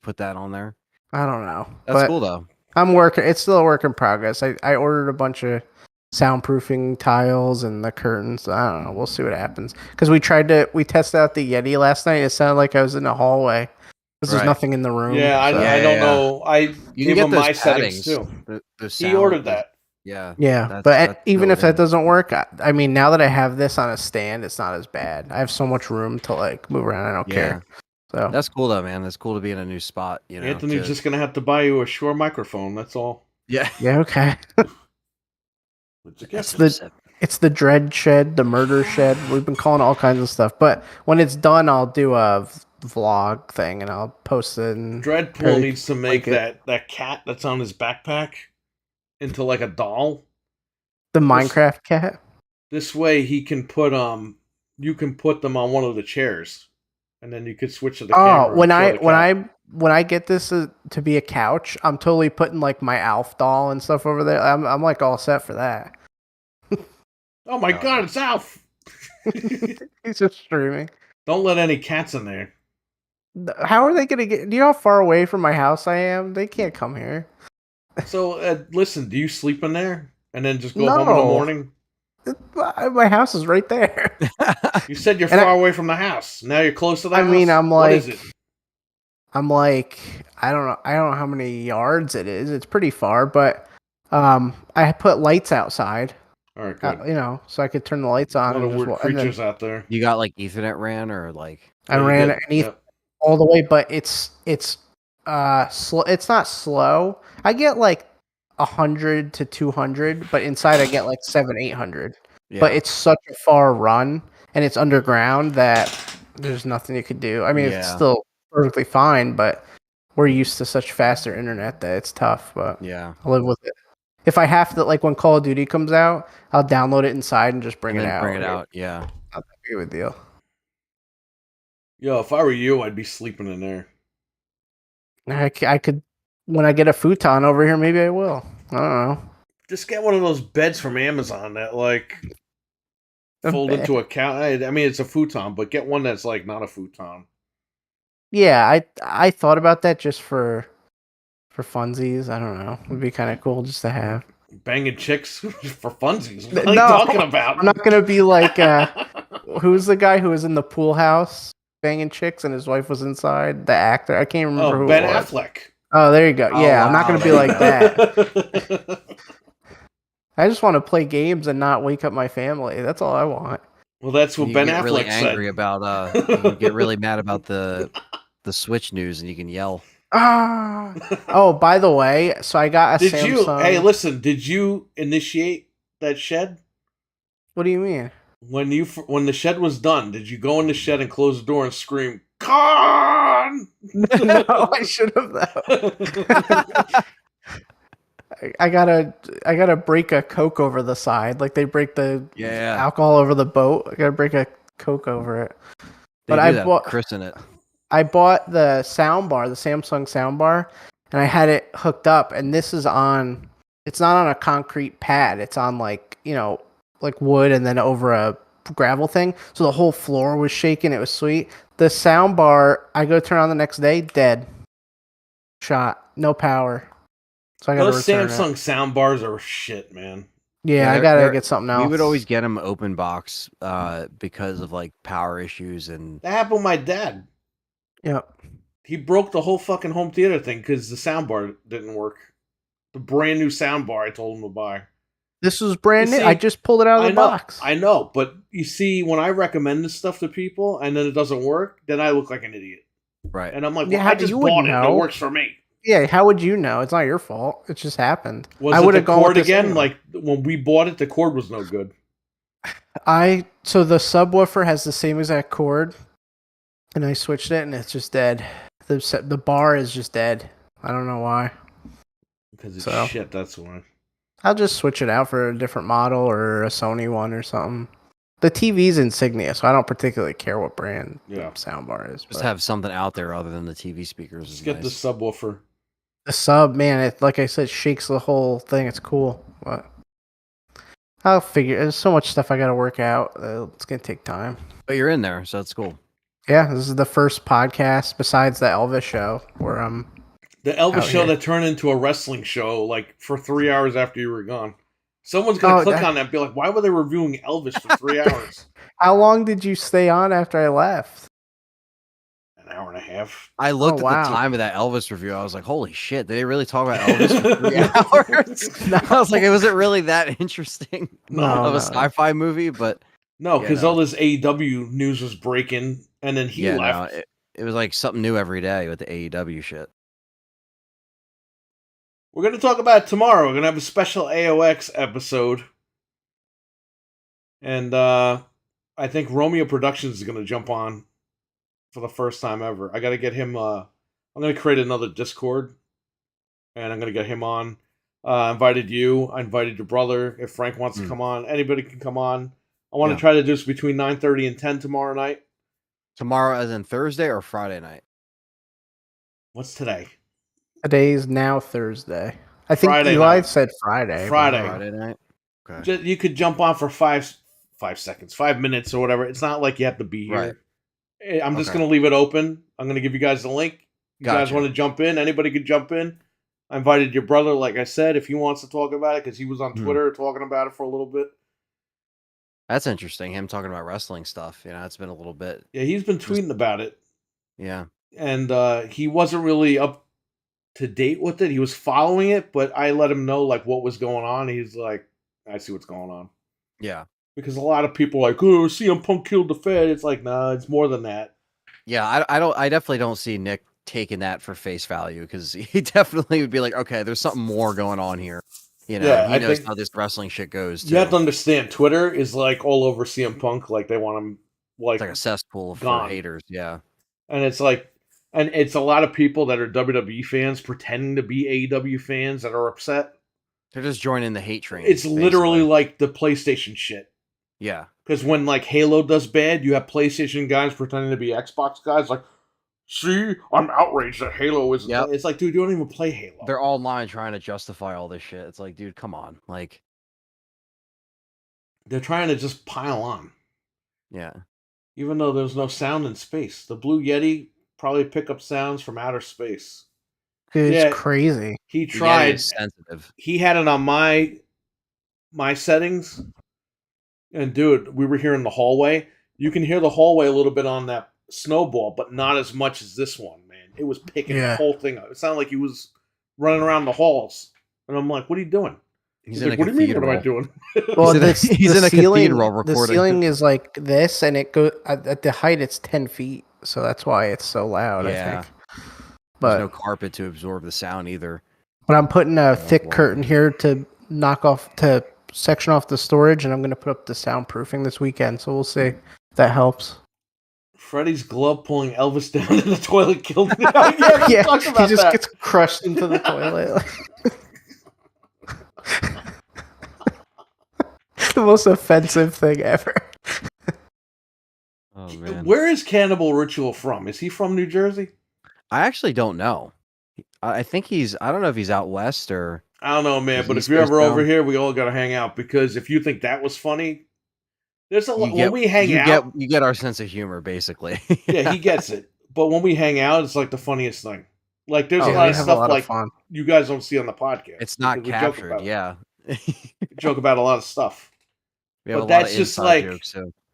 put that on there. I don't know. That's cool though. I'm working. It's still a work in progress. I ordered a bunch of soundproofing tiles and the curtains. I don't know. We'll see what happens. Because we tested out the Yeti last night. It sounded like I was in a hallway. Because there's nothing in the room. Yeah, I don't know. I gave him my settings too. He ordered that. Yeah. Yeah, but even if that doesn't work, I mean, now that I have this on a stand, it's not as bad. I have so much room to like move around. I don't care. So that's cool though, man. That's cool to be in a new spot. You know, Anthony's just gonna have to buy you a Shure microphone. That's all. Yeah. Yeah. Okay. It's the Dread Shed, the Murder Shed. We've been calling it all kinds of stuff. But when it's done, I'll do a vlog thing and I'll post it. And Dreadpool needs to make that cat that's on his backpack into like a doll. The Minecraft cat. This way he can put you can put them on one of the chairs, and then you could switch to the camera. Oh, when I get this to be a couch, I'm totally putting like my Alf doll and stuff over there. I'm like all set for that. Oh my god, it's Alf! He's just streaming. Don't let any cats in there. How are they gonna get? Do you know how far away from my house I am? They can't come here. So listen, do you sleep in there and then just go home in the morning? My house is right there. You said you're far away from the house. Now you're close to the house? I mean, what is it? I'm like, I don't know how many yards it is. It's pretty far, but I put lights outside. All right, good. So I could turn the lights on. A lot of weird creatures out there. You got like Ethernet ran or like? I ran all the way, but it's slow. It's not slow. I get like 100 to 200, but inside I get like 700-800. Yeah. But it's such a far run, and it's underground that there's nothing you could do. I mean, it's still perfectly fine, but we're used to such faster internet that it's tough. But yeah, I'll live with it. If I have to, like when Call of Duty comes out, I'll download it inside and just bring it out. Bring it out, yeah. Not that big of a deal. Yo, if I were you, I'd be sleeping in there. I could, when I get a futon over here, maybe I will. I don't know. Just get one of those beds from Amazon that like fold into a couch. I mean, it's a futon, but get one that's like not a futon. Yeah, I thought about that just for funsies. I don't know. It'd be kind of cool just to have. Banging chicks for funsies. What are you talking about? I'm not gonna be like who's the guy who was in the pool house banging chicks and his wife was inside? The actor. I can't remember who. Ben it was. Affleck. Oh, there you go. Yeah, I'm not gonna be like that. I just want to play games and not wake up my family. That's all I want. Well, that's what Ben Affleck really said. Angry about. You get really mad about the Switch news, and you can yell. Oh, by the way, so I got a Samsung. Hey, listen, did you initiate that shed? What do you mean? When the shed was done, did you go in the shed and close the door and scream, "Con"? No, I should have though. I gotta break a Coke over the side, like they break the alcohol over the boat. I gotta break a Coke over it. But I bought christen it. I bought the soundbar, the Samsung soundbar, and I had it hooked up. And this is on. It's not on a concrete pad. It's on like wood, and then over a gravel thing. So the whole floor was shaking. It was sweet. The soundbar, I go turn on the next day, dead. Shot, no power. So I got those Samsung soundbars are shit, man. Yeah, I gotta get something else. We would always get them open box because of like power issues and. That happened with my dad. Yep. He broke the whole fucking home theater thing because the soundbar didn't work. The brand new soundbar I told him to buy. This was brand new. I just pulled it out of the box. I know, but you see, when I recommend this stuff to people and then it doesn't work, then I look like an idiot. Right. And I'm like, well, I just bought it. It works for me. Yeah, how would you know? It's not your fault. It just happened. I would have gone again. Like when we bought it, the cord was no good. So the subwoofer has the same exact cord, and I switched it, and it's just dead. The bar is just dead. I don't know why. Because it's shit. That's why. I'll just switch it out for a different model or a Sony one or something. The TV's Insignia, so I don't particularly care what brand the soundbar is. Just have something out there other than the TV speakers. Just get the subwoofer. The sub, man, it, like I said, shakes the whole thing. It's cool. But I'll figure. There's so much stuff I got to work out. It's gonna take time. But you're in there, so it's cool. Yeah, this is the first podcast besides the Elvis show where I'm The Elvis Out show here. that turned into a wrestling show like for 3 hours after you were gone. Someone's gonna click on that and be like, "Why were they reviewing Elvis for 3 hours?" How long did you stay on after I left? An hour and a half. I looked at the time of that Elvis review. I was like, "Holy shit! Did they really talk about Elvis for 3 hours?" No. I was like, "It wasn't really that interesting No, of a sci-fi movie." But no, because all this AEW news was breaking, and then he left. No, it was like something new every day with the AEW shit. We're going to talk about it tomorrow. We're going to have a special AOX episode. And I think Romeo Productions is going to jump on for the first time ever. I got to get him. I'm going to create another Discord. And I'm going to get him on. I invited you. I invited your brother. If Frank wants to come on, anybody can come on. I want to try to do this between 9:30 and 10 tomorrow night. Tomorrow as in Thursday or Friday night? What's today? Today's now Thursday. I think Friday Eli night. said Friday. Friday night. Okay. You could jump on for 5 seconds, 5 minutes or whatever. It's not like you have to be here. Right. I'm just going to leave it open. I'm going to give you guys the link. You guys want to jump in? Anybody could jump in. I invited your brother, like I said, if he wants to talk about it, because he was on Twitter talking about it for a little bit. That's interesting. Him talking about wrestling stuff. You know, it's been a little bit. Yeah, he's been tweeting about it. Yeah. And he wasn't really up to date with it. He was following it, but I let him know like what was going on. He's like, I see what's going on. Yeah. Because a lot of people are like, oh, CM Punk killed the Fed. It's like, nah, it's more than that. Yeah, I definitely don't see Nick taking that for face value, because he definitely would be like, okay, there's something more going on here. You know, he knows how this wrestling shit goes. Too. You have to understand, Twitter is like all over CM Punk. Like they want him it's like a cesspool for haters. Yeah. And it's like, and it's a lot of people that are WWE fans pretending to be AEW fans that are upset. They're just joining the hate train. It's literally like the PlayStation shit. Yeah. Because when like Halo does bad, you have PlayStation guys pretending to be Xbox guys. Like, see, I'm outraged that Halo is. Yep. It's like, dude, you don't even play Halo. They're all online trying to justify all this shit. It's like, dude, come on. Like, they're trying to just pile on. Yeah. Even though there's no sound in space. The Blue Yeti probably pick up sounds from outer space. Dude, it's crazy. He tried. Sensitive. He had it on my settings. And dude, we were here in the hallway. You can hear the hallway a little bit on that snowball, but not as much as this one, man. It was picking the whole thing up. It sounded like he was running around the halls. And I'm like, what are you doing? He's in like, a what do you mean, cathedral. what am I doing? Well, he's in a cathedral recording. The ceiling is like this, and it goes at the height. It's 10 feet, so that's why it's so loud. Yeah. I think. But there's no carpet to absorb the sound either. But I'm putting a thick curtain here to section off the storage, and I'm going to put up the soundproofing this weekend. So we'll see if that helps. Freddy's glove pulling Elvis down in the toilet killed me. Yeah, he just gets crushed into the toilet. The most offensive thing ever. Oh man. Where is Cannibal Ritual from? Is he from New Jersey? I actually don't know. I think I don't know if he's out west or. I don't know, man. But if you're ever over here, we all got to hang out, because if you think that was funny, there's a lot. When we hang out, you get our sense of humor, basically. Yeah, he gets it. But when we hang out, it's like the funniest thing. Like there's a lot of stuff like you guys don't see on the podcast. It's not captured. Yeah. We joke about a lot of stuff. But that's just like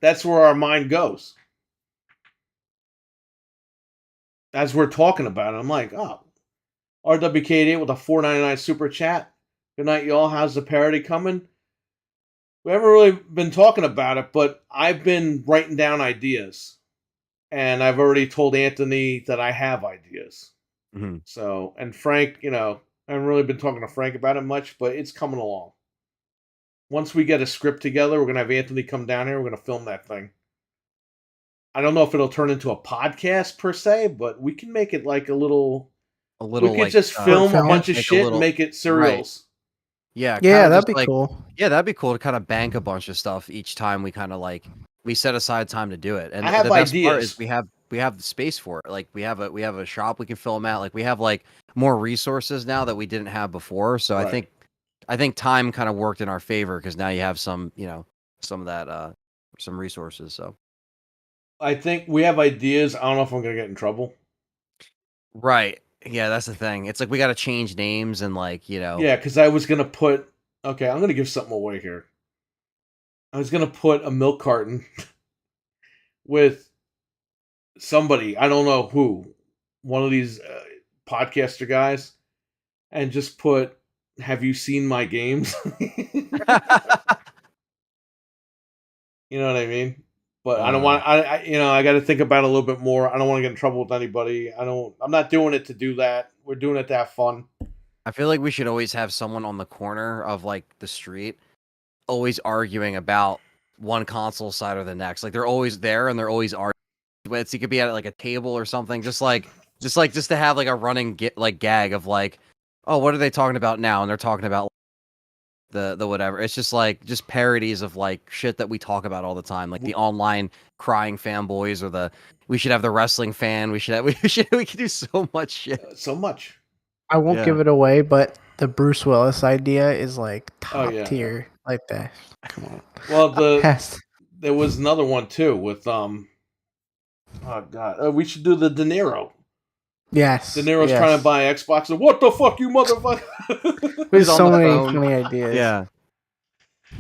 that's where our mind goes. As we're talking about it, I'm like, oh, RWK8 with a $4.99 super chat. Good night, y'all. How's the parody coming? We haven't really been talking about it, but I've been writing down ideas. And I've already told Anthony that I have ideas. Mm-hmm. So, and Frank, I haven't really been talking to Frank about it much, but it's coming along. Once we get a script together, we're going to have Anthony come down here. We're going to film that thing. I don't know if it'll turn into a podcast per se, but we can make it like a little. We could like, just film a bunch of shit and make it serials. Right. Yeah, that'd be cool. Yeah, that'd be cool to kind of bank a bunch of stuff each time we kind of we set aside time to do it. And I have the best ideas. Part is we have the space for it. Like we have a shop we can film at. Like we have more resources now that we didn't have before. So right. I think time kind of worked in our favor, because now you have some of that some resources. So I think we have ideas. I don't know if I'm gonna get in trouble. Right. Yeah, that's the thing. It's like we got to change names and like, you know. Yeah, because I was gonna put. Okay, I'm gonna give something away here. I was gonna put a milk carton with somebody, I don't know who, one of these podcaster guys, and just put, "Have you seen my games?" You know what I mean? But I don't want. I got to think about it a little bit more. I don't want to get in trouble with anybody. I'm not doing it to do that. We're doing it to have fun. I feel like we should always have someone on the corner of like the street, always arguing about one console side or the next. Like they're always there and they're always arguing. It could be at like a table or something. Just to have like a running gag of like, oh, what are they talking about now? And they're talking about the whatever. It's just like parodies of like shit that we talk about all the time, like the online crying fanboys or the we should have the wrestling fan. We could do so much shit. So much. I won't give it away, but the Bruce Willis idea is like top tier, like that. Come on. Well, there was another one too with oh god, we should do the De Niro. Yes, De Niro's trying to buy Xbox. And what the fuck, you motherfucker! There's so many funny ideas. Yeah.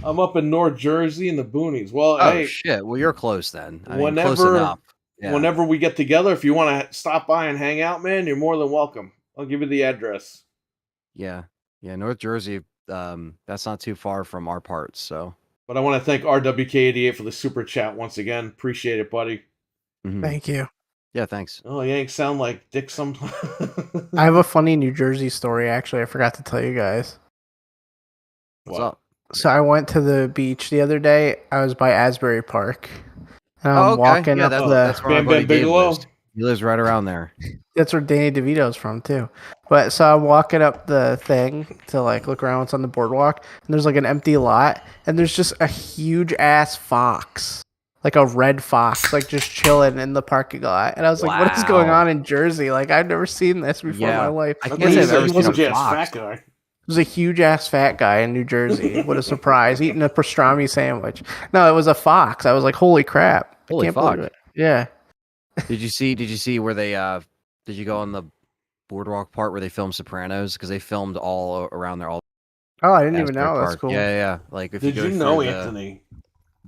I'm up in North Jersey in the boonies. Well, hey, shit. Well, you're close then. Close enough. Yeah. Whenever we get together, if you want to stop by and hang out, man, you're more than welcome. I'll give you the address. Yeah. North Jersey. That's not too far from our parts. So. But I want to thank RWK88 for the super chat once again. Appreciate it, buddy. Mm-hmm. Thank you. Yeah, thanks. Oh, Yanks sound like dick sometimes. I have a funny New Jersey story. Actually, I forgot to tell you guys. What's up? So I went to the beach the other day. I was by Asbury Park. And I'm walking up that's where my buddy Dave lives. He lives right around there. That's where Danny DeVito's from too. But so I'm walking up the thing to like look around what's on the boardwalk, and there's like an empty lot, and there's just a huge ass fox, like a red fox, like just chilling in the parking lot. And I was like, "What is going on in Jersey? Like I've never seen this before in my life." I can't say I've ever seen a fox. Fat guy. It was a huge ass fat guy in New Jersey. What a surprise! Eating a pastrami sandwich. No, it was a fox. I was like, "Holy crap!" Holy fuck! Yeah. Did you see where they did you go on the boardwalk part where they filmed Sopranos? Because they filmed all around there. Oh, I didn't even know. That's cool. Yeah. Like, if did you know, Anthony?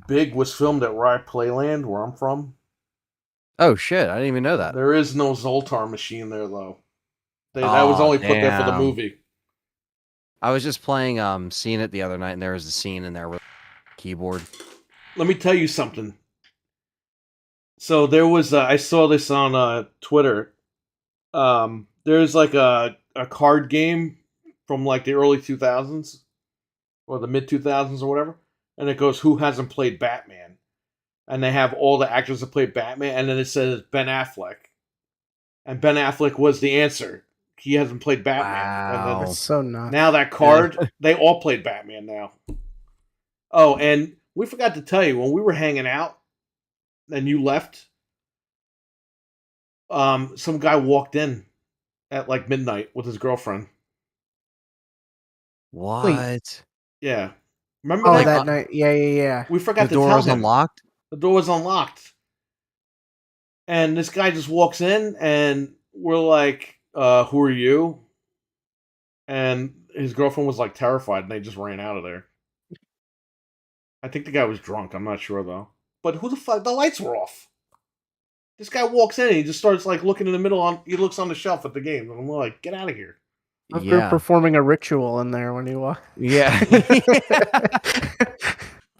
Big was filmed at Rye Playland, where I'm from. Oh shit! I didn't even know that. There is no Zoltar machine there though. That was only put there for the movie. I was just playing Scene It the other night, and there was a scene in there with keyboard. Let me tell you something. So there was I saw this on Twitter. There's like a card game from like the early 2000s or the mid 2000s or whatever, and it goes, "Who hasn't played Batman?" And they have all the actors that played Batman, and then it says Ben Affleck, and Ben Affleck was the answer. He hasn't played Batman. Wow. And that's so nuts. Now that card, they all played Batman now. Oh, and we forgot to tell you, when we were hanging out and you left, some guy walked in at like midnight with his girlfriend. What? Wait. Yeah. Remember that night? Yeah. We forgot to tell him. The door was unlocked? The door was unlocked. And this guy just walks in, and we're like, who are you? And his girlfriend was like terrified, and they just ran out of there. I think the guy was drunk. I'm not sure, though. But who the fuck? The lights were off. This guy walks in, and he just starts like looking in the middle. He looks on the shelf at the game, and I'm like, get out of here. You're performing a ritual in there when you walk. Yeah.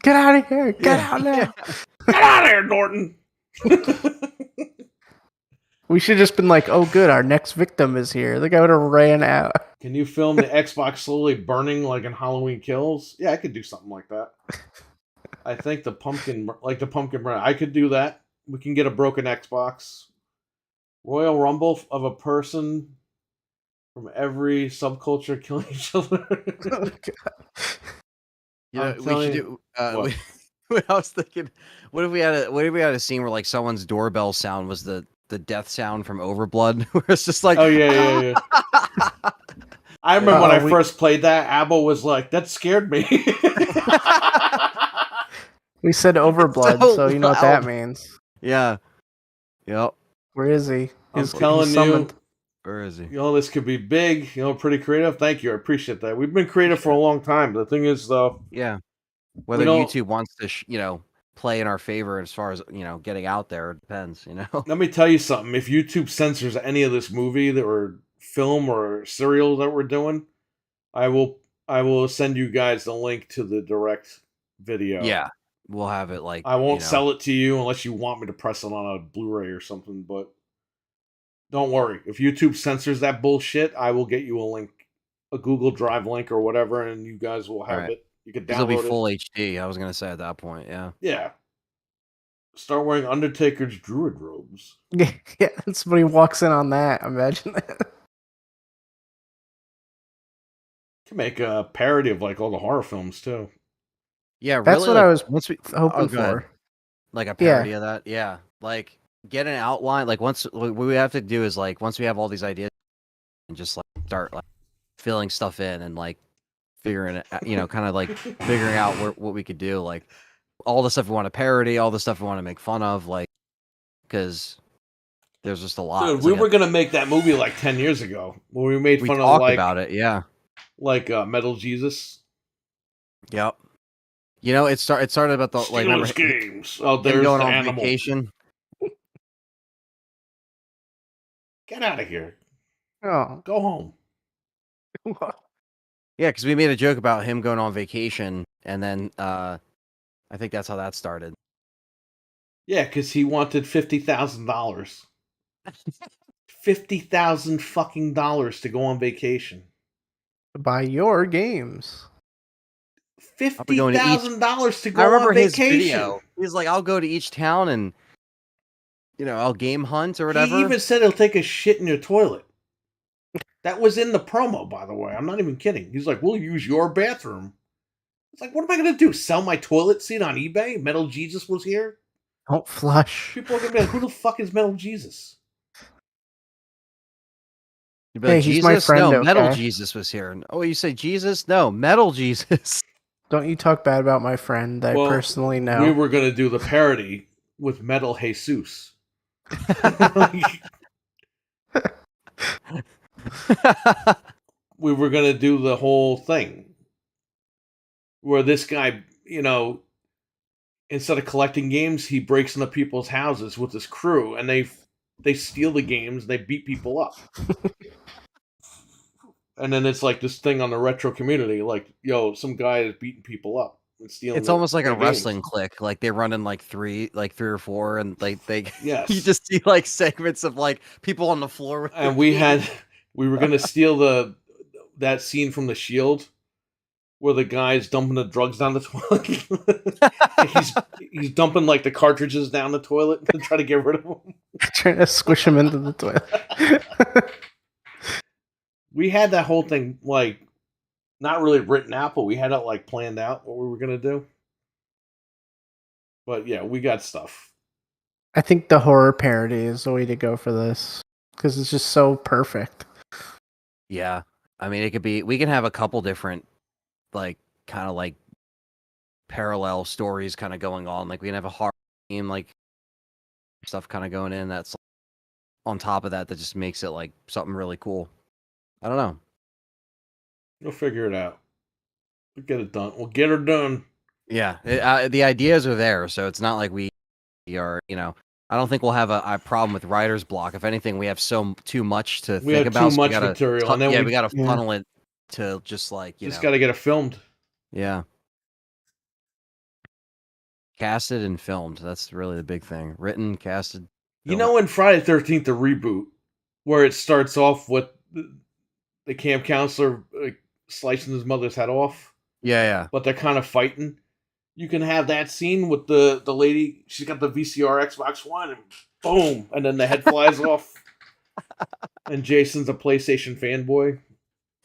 Get out of here. Get out now. Get out of here, Norton. We should have just been like, oh, good, our next victim is here. The guy would have ran out. Can you film the Xbox slowly burning like in Halloween Kills? Yeah, I could do something like that. I think the pumpkin burn. I could do that. We can get a broken Xbox. Royal Rumble of a person from every subculture killing each other. Oh, God. We should do. I was thinking, what if we had a scene where like someone's doorbell sound was the death sound from Overblood, where it's just like, oh yeah. I remember when I first played that, Abel was like, that scared me. We said Overblood, so you know what that means. Yeah. Yep. Where is he? I'm telling you, Where is he? This could be big. Pretty creative. Thank you. I appreciate that. We've been creative for a long time. The thing is, though, Yeah. Whether YouTube wants to, play in our favor as far as getting out there, it depends. Let me tell you something. If YouTube censors any of this movie or film or serial that we're doing, I will send you guys the link to the direct video. Yeah, we'll have it I won't sell it to you unless you want me to press it on a Blu-ray or something, but don't worry. If YouTube censors that bullshit, I will get you a link, a Google Drive link or whatever, and you guys will have it. You can download it'll be full HD. I was gonna say at that point, yeah. Yeah. Start wearing Undertaker's druid robes. Yeah, somebody walks in on that. Imagine that. Can make a parody of all the horror films too. Yeah, that's really, what I was hoping for. Like a parody of that. Yeah, like get an outline. Like what we have to do is once we have all these ideas, and just start filling stuff in and figuring it, kind of figuring out what we could do, all the stuff we want to parody, all the stuff we want to make fun of, because there's just a lot. Dude, we were gonna make that movie 10 years ago when we made fun of talked about it, yeah, Metal Jesus. Yep. It started about the remember games. Oh, there's going the on animal. Vacation. Get out of here. Oh, go home. Yeah, because we made a joke about him going on vacation, and then I think that's how that started. Yeah, because he wanted $50,000. $50,000 fucking dollars to go on vacation. Buy your games. $50,000 to go I remember on his vacation. video. He's like, I'll go to each town and I'll game hunt or whatever. He even said he'll take a shit in your toilet. That was in the promo, by the way. I'm not even kidding. He's like, we'll use your bathroom. It's like, what am I going to do? Sell my toilet seat on eBay? Metal Jesus was here? Don't flush. People are going to be like, who the fuck is Metal Jesus? You'd be like, he's Jesus? my friend, No, okay? Metal Jesus was here. Oh, you say Jesus? No, Metal Jesus. Don't you talk bad about my friend that I personally know. We were going to do the parody with Metal Jesus. We were going to do the whole thing where this guy, instead of collecting games, he breaks into people's houses with his crew and they steal the games, they beat people up. And then it's this thing on the retro community, some guy is beating people up and stealing. It's almost like a wrestling clique. They run in three or four, and they yes. You just see segments of people on the floor. And we were gonna steal that scene from The Shield where the guy's dumping the drugs down the toilet. he's dumping the cartridges down the toilet to try to get rid of them. Trying to squish him into the toilet. We had that whole thing not really written out, but we had it planned out what we were gonna do. But yeah, we got stuff. I think the horror parody is the way to go for this because it's just so perfect. Yeah, I mean, it could be. We can have a couple different, parallel stories kind of going on. We can have a horror theme, stuff kind of going in. That's on top of that just makes it something really cool. I don't know. We'll figure it out. We'll get it done. We'll get her done. Yeah, the ideas are there, so it's not like we are. I don't think we'll have a problem with writer's block. If anything, we have too much to think about. Too much material, and then we got to funnel it to just got to get it filmed. Yeah, casted and filmed. That's really the big thing. Written, casted. Filmed. In Friday the 13th, the reboot, where it starts off with the camp counselor slicing his mother's head off. Yeah. But they're kind of fighting. You can have that scene with the lady. She's got the VCR Xbox One, and boom, and then the head flies off. And Jason's a PlayStation fanboy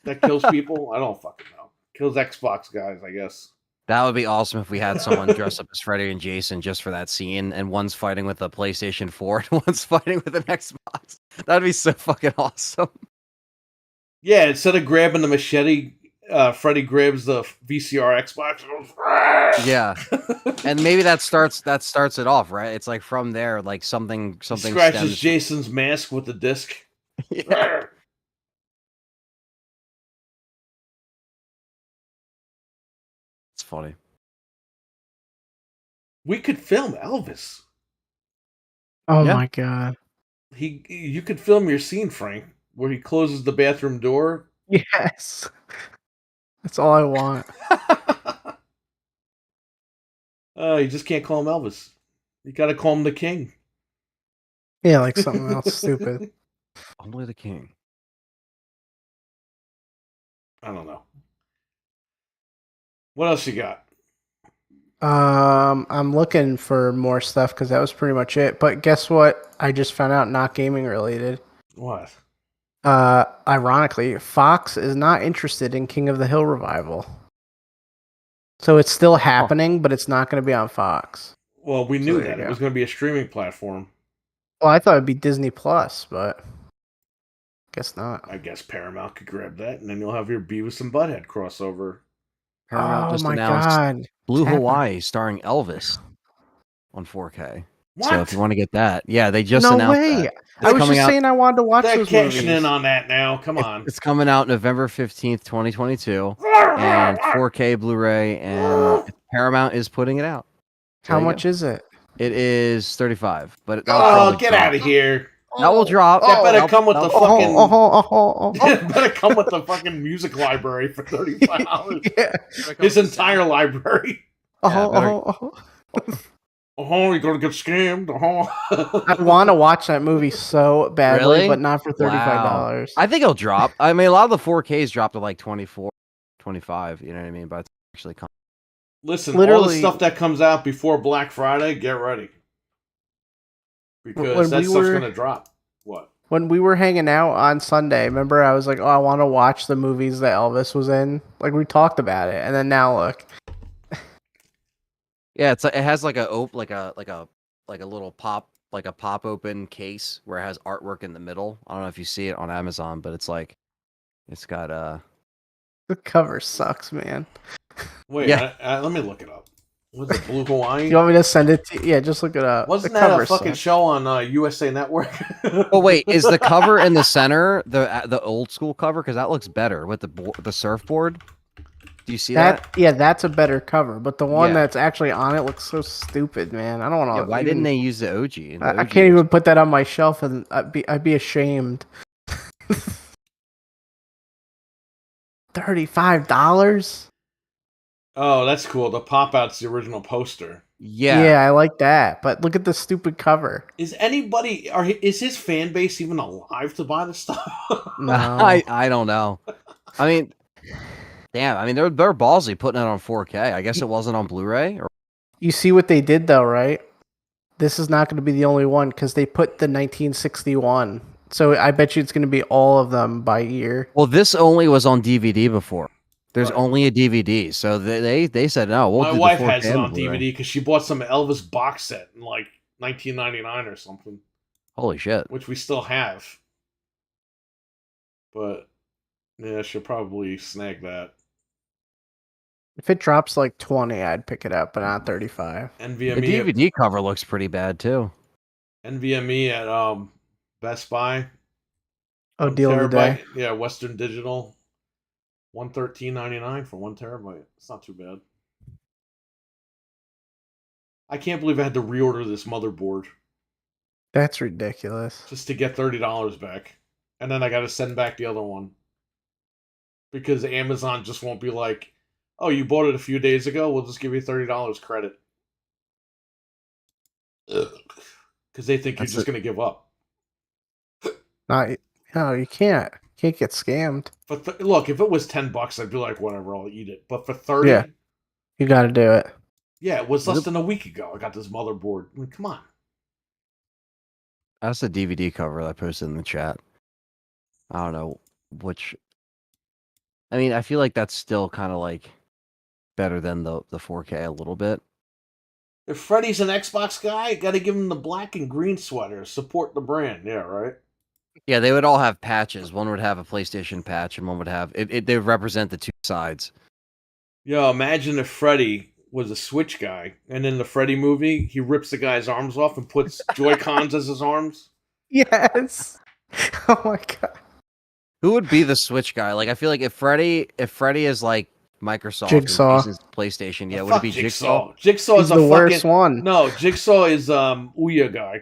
that kills people. I don't fucking know. Kills Xbox guys, I guess. That would be awesome if we had someone dressed up as Freddy and Jason just for that scene, and one's fighting with a PlayStation 4 and one's fighting with an Xbox. That'd be so fucking awesome. Yeah, instead of grabbing the machete, Freddy grabs the VCR Xbox and goes, Rah! Yeah. And maybe that starts it off, right? It's from there, something scratches Jason's mask with the disc. Yeah. It's funny. We could film Elvis. Oh Yeah. my god. You could film your scene, Frank, where he closes the bathroom door. Yes. That's all I want. You just can't call him Elvis. You gotta call him the King. Yeah, like something else stupid. Only the king. I don't know. What else you got? I'm looking for more stuff because that was pretty much it. But guess what? I just found out not gaming related. What? Ironically, Fox is not interested in King of the Hill revival. So it's still happening, but it's not going to be on Fox. Well, we knew there that you it go. was going to be a streaming platform. Well, I thought it'd be Disney Plus, but guess not. I guess Paramount could grab that, and then you'll have your Beavis and Butthead crossover. Paramount Oh just my announced god. Blue It's Hawaii starring Elvis on 4K. What? So if you want to get that, yeah, they just no announced way. that. I was coming just out- saying I wanted to watch They're those cashing movies. in on that now. Come on. It's coming out November 15th, 2022, and 4K Blu-ray, and Paramount is putting it out. So How there you much is it? go. It is $35, but that'll Oh, probably get drop. out of here. That will drop. That better That'll- come with the that'll- fucking. Oh. It better come with the fucking music library for $35. Yeah. His entire library. Oh. Oh, you're gonna get scammed. Oh. I want to watch that movie so badly, Really? but not for $35. I think it'll drop. I mean, a lot of the 4Ks dropped to like 24, 25. You know what I mean? But it's actually coming. Listen, all Literally- the stuff that comes out before Black Friday, get ready. Because When that we stuff's were- gonna drop. What? When we were hanging out on Sunday, remember I was like, "Oh, I want to watch the movies that Elvis was in." Like we talked about it, and then now look. Yeah, it's like it has like a little pop open case where it has artwork in the middle. I don't know if you see it on Amazon, but it's got The cover sucks, man. Wait, Yeah. let me look it up. Was it Blue Hawaii? You want me to send it to you? Yeah, just look it up. Wasn't The that cover a fucking sucks. show on USA Network? Oh wait, is the cover in the center the old school cover? Because that looks better with the surfboard. Do you see that? Yeah, that's a better cover, but the one Yeah. that's actually on it looks so stupid, man. I don't want to. Yeah, why didn't they use the OG? The I OG can't was- even put that on my shelf, and I'd be ashamed. $35? Oh, that's cool. The pop out's the original poster. Yeah. I like that, but look at the stupid cover. Is his fan base even alive to buy the stuff? No, I don't know. I mean, damn. I mean, they're ballsy putting it on 4K. I guess it wasn't on Blu-ray. Or you see what they did though, right? This is not going to be the only one because they put the 1961. So I bet you it's going to be all of them by year. well, this only was on DVD before. There's Right. only a DVD, so they said no. We'll My do the wife 4K has it on Blu-ray. DVD because she bought some Elvis box set in like 1999 or something, Holy shit! which we still have. But yeah, she'll probably snag that. If it drops like 20, I'd pick it up, but not 35. The NVMe, DVD cover looks pretty bad too. NVMe at Best Buy. Oh, 1 deal of the terabyte. day. Yeah, Western Digital. $113.99 for 1 terabyte. It's not too bad. I can't believe I had to reorder this motherboard That's ridiculous. just to get $30 back. And then I got to send back the other one. Because Amazon just won't be like, oh, you bought it a few days ago? We'll just give you $30 credit. Because they think That's you're just going to give up. No, you can't. Can't get scammed. Look, if it was $10, I'd be like, whatever, I'll eat it. But for 30, Yeah. You got to do it. yeah, it was less than a week ago. I got this motherboard. I mean, come on. That's the DVD cover that I posted in the chat. I don't know which. I mean, I feel like that's still kind of like better than the 4K a little bit. If Freddy's an Xbox guy, got to give him the black and green sweater. Support the brand. Yeah, right? Yeah, they would all have patches. One would have a PlayStation patch, and one would have it. They would represent the two sides. Yo, imagine if Freddy was a Switch guy, and in the Freddy movie, he rips the guy's arms off and puts Joy-Cons as his arms. Yes. Oh my god. Who would be the Switch guy? Like, I feel like if Freddy is like Microsoft Jigsaw. and Jason's PlayStation, yeah, would it be Jigsaw? Jigsaw He's is a the fucking worst one. No, Jigsaw is Ouya guy.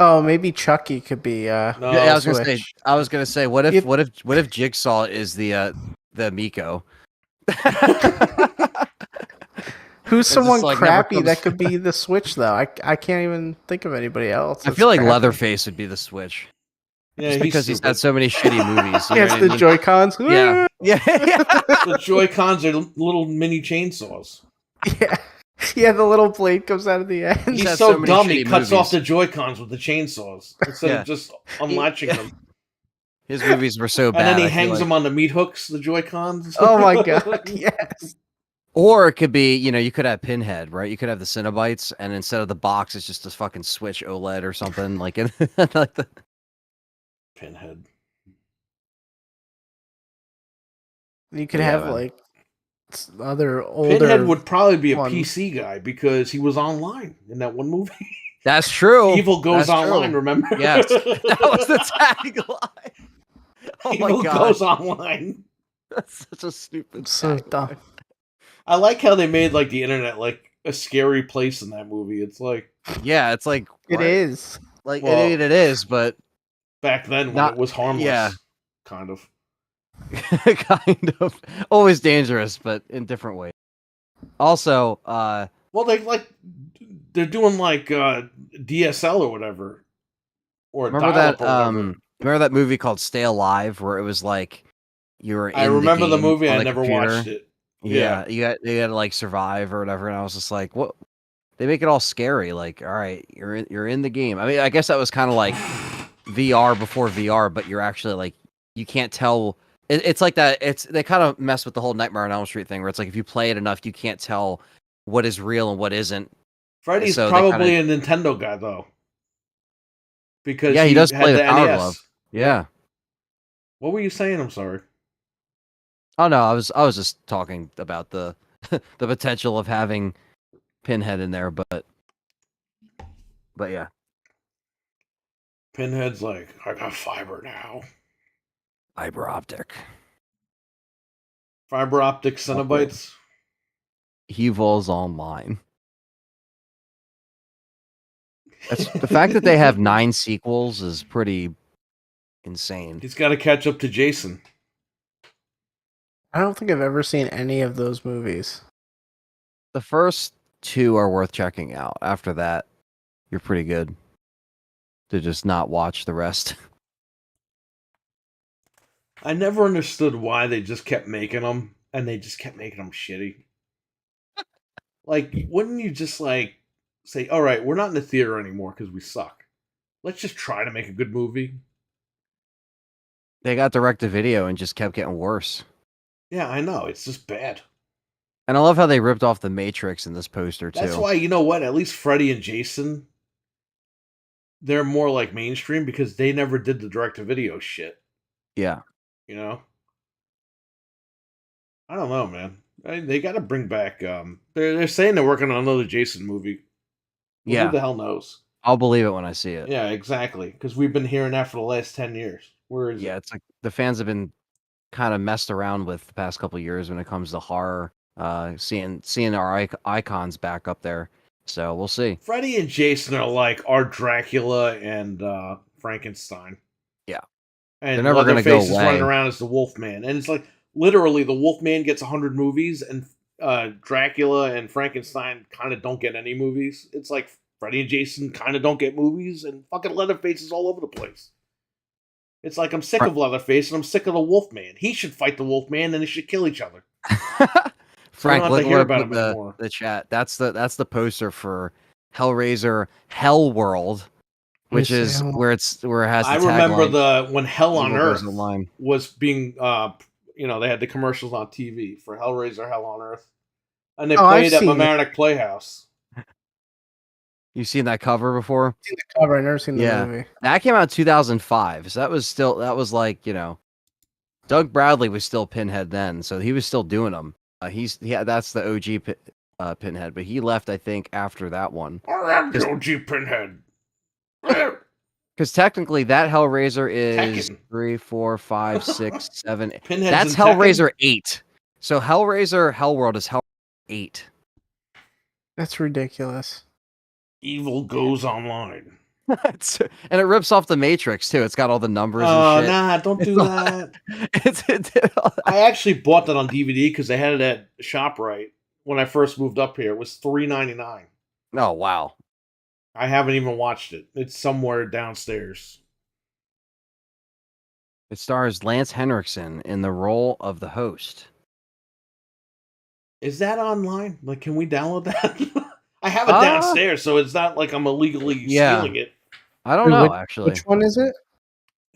Oh, maybe Chucky could be No, Yeah, I was gonna say. Switch. I was gonna say, what If- if Jigsaw is the Miko? Who's just, someone like, never crappy comes- that could be the Switch though? I can't even think of anybody else. I that's feel like crappy. Leatherface would be the Switch. yeah, Just because he's had stupid. so many shitty movies. You Yes, know what the I mean? Joy Cons. Yeah. Yeah. The Joy Cons are little mini chainsaws. Yeah. Yeah, the little blade comes out of the end. He's had so, so many dumb. He shitty cuts off movies. the Joy Cons with the chainsaws instead Yeah. of just unlatching them. His movies were so bad. And then he I feel hangs like- them on the meat hooks. The Joy Cons. Oh my god, yes. Or it could be, you could have Pinhead, right? You could have the Cinnabites, and instead of the box, it's just a fucking Switch OLED or something like it. Like the, Pinhead. You could Yeah, have man. like other older. Pinhead would probably be a one. PC guy because he was online in that one movie. That's true. Evil goes That's online. true. Remember? Yes, that was the tagline. Oh my Evil god, goes online. that's such a stupid. So tagline. dumb. I like how they made like the internet like a scary place in that movie. It's like Yeah, it's like It right? is. Like Well- it is, but back then when Not- it was harmless. yeah. Kind of. kind of always dangerous, but in different ways. Also, Well, they're doing like DSL or whatever, or remember dial-up that or whatever. remember that movie called Stay Alive, where it was like you were. I in remember the game movie. on I the never computer. watched it. Yeah, you had to like survive or whatever, and I was just like, what? They make it all scary. Like, all right, you're in the game. I mean, I guess that was kind of like VR before VR, but you're actually like you can't tell. It's like that. They kind of mess with the whole Nightmare on Elm Street thing, where it's like if you play it enough, you can't tell what is real and what isn't. Freddy's So they probably a Nintendo guy though, because Yeah, he does had play the Power NES. Glove. Yeah. What were you saying? I'm sorry. Oh no, I was just talking about the the potential of having Pinhead in there, but yeah. Pinhead's like, I got fiber now. Fiber optic. Fiber optic Cenobites. Evil's online. That's the fact that they have 9 sequels is pretty insane. He's got to catch up to Jason. I don't think I've ever seen any of those movies. The first 2 are worth checking out. After that, you're pretty good to just not watch the rest. I never understood why they just kept making them, and they just kept making them shitty. Like, wouldn't you just like say, "All right, we're not in the theater anymore because we suck. Let's just try to make a good movie." They got direct to video and just kept getting worse. Yeah, I know. It's just bad. And I love how they ripped off the Matrix in this poster too. That's why, you know what? At least Freddy and Jason, they're more like mainstream because they never did the direct to video shit. Yeah. You know? I don't know, man. They got to bring back. They're saying they're working on another Jason movie. Well, Yeah. who the hell knows? I'll believe it when I see it. Yeah, exactly. Because we've been hearing that for the last 10 years. Where is Yeah, it? it's like the fans have been kind of messed around with the past couple of years when it comes to horror. Seeing our icons back up there. So we'll see. Freddy and Jason are like our Dracula and Frankenstein. Yeah. And They're never gonna go Leatherface is away. running around as the Wolfman. And it's like, literally, the Wolfman gets 100 movies, and Dracula and Frankenstein kind of don't get any movies. It's like Freddy and Jason kind of don't get movies, and fucking Leatherface is all over the place. It's like, I'm sick of Leatherface, and I'm sick of the Wolfman. He should fight the Wolfman, and they should kill each other. Frank, have to look hear what about I put him in anymore. the chat. That's the poster for Hellraiser Hell World, which Let me is see. where it has the I remember tagline, when Hell on Evil Earth Goes Online. was being, they had the commercials on TV for Hellraiser Hell on Earth. And they Oh, I've played at seen it. Mamaroneck Playhouse. You've seen that cover before? Seen the cover, I've never seen the Yeah. movie. That came out in 2005. So that was like, Doug Bradley was still Pinhead then, so he was still doing them. That's the OG Pinhead, but he left, I think, after that one. I am the OG Pinhead. Because technically, that Hellraiser is Tekken. 3, 4, 5, 6, 7. Pinheads That's and Tekken? Hellraiser 8. So Hellraiser Hellworld is Hellraiser 8. That's ridiculous. Evil goes online. And it rips off the Matrix too. It's got all the numbers Oh, and shit. nah, don't do that. It did all that. I actually bought that on DVD because they had it at ShopRite when I first moved up here. It was $3.99. Oh wow. I haven't even watched it. It's somewhere downstairs. It stars Lance Henriksen in the role of the host. Is that online? Like, can we download that? I have it downstairs, so it's not like I'm illegally stealing it. I don't know, actually. Which one is it?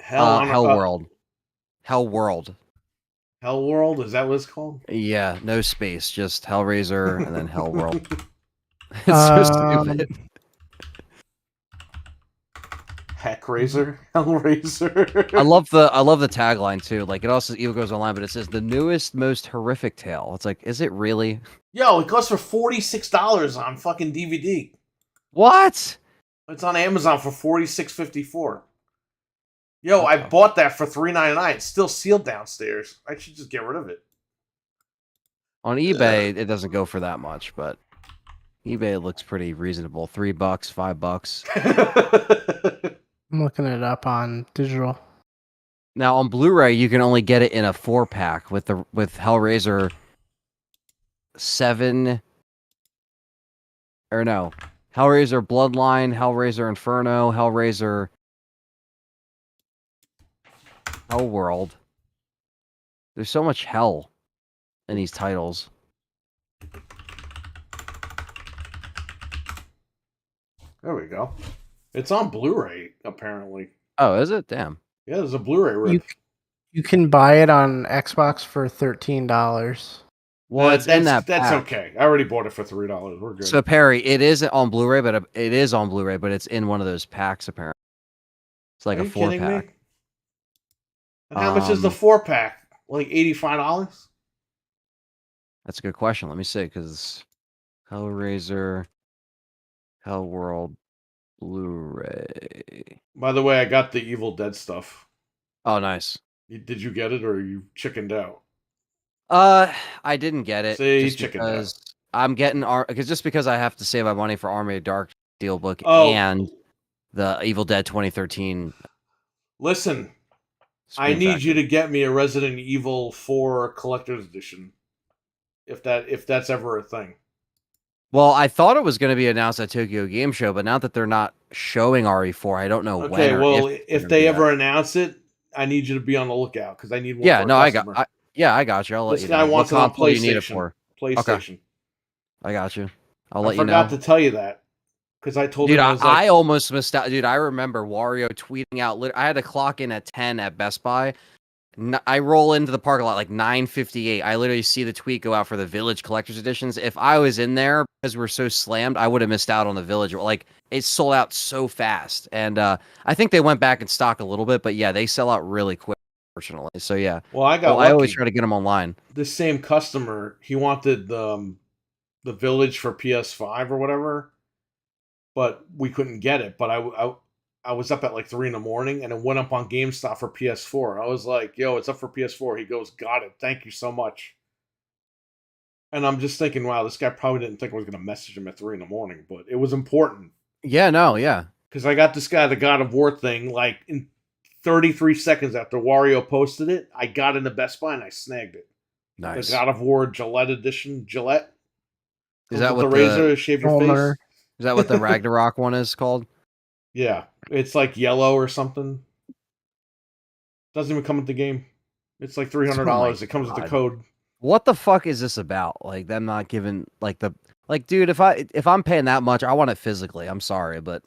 Hellworld. Hellworld. Hellworld? Is that what it's called? Yeah, no space, just Hellraiser and then Hellworld. It's so stupid. Heckraiser? Hellraiser? I love the tagline too. Like it also even goes online, but it says the newest, most horrific tale. It's like, is it really? Yo, it goes for $46 on fucking DVD. What? It's on Amazon for $46.54. Yo, I bought that for $3.99. It's still sealed downstairs. I should just get rid of it. On eBay, it doesn't go for that much, but eBay looks pretty reasonable. $3, $5. I'm looking it up on digital. Now on Blu-ray, you can only get it in a 4-pack with Hellraiser 7, or no, Hellraiser Bloodline, Hellraiser Inferno, Hellraiser Hellworld. There's so much hell in these titles. There we go. It's on Blu-ray, apparently. Oh, is it? Damn. Yeah, there's a Blu-ray rip. You can buy it on Xbox for $13. Well, it's in that That's pack. okay. I already bought it for $3. We're good. So Perry, it is on Blu-ray, but it's in one of those packs apparently. It's like Are a you kidding 4-pack. me? And how much is the 4-pack? Like $85? That's a good question. Let me see, because Hellraiser, Hellworld, Blu-ray. By the way, I got the Evil Dead stuff. Oh, nice. Did you get it, or you chickened out? I didn't get it. See, just chickened because out. I'm getting because I have to save my money for Army of Dark Steelbook and the Evil Dead 2013. Listen, I need you to get me a Resident Evil 4 Collector's Edition. If that's ever a thing. Well, I thought it was going to be announced at Tokyo Game Show, but now that they're not showing RE4, I don't know when. Okay, well, if they ever that. Announce it, I need you to be on the lookout because I need one. Yeah, for no, I got you. I'll let this you guy know. wants What it on console do you need it PlayStation. for? PlayStation. Okay. I got you. I'll let you know. I forgot to tell you that because I told dude, him I almost missed out. Dude, I remember Wario tweeting out. I had to clock in at 10 at Best Buy. I roll into the parking lot like 9:58. I literally see the tweet go out for the Village Collector's Editions. If I was in there because we're so slammed, I would have missed out on the Village. Like it sold out so fast, and I think they went back in stock a little bit, but yeah, they sell out really quick, unfortunately. So yeah. Well, I always try to get them online. This same customer, he wanted the Village for PS5 or whatever, but we couldn't get it. But I was up at like 3 a.m. and it went up on GameStop for PS4. I was like, yo, it's up for PS4. He goes, got it. Thank you so much. And I'm just thinking, wow, this guy probably didn't think I was going to message him at 3 a.m, but it was important. Yeah, no, yeah. Because I got this guy, the God of War thing, like in 33 seconds after Wario posted it, I got into Best Buy and I snagged it. Nice. The God of War Gillette edition. Gillette? Is that what the razor to shave your face? Is that what the Ragnarok one is called? Yeah, it's like yellow or something. Doesn't even come with the game. It's like $300. It comes with the code. What the fuck is this about? Like them not giving dude, if I'm paying that much, I want it physically. I'm sorry, but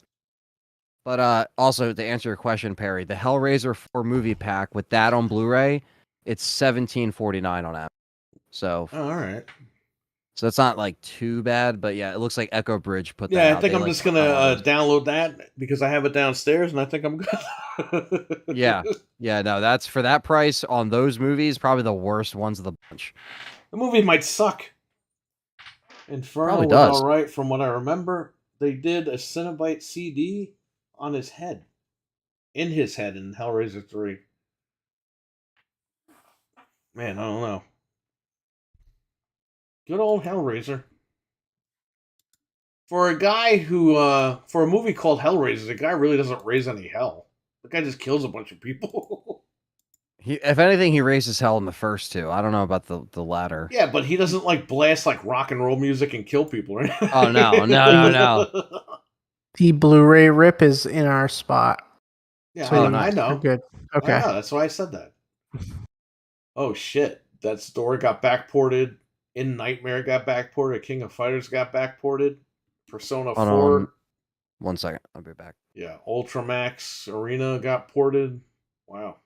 also to answer your question, Perry, the Hellraiser 4 movie pack with that on Blu-ray, it's $17.49 on Amazon. So all right. So it's not like too bad, but yeah, it looks like Echo Bridge put that out. Yeah, I think I'm just gonna download that because I have it downstairs, and I think I'm good. Yeah, no, that's for that price on those movies, probably the worst ones of the bunch. The movie might suck. Inferno was all right from what I remember. They did a Cinebite CD on his head. in his head in Hellraiser 3. Man, I don't know. Good old Hellraiser. For a guy who, for a movie called Hellraiser, the guy really doesn't raise any hell. The guy just kills a bunch of people. If anything, he raises hell in the first two. I don't know about the latter. Yeah, but he doesn't like blast like rock and roll music and kill people. Right? Oh no. The Blu-ray rip is in our spot. Yeah, So I know. We're good. Okay. I know, that's why I said that. Oh shit! That story got backported. In Nightmare got backported. King of Fighters got backported. Persona 4. 1 second. I'll be back. Yeah, Ultramax Arena got ported. Wow.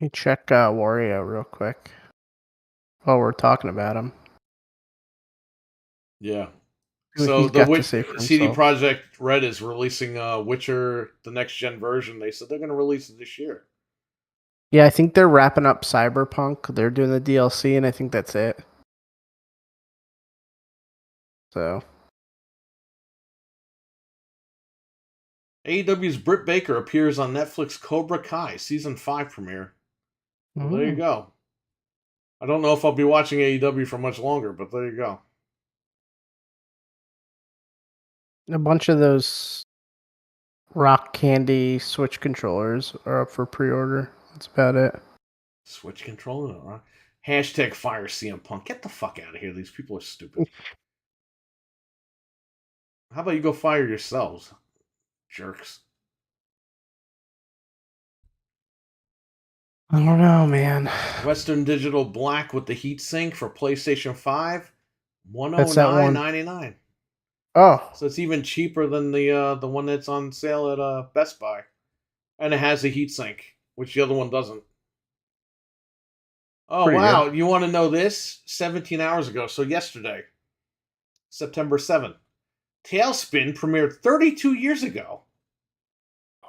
Let me check Wario real quick while we're talking about him. Yeah. What So he's the got to say for CD himself. Projekt Red is releasing Witcher, the next gen version. They said they're going to release it this year. Yeah, I think they're wrapping up Cyberpunk. They're doing the DLC, and I think that's it. So AEW's Britt Baker appears on Netflix Cobra Kai season 5 premiere. Well, there you go. I don't know if I'll be watching AEW for much longer, but there you go. A bunch of those Rock Candy Switch controllers are up for pre-order. That's about it. Switch controller, right? Hashtag fire CM Punk. Get the fuck out of here. These people are stupid. How about you go fire yourselves? Jerks. I don't know, man. Western Digital Black with the heatsink for PlayStation 5. That's that one. $109.99. Oh, So it's even cheaper than the one that's on sale at Best Buy. And it has a heatsink, which the other one doesn't. Oh, pretty wow. good. You want to know this? 17 hours ago, so yesterday, September 7th. Tailspin premiered 32 years ago.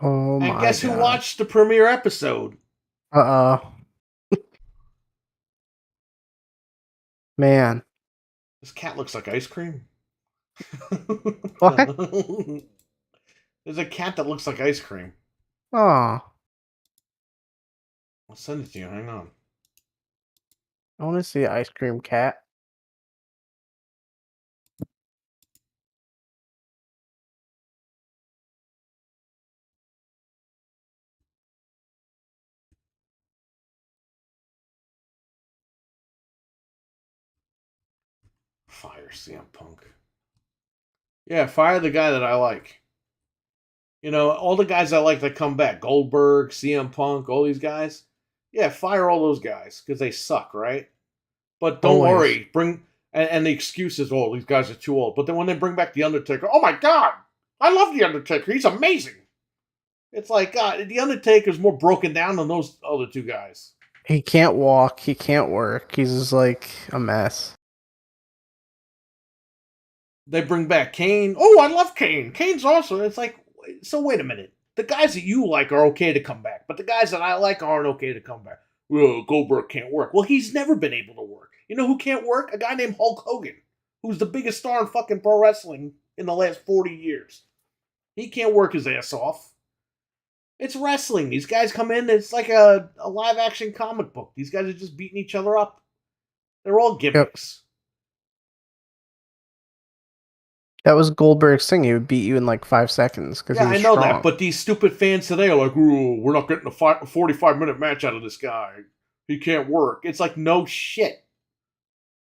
Oh my god. And guess who watched the premiere episode? Man. This cat looks like ice cream. What? There's a cat that looks like ice cream. Oh. I'll send it to you. Hang on. I want to see an ice cream cat. Fire CM Punk. Yeah, fire the guy that I like. You know, all the guys I like that come back. Goldberg, CM Punk, all these guys. Yeah, fire all those guys because they suck, right? But don't Always. worry. And the excuse is, oh, these guys are too old. But then when they bring back The Undertaker, oh my God, I love The Undertaker. He's amazing. It's like, God, The Undertaker's more broken down than those other two guys. He can't walk. He can't work. He's just like a mess. They bring back Kane. Oh, I love Kane. Kane's awesome. It's like, so wait a minute. The guys that you like are okay to come back, but the guys that I like aren't okay to come back. Well, Goldberg can't work. Well, he's never been able to work. You know who can't work? A guy named Hulk Hogan, who's the biggest star in fucking pro wrestling in the last 40 years. He can't work his ass off. It's wrestling. These guys come in, it's like a live action comic book. These guys are just beating each other up. They're all gimmicks. That was Goldberg's thing. He would beat you in like 5 seconds because Yeah, he was I know strong. that, but these stupid fans today are like, "Ooh, we're not getting a 45-minute match out of this guy. He can't work." It's like, no shit.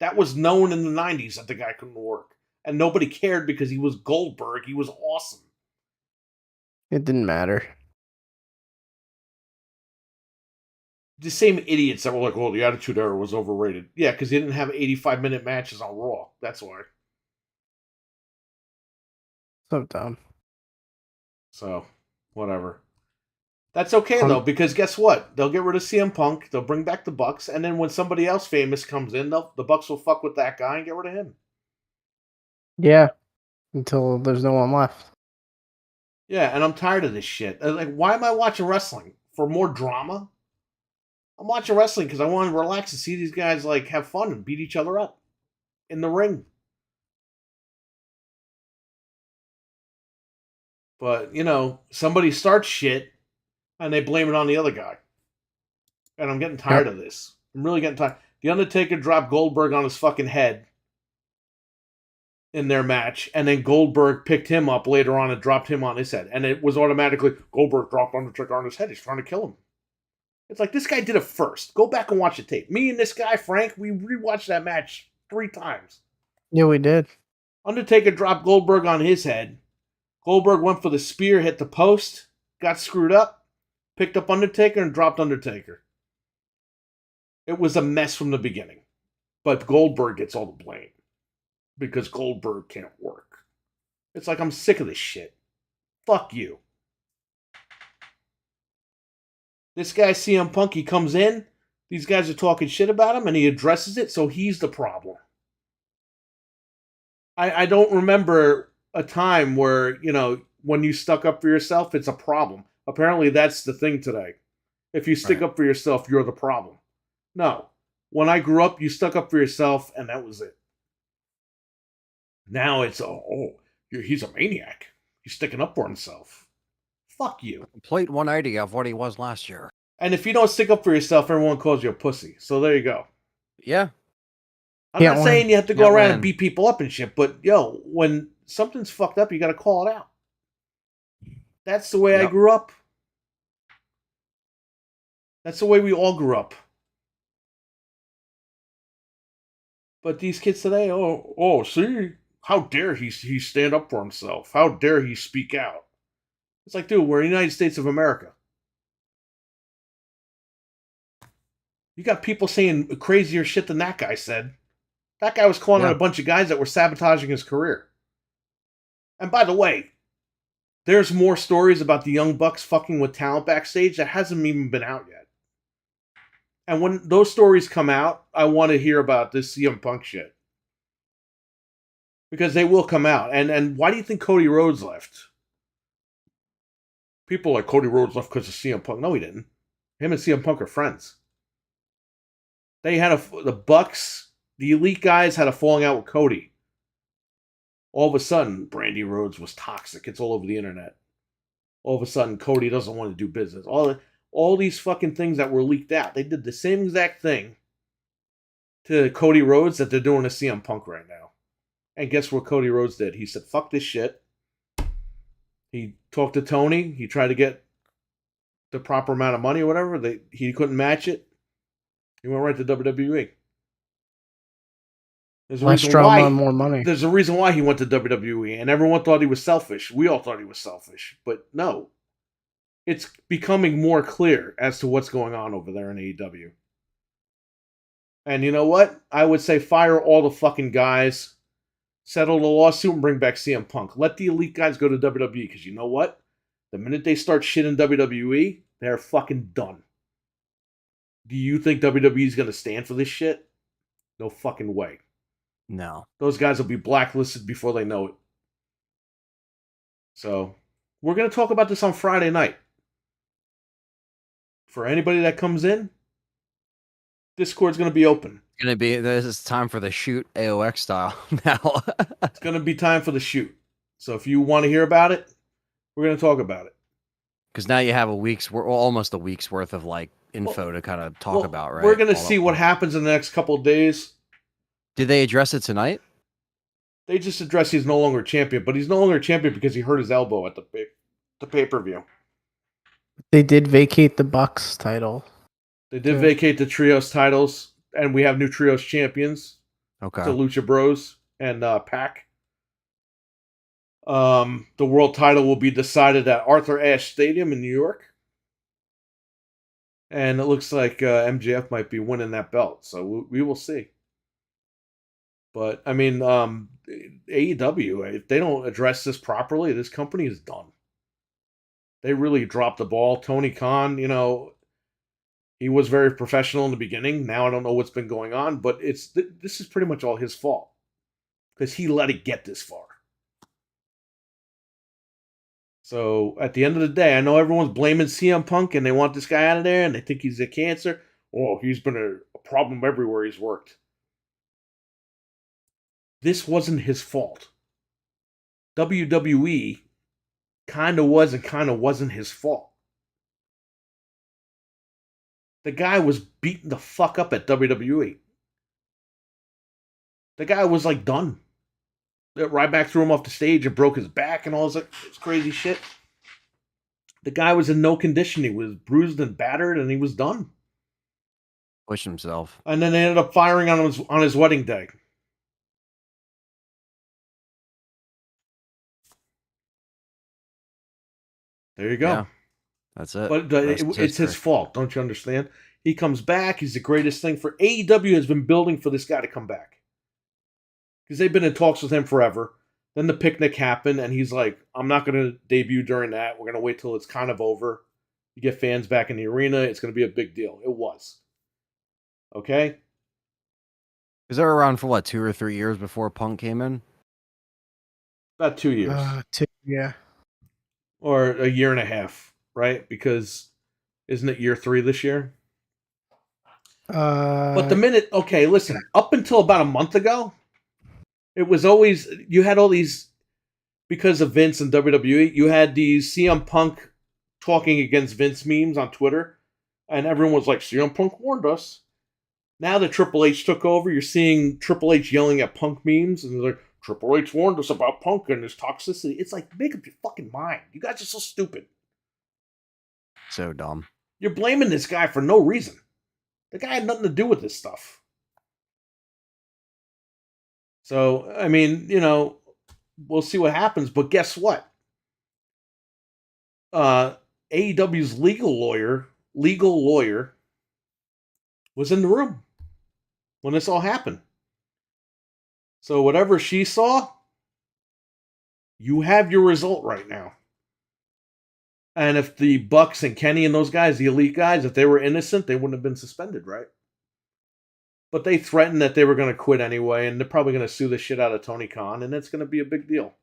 That was known in the 90s that the guy couldn't work. And nobody cared because he was Goldberg. He was awesome. It didn't matter. The same idiots that were like, "Oh, the Attitude Era was overrated." Yeah, because he didn't have 85-minute matches on Raw. That's why. So dumb. So, whatever. That's okay, though, because guess what? They'll get rid of CM Punk, they'll bring back the Bucks, and then when somebody else famous comes in, the Bucks will fuck with that guy and get rid of him. Yeah. Until there's no one left. Yeah, and I'm tired of this shit. Like, why am I watching wrestling? For more drama? I'm watching wrestling because I want to relax and see these guys, like, have fun and beat each other up in the ring. But, somebody starts shit and they blame it on the other guy. And I'm getting tired of this. I'm really getting tired. The Undertaker dropped Goldberg on his fucking head in their match, and then Goldberg picked him up later on and dropped him on his head. And it was automatically, Goldberg dropped Undertaker on his head. He's trying to kill him. It's like, this guy did it first. Go back and watch the tape. Me and this guy, Frank, we rewatched that match 3 times. Yeah, we did. Undertaker dropped Goldberg on his head. Goldberg went for the spear, hit the post, got screwed up, picked up Undertaker, and dropped Undertaker. It was a mess from the beginning. But Goldberg gets all the blame. Because Goldberg can't work. It's like, I'm sick of this shit. Fuck you. This guy, CM Punk, he comes in, these guys are talking shit about him, and he addresses it, so he's the problem. I don't remember a time where, when you stuck up for yourself, it's a problem. Apparently that's the thing today. If you stick up for yourself, you're the problem. No. When I grew up, you stuck up for yourself, and that was it. Now it's, he's a maniac. He's sticking up for himself. Fuck you. Complete 180 of what he was last year. And if you don't stick up for yourself, everyone calls you a pussy. So there you go. Yeah. I'm not saying you have to go around and beat people up and shit, but when something's fucked up, you got to call it out. That's the way I grew up. That's the way we all grew up. But these kids today, see, how dare he stand up for himself? How dare he speak out? It's like, dude, we're the United States of America. You got people saying crazier shit than that guy said. That guy was calling out a bunch of guys that were sabotaging his career. And by the way, there's more stories about the Young Bucks fucking with talent backstage that hasn't even been out yet. And when those stories come out, I want to hear about this CM Punk shit. Because they will come out. And why do you think Cody Rhodes left? People like, Cody Rhodes left because of CM Punk. No, he didn't. Him and CM Punk are friends. They had the Bucks, the Elite guys had a falling out with Cody. All of a sudden, Brandy Rhodes was toxic. It's all over the internet. All of a sudden, Cody doesn't want to do business. All these fucking things that were leaked out. They did the same exact thing to Cody Rhodes that they're doing to CM Punk right now. And guess what Cody Rhodes did? He said, fuck this shit. He talked to Tony. He tried to get the proper amount of money or whatever. He couldn't match it. He went right to WWE. Less drama, more money. There's a reason why he went to WWE, and everyone thought he was selfish. We all thought he was selfish, but no. It's becoming more clear as to what's going on over there in AEW. And you know what? I would say fire all the fucking guys, settle the lawsuit, and bring back CM Punk. Let the Elite guys go to WWE, because you know what? The minute they start shit in WWE, they're fucking done. Do you think WWE is going to stand for this shit? No fucking way. No. Those guys will be blacklisted before they know it. So, we're going to talk about this on Friday night. For anybody that comes in, Discord's going to be open. This is time for the shoot AOX style now. It's going to be time for the shoot. So if you want to hear about it, we're going to talk about it. Because now you have almost a week's worth of info to kind of talk about, right? We're going to see what happens in the next couple of days. Did they address it tonight? They just addressed he's no longer a champion, but he's no longer a champion because he hurt his elbow at the pay-per-view. They did vacate the Bucks title. They did vacate the Trios titles, and we have new Trios champions. Okay. So Lucha Bros and Pac. The world title will be decided at Arthur Ashe Stadium in New York. And it looks like MJF might be winning that belt, so we will see. But, I mean, AEW, if they don't address this properly, this company is done. They really dropped the ball. Tony Khan, he was very professional in the beginning. Now I don't know what's been going on, but this is pretty much all his fault. Because he let it get this far. So, at the end of the day, I know everyone's blaming CM Punk and they want this guy out of there and they think he's a cancer. Oh, he's been a problem everywhere he's worked. This wasn't his fault. WWE kind of was and kind of wasn't his fault. The guy was beaten the fuck up at WWE. The guy was like done. Ryback threw him off the stage and broke his back and all this crazy shit. The guy was in no condition. He was bruised and battered, and he was done. Pushed himself. And then they ended up firing on his wedding day. There you go. Yeah, that's it. But it's his fault. Don't you understand? He comes back. He's the greatest thing for AEW has been building for this guy to come back. Because they've been in talks with him forever. Then the picnic happened, and he's like, I'm not going to debut during that. We're going to wait till it's kind of over. You get fans back in the arena. It's going to be a big deal. It was. Okay? Is there around for what, 2 or 3 years before Punk came in? About 2 years. 2, yeah. Or a year and a half, right? Because isn't it year 3 this year? But the minute, okay, listen, up until about a month ago, it was always, you had all these, because of Vince and WWE, you had these CM Punk talking against Vince memes on Twitter, and everyone was like, CM Punk warned us. Now that Triple H took over, you're seeing Triple H yelling at Punk memes, and they're like, Triple H warned us about Punk and his toxicity. It's like, make up your fucking mind. You guys are so stupid. So dumb. You're blaming this guy for no reason. The guy had nothing to do with this stuff. So, I mean, we'll see what happens. But guess what? AEW's legal lawyer was in the room when this all happened. So whatever she saw, you have your result right now. And if the Bucks and Kenny and those guys, the elite guys, if they were innocent, they wouldn't have been suspended, right? But they threatened that they were going to quit anyway, and they're probably going to sue the shit out of Tony Khan, and it's going to be a big deal.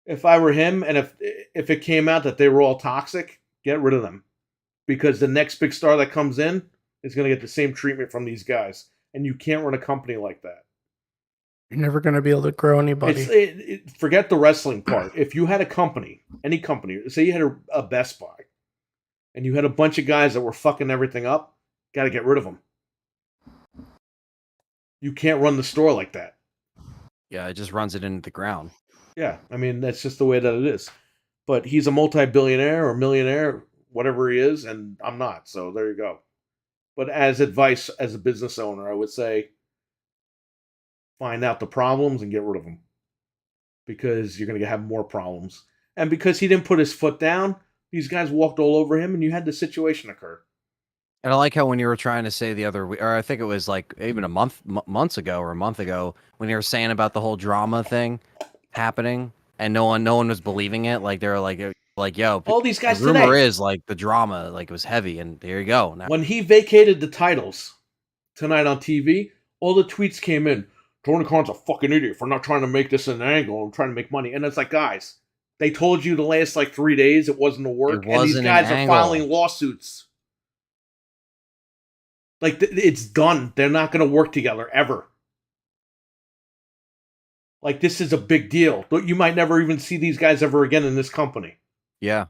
If I were him, and if it came out that they were all toxic, get rid of them. Because the next big star that comes in is going to get the same treatment from these guys. And you can't run a company like that. You're never going to be able to grow anybody. Forget the wrestling part. If you had a company, any company, say you had a Best Buy, and you had a bunch of guys that were fucking everything up, got to get rid of them. You can't run the store like that. Yeah, it just runs it into the ground. Yeah, I mean, that's just the way that it is. But he's a multi-billionaire or millionaire, whatever he is, and I'm not. So there you go. But as advice, as a business owner, I would say find out the problems and get rid of them. Because you're going to have more problems. And because he didn't put his foot down, these guys walked all over him, and you had the situation occur. And I like how when you were trying to say the other, or I think it was like even a month ago, when you were saying about the whole drama thing happening, and no one was believing it. Like they were like, yo, all these guys. The rumor today is like the drama, like it was heavy, and there you go. Now, when he vacated the titles tonight on TV, all the tweets came in. Tony Khan's a fucking idiot for not trying to make this an angle and trying to make money. And it's like, guys, they told you the last 3 days it wasn't a work, and these guys are filing lawsuits. Like, it's done. They're not going to work together, ever. Like, this is a big deal. You might never even see these guys ever again in this company. Yeah.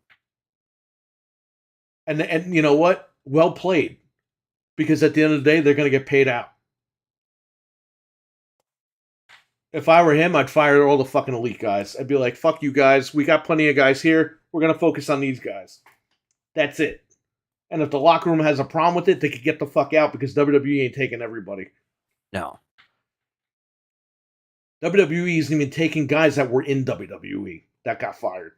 And you know what? Well played. Because at the end of the day, they're going to get paid out. If I were him, I'd fire all the fucking elite guys. I'd be like, fuck you guys. We got plenty of guys here. We're going to focus on these guys. That's it. And if the locker room has a problem with it, they could get the fuck out because WWE ain't taking everybody. No. WWE isn't even taking guys that were in WWE that got fired.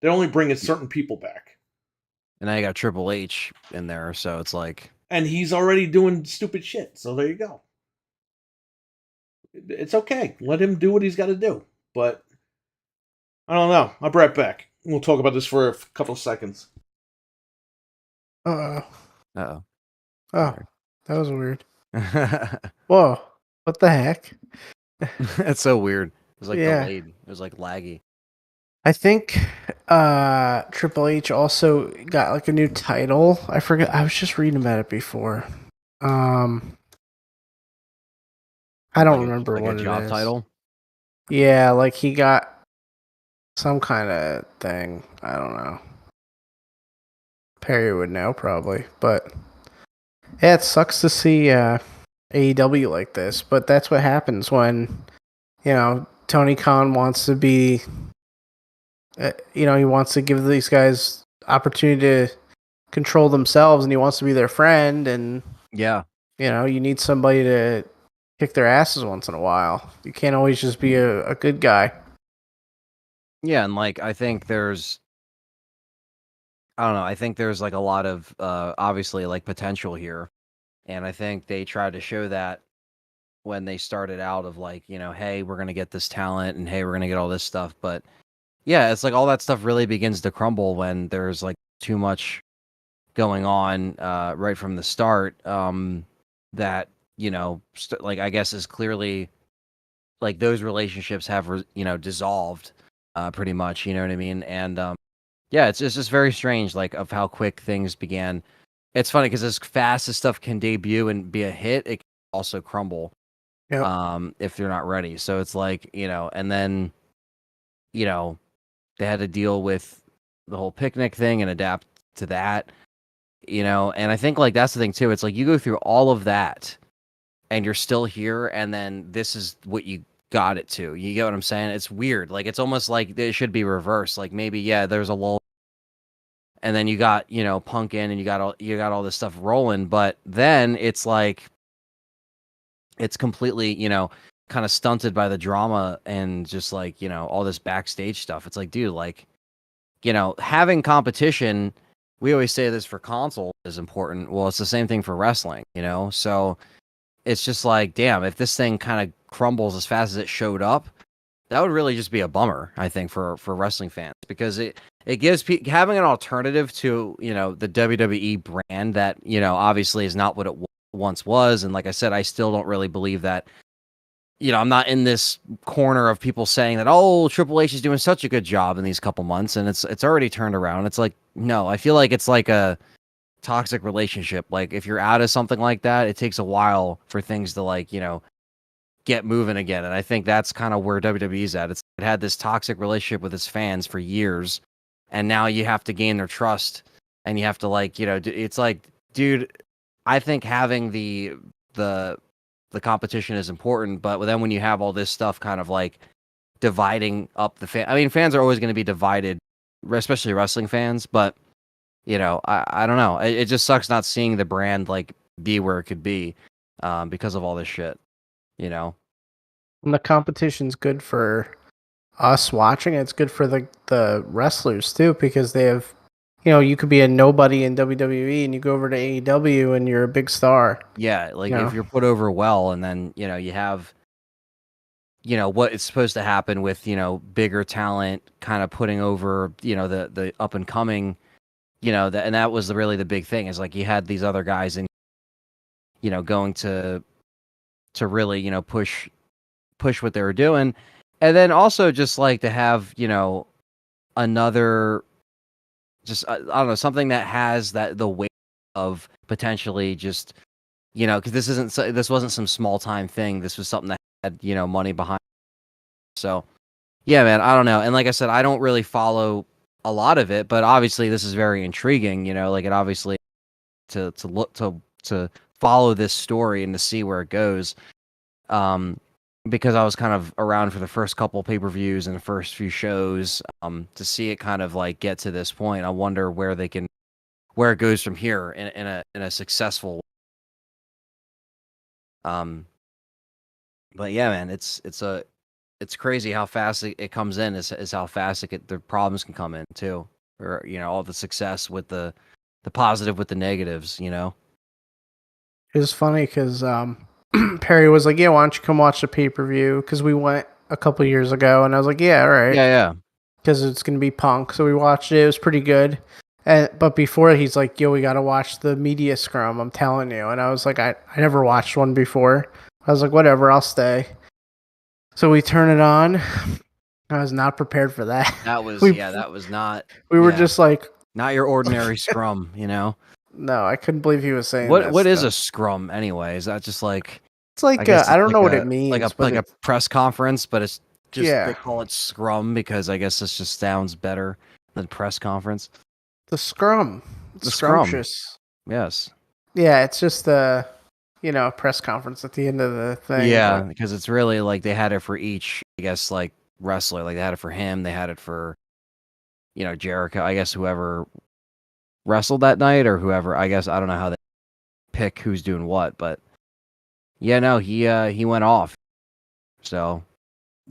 They're only bringing certain people back. And now you got Triple H in there, so it's like... And he's already doing stupid shit, so there you go. It's okay. Let him do what he's got to do. But, I don't know. I'll be right back. We'll talk about this for a couple of seconds. Uh-oh. Uh-oh. Oh, that was weird. Whoa. What the heck? It's so weird. It was like delayed. It was like laggy. I think Triple H also got like a new title. I forget. I was just reading about it before. I don't remember like what a job it is. title. Yeah, like he got Some kind of thing. I don't know. Perry would know probably, but yeah, it sucks to see AEW like this. But that's what happens when Tony Khan wants to be. He wants to give these guys opportunity to control themselves, and he wants to be their friend. And yeah, you need somebody to kick their asses once in a while. You can't always just be a good guy. Yeah, and like I think there's I don't know, I think there's like a lot of obviously like potential here. And I think they tried to show that when they started out of like, hey, we're gonna get this talent and hey, we're gonna get all this stuff. But yeah, it's like all that stuff really begins to crumble when there's like too much going on right from the start. That like I guess is clearly like those relationships have dissolved pretty much. You know what I mean? And yeah, it's just very strange, like of how quick things began. It's funny because as fast as stuff can debut and be a hit, it can also crumble. Yep. If they're not ready. So it's like, and then, they had to deal with the whole picnic thing and adapt to that, and I think like that's the thing too. It's like you go through all of that and you're still here, and then this is what you got it to. You get what I'm saying? It's weird. Like it's almost like it should be reversed. Like maybe, yeah, there's a lull and then you got, Punk in and you got all this stuff rolling, but then it's like it's completely, kind of stunted by the drama and just like, all this backstage stuff. It's like, dude, like, having competition, we always say this for console is important. Well, it's the same thing for wrestling, So it's just like, damn, if this thing kind of crumbles as fast as it showed up, that would really just be a bummer, I think, for wrestling fans, because it gives having an alternative to, the WWE brand that, obviously is not what it once was. And like I said, I still don't really believe that, I'm not in this corner of people saying that, oh, Triple H is doing such a good job in these couple months and it's already turned around. It's like, no, I feel like it's like a toxic relationship. Like if you're out of something like that, it takes a while for things to like, get moving again. And I think that's kind of where WWE's at. It had this toxic relationship with its fans for years, and now you have to gain their trust, and you have to like, it's like, dude, I think having the competition is important, but then when you have all this stuff kind of like dividing up the fan, I mean, fans are always going to be divided, especially wrestling fans, but I don't know. It just sucks not seeing the brand like be where it could be because of all this shit. And the competition's good for us watching. It's good for the wrestlers too, because they have, you could be a nobody in WWE and you go over to AEW and you're a big star. Yeah, like if you're put over well, and then you have what is supposed to happen with bigger talent kind of putting over the up and coming, and that was really the big thing, is like you had these other guys in going to really push what they were doing. And then also just like to have, another, just, I don't know, something that has the weight of potentially just, because this wasn't some small time thing. This was something that had, money behind. So yeah, man, I don't know. And like I said, I don't really follow a lot of it, but obviously this is very intriguing, like it obviously to look to follow this story and to see where it goes. Because I was kind of around for the first couple pay-per-views and the first few shows, to see it kind of like get to this point. I wonder where it goes from here in a successful. But yeah, man, it's crazy how fast it comes in. Is how fast the problems can come in too, or all the success with the positive with the negatives. It was funny because Perry was like, yeah, why don't you come watch the pay-per-view? Because we went a couple years ago, and I was like, yeah, all right. Yeah. Because it's going to be Punk. So we watched it. It was pretty good. But before, he's like, yo, we got to watch the media scrum, I'm telling you. And I was like, I never watched one before. I was like, whatever, I'll stay. So we turn it on. I was not prepared for that. That was not... We were just like... Not your ordinary scrum, No, I couldn't believe he was saying that. What is a scrum anyway? Is that just like... It's like I don't know what it means. Like a press conference, but it's They call it scrum because I guess this just sounds better than press conference. The scrum. The Scrumptious. Yes. Yeah, it's just a press conference at the end of the thing. Yeah, because it's really like they had it for each, I guess, like wrestler. Like they had it for him, they had it for, Jericho. I guess whoever wrestled that night or whoever. I guess I don't know how they pick who's doing what, but yeah, no, he went off. So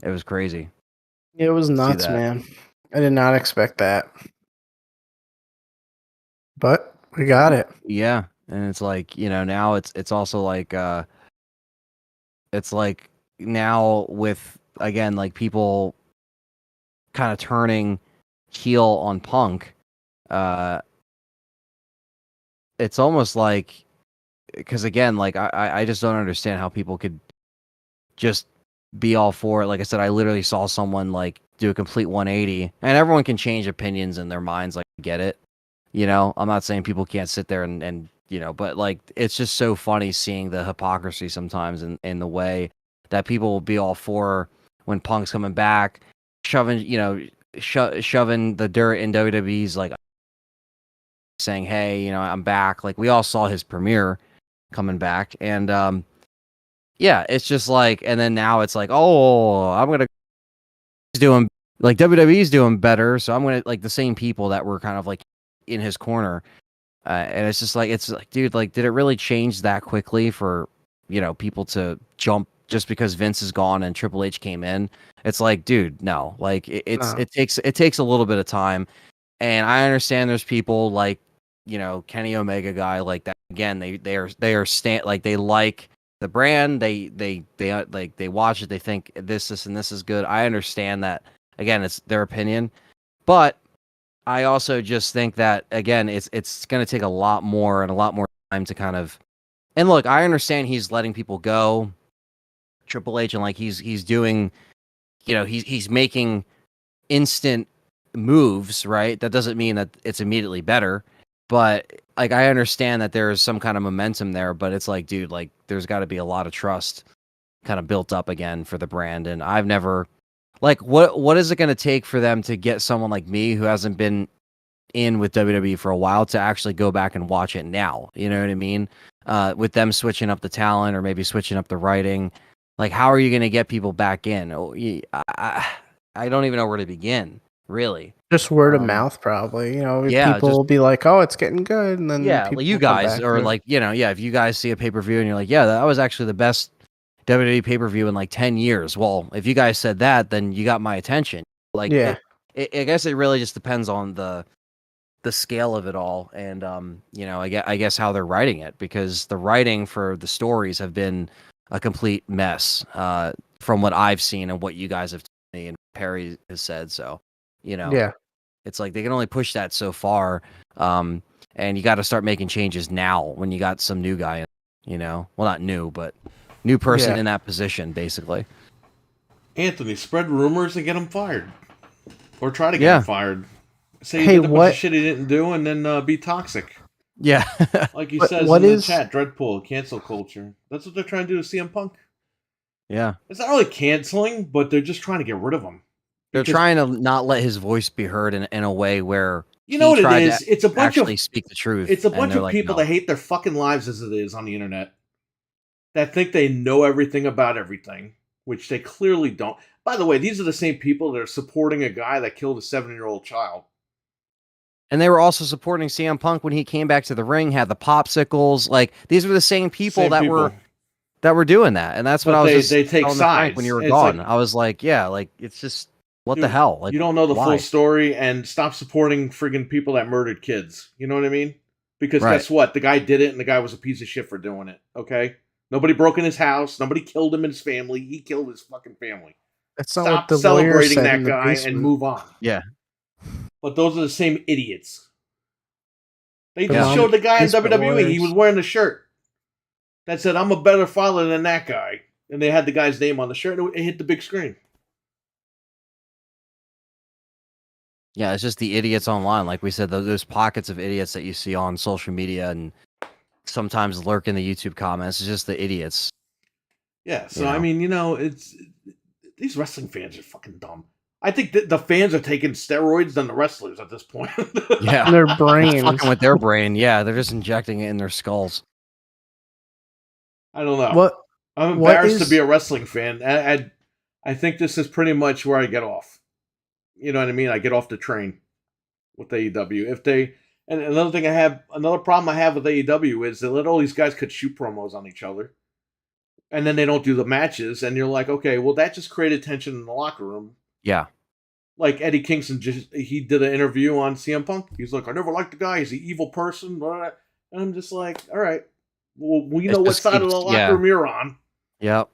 it was crazy. It was nuts, man. I did not expect that. But we got it. Yeah. And it's like, now it's also like it's like now with again like people kind of turning heel on Punk, it's almost like because again, like I just don't understand how people could just be all for it. Like I said, I literally saw someone like do a complete 180, and everyone can change opinions in their minds. Like, I get it. I'm not saying people can't sit there and but like it's just so funny seeing the hypocrisy sometimes in the way that people will be all for when Punk's coming back, shoving the dirt in WWE's like saying, hey, I'm back. Like we all saw his premiere coming back, and yeah, it's just like, and then now it's like, oh, I'm gonna doing like WWE's doing better, so I'm gonna like the same people that were kind of like in his corner, and it's like, dude, like, did it really change that quickly for people to jump just because Vince is gone and Triple H came in? It's like, dude, no, like it takes a little bit of time, and I understand there's people like Kenny Omega guy like that. Again, they are like they like the brand, they watch it, they think this and this is good. I understand that. Again, it's their opinion, but I also just think that again, it's going to take a lot more time to kind of. And look, I understand he's letting people go, Triple H, and like he's doing, he's making instant moves, right? That doesn't mean that it's immediately better, but like I understand that there is some kind of momentum there, but it's like, dude, like there's got to be a lot of trust kind of built up again for the brand, and I've never. Like, what is it going to take for them to get someone like me who hasn't been in with WWE for a while to actually go back and watch it now? You know what I mean? With them switching up the talent or maybe switching up the writing, like, how are you going to get people back in? I don't even know where to begin, really. Just word of mouth, probably. People will be like, "Oh, it's getting good," and then like you guys, or like if you guys see a pay-per-view and you're like, "Yeah, that was actually the best WWE pay-per-view in like 10 years. Well, if you guys said that, then you got my attention. Like, yeah. I guess it really just depends on the scale of it all, and I guess how they're writing it, because the writing for the stories have been a complete mess from what I've seen and what you guys have told me and Perry has said. So, it's like they can only push that so far, and you got to start making changes now when you got some new guy in, well, not new, but new person in that position, basically. Anthony, spread rumors and get him fired. Or try to get him fired. Say he did a bunch of shit he didn't do and then be toxic. Yeah. Like he says in the chat, Dreadpool, cancel culture. That's what they're trying to do to CM Punk. Yeah. It's not really canceling, but they're just trying to get rid of him. They're trying to not let his voice be heard in a way where what it is? It's a bunch of speak the truth. It's a bunch of people that hate their fucking lives as it is on the internet. That think they know everything about everything, which they clearly don't. By the way, these are the same people that are supporting a guy that killed a 7-year-old child. And they were also supporting CM Punk when he came back to the ring, had the popsicles. Like, these were the same people that were doing that. And that's what I was they take sides when you were gone. Like, I was like, yeah, like, it's just, what the hell? Like, you don't know the full story, and stop supporting friggin' people that murdered kids. You know what I mean? Because guess what? The guy did it, and the guy was a piece of shit for doing it. Okay? Nobody broke in his house. Nobody killed him and his family. He killed his fucking family. That's not Stop what the celebrating that guy and move on. Yeah. But those are the same idiots. They just showed the guy in WWE. He was wearing a shirt that said, "I'm a better father than that guy." And they had the guy's name on the shirt, and it hit the big screen. Yeah, it's just the idiots online. Like we said, those pockets of idiots that you see on social media and sometimes lurk in the YouTube comments. It's just the idiots. Yeah, so I mean, it's these wrestling fans are fucking dumb. I think that the fans are taking steroids than the wrestlers at this point. Yeah, Their brains. fucking with their brain. Yeah, they're just injecting it in their skulls. I don't know. What? I'm embarrassed to be a wrestling fan. I think this is pretty much where I get off. You know what I mean? I get off the train with AEW. And another problem I have with AEW is they let all these guys cut shoot promos on each other. And then they don't do the matches, and you're like, okay, well, that just created tension in the locker room. Yeah. Like Eddie Kingston, he did an interview on CM Punk. He's like, I never liked the guy. He's an evil person. And I'm just like, all right, well, we know what side of the locker room you're on. Yep.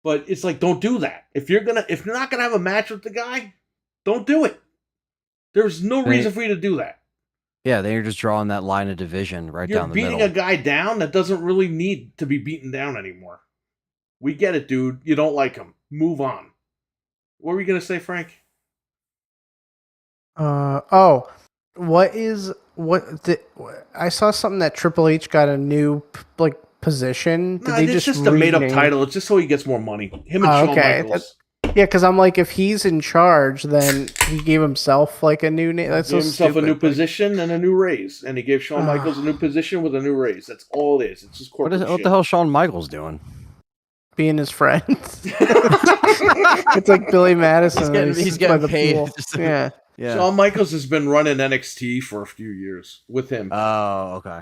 But it's like, don't do that. If you're not gonna have a match with the guy, don't do it. There's no reason for you to do that. Yeah, then you're just drawing that line of division down the middle. You're beating a guy down that doesn't really need to be beaten down anymore. We get it, dude. You don't like him. Move on. What were you gonna say, Frank? I saw something that Triple H got a new position. Did It's just a made-up title. It's just so he gets more money. Him and Shawn Michaels. Yeah, because I'm like, if he's in charge, then he gave himself a new name. That's gave so himself stupid. a new position and a new raise, and he gave Shawn Michaels a new position with a new raise. That's all it is. It's just corporate What the hell is Shawn Michaels doing? Being his friend. It's like Billy Madison. He's getting paid. Yeah. Shawn Michaels has been running NXT for a few years with him. Oh, okay.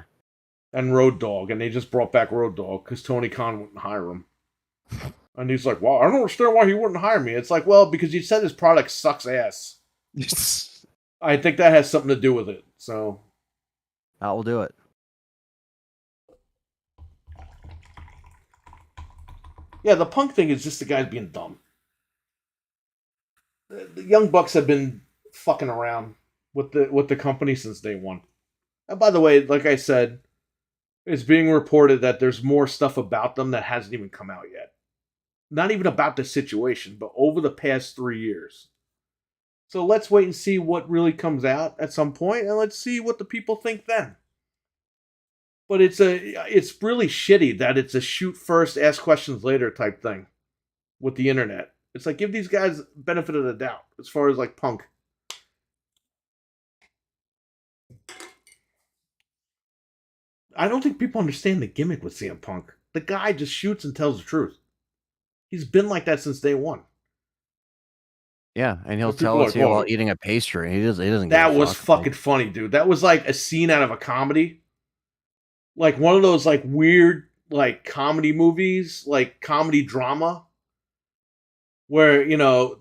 And Road Dogg, and they just brought back Road Dogg because Tony Khan wouldn't hire him. And he's like, well, I don't understand why he wouldn't hire me. It's like, well, because you said his product sucks ass. I think that has something to do with it. So that will do it. Yeah, the Punk thing is just the guys being dumb. The Young Bucks have been fucking around with the company since day one. And by the way, like I said, it's being reported that there's more stuff about them that hasn't even come out yet. Not even about the situation, but over the past 3 years. So let's wait and see what really comes out at some point, and let's see what the people think then. But it's really shitty that it's a shoot first, ask questions later type thing with the internet. It's like, give these guys benefit of the doubt as far as Punk. I don't think people understand the gimmick with CM Punk. The guy just shoots and tells the truth. He's been like that since day one. Yeah, and he'll tell it to you while eating a pastry. He doesn't. That was fucking funny, dude. That was like a scene out of a comedy. Like one of those weird comedy movies, comedy drama. Where,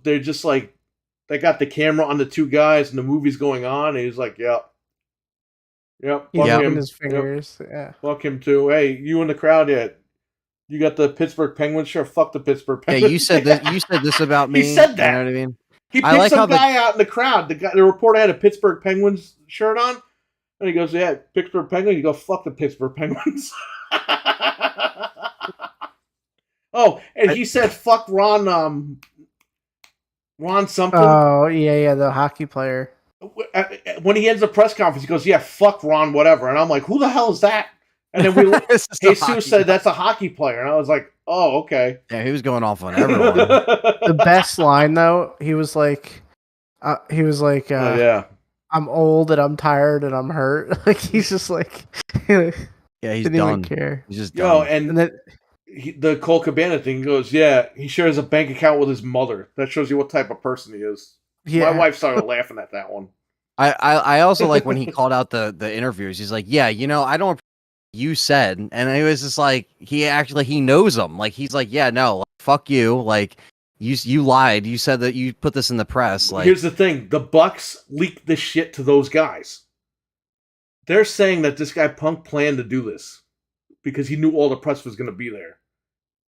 they're just they got the camera on the two guys and the movie's going on, and he's like, yep. Yep. He's in his fingers. Yep. Yeah. Fuck him too. Hey, you in the crowd yet? You got the Pittsburgh Penguins shirt? Fuck the Pittsburgh Penguins. Yeah, you said that. You said this about me. He said that. You know what I mean? He picked some guy out in the crowd. The reporter had a Pittsburgh Penguins shirt on, and he goes, "Yeah, Pittsburgh Penguins." You go, "Fuck the Pittsburgh Penguins." Oh, and he said, "Fuck Ron." Ron something. Oh yeah, the hockey player. When he ends the press conference, he goes, "Yeah, fuck Ron, whatever." And I'm like, "Who the hell is that?" And then Jesus said, "That's a hockey player," and I was like, "Oh, okay." Yeah, he was going off on everyone. The best line though, he was like, yeah, I'm old and I'm tired and I'm hurt." He's just like, yeah, he's didn't done. even care. He's just done. And then the Cole Cabana thing goes, yeah, he shares a bank account with his mother. That shows you what type of person he is. Yeah. My wife started laughing at that one. I also like when he called out the interviews. He's like, yeah, I don't. You said, and it was just like he knows them. He's like, yeah, no, fuck you. You lied. You said that you put this in the press. Here's the thing: the Bucks leaked this shit to those guys. They're saying that this guy Punk planned to do this because he knew all the press was going to be there,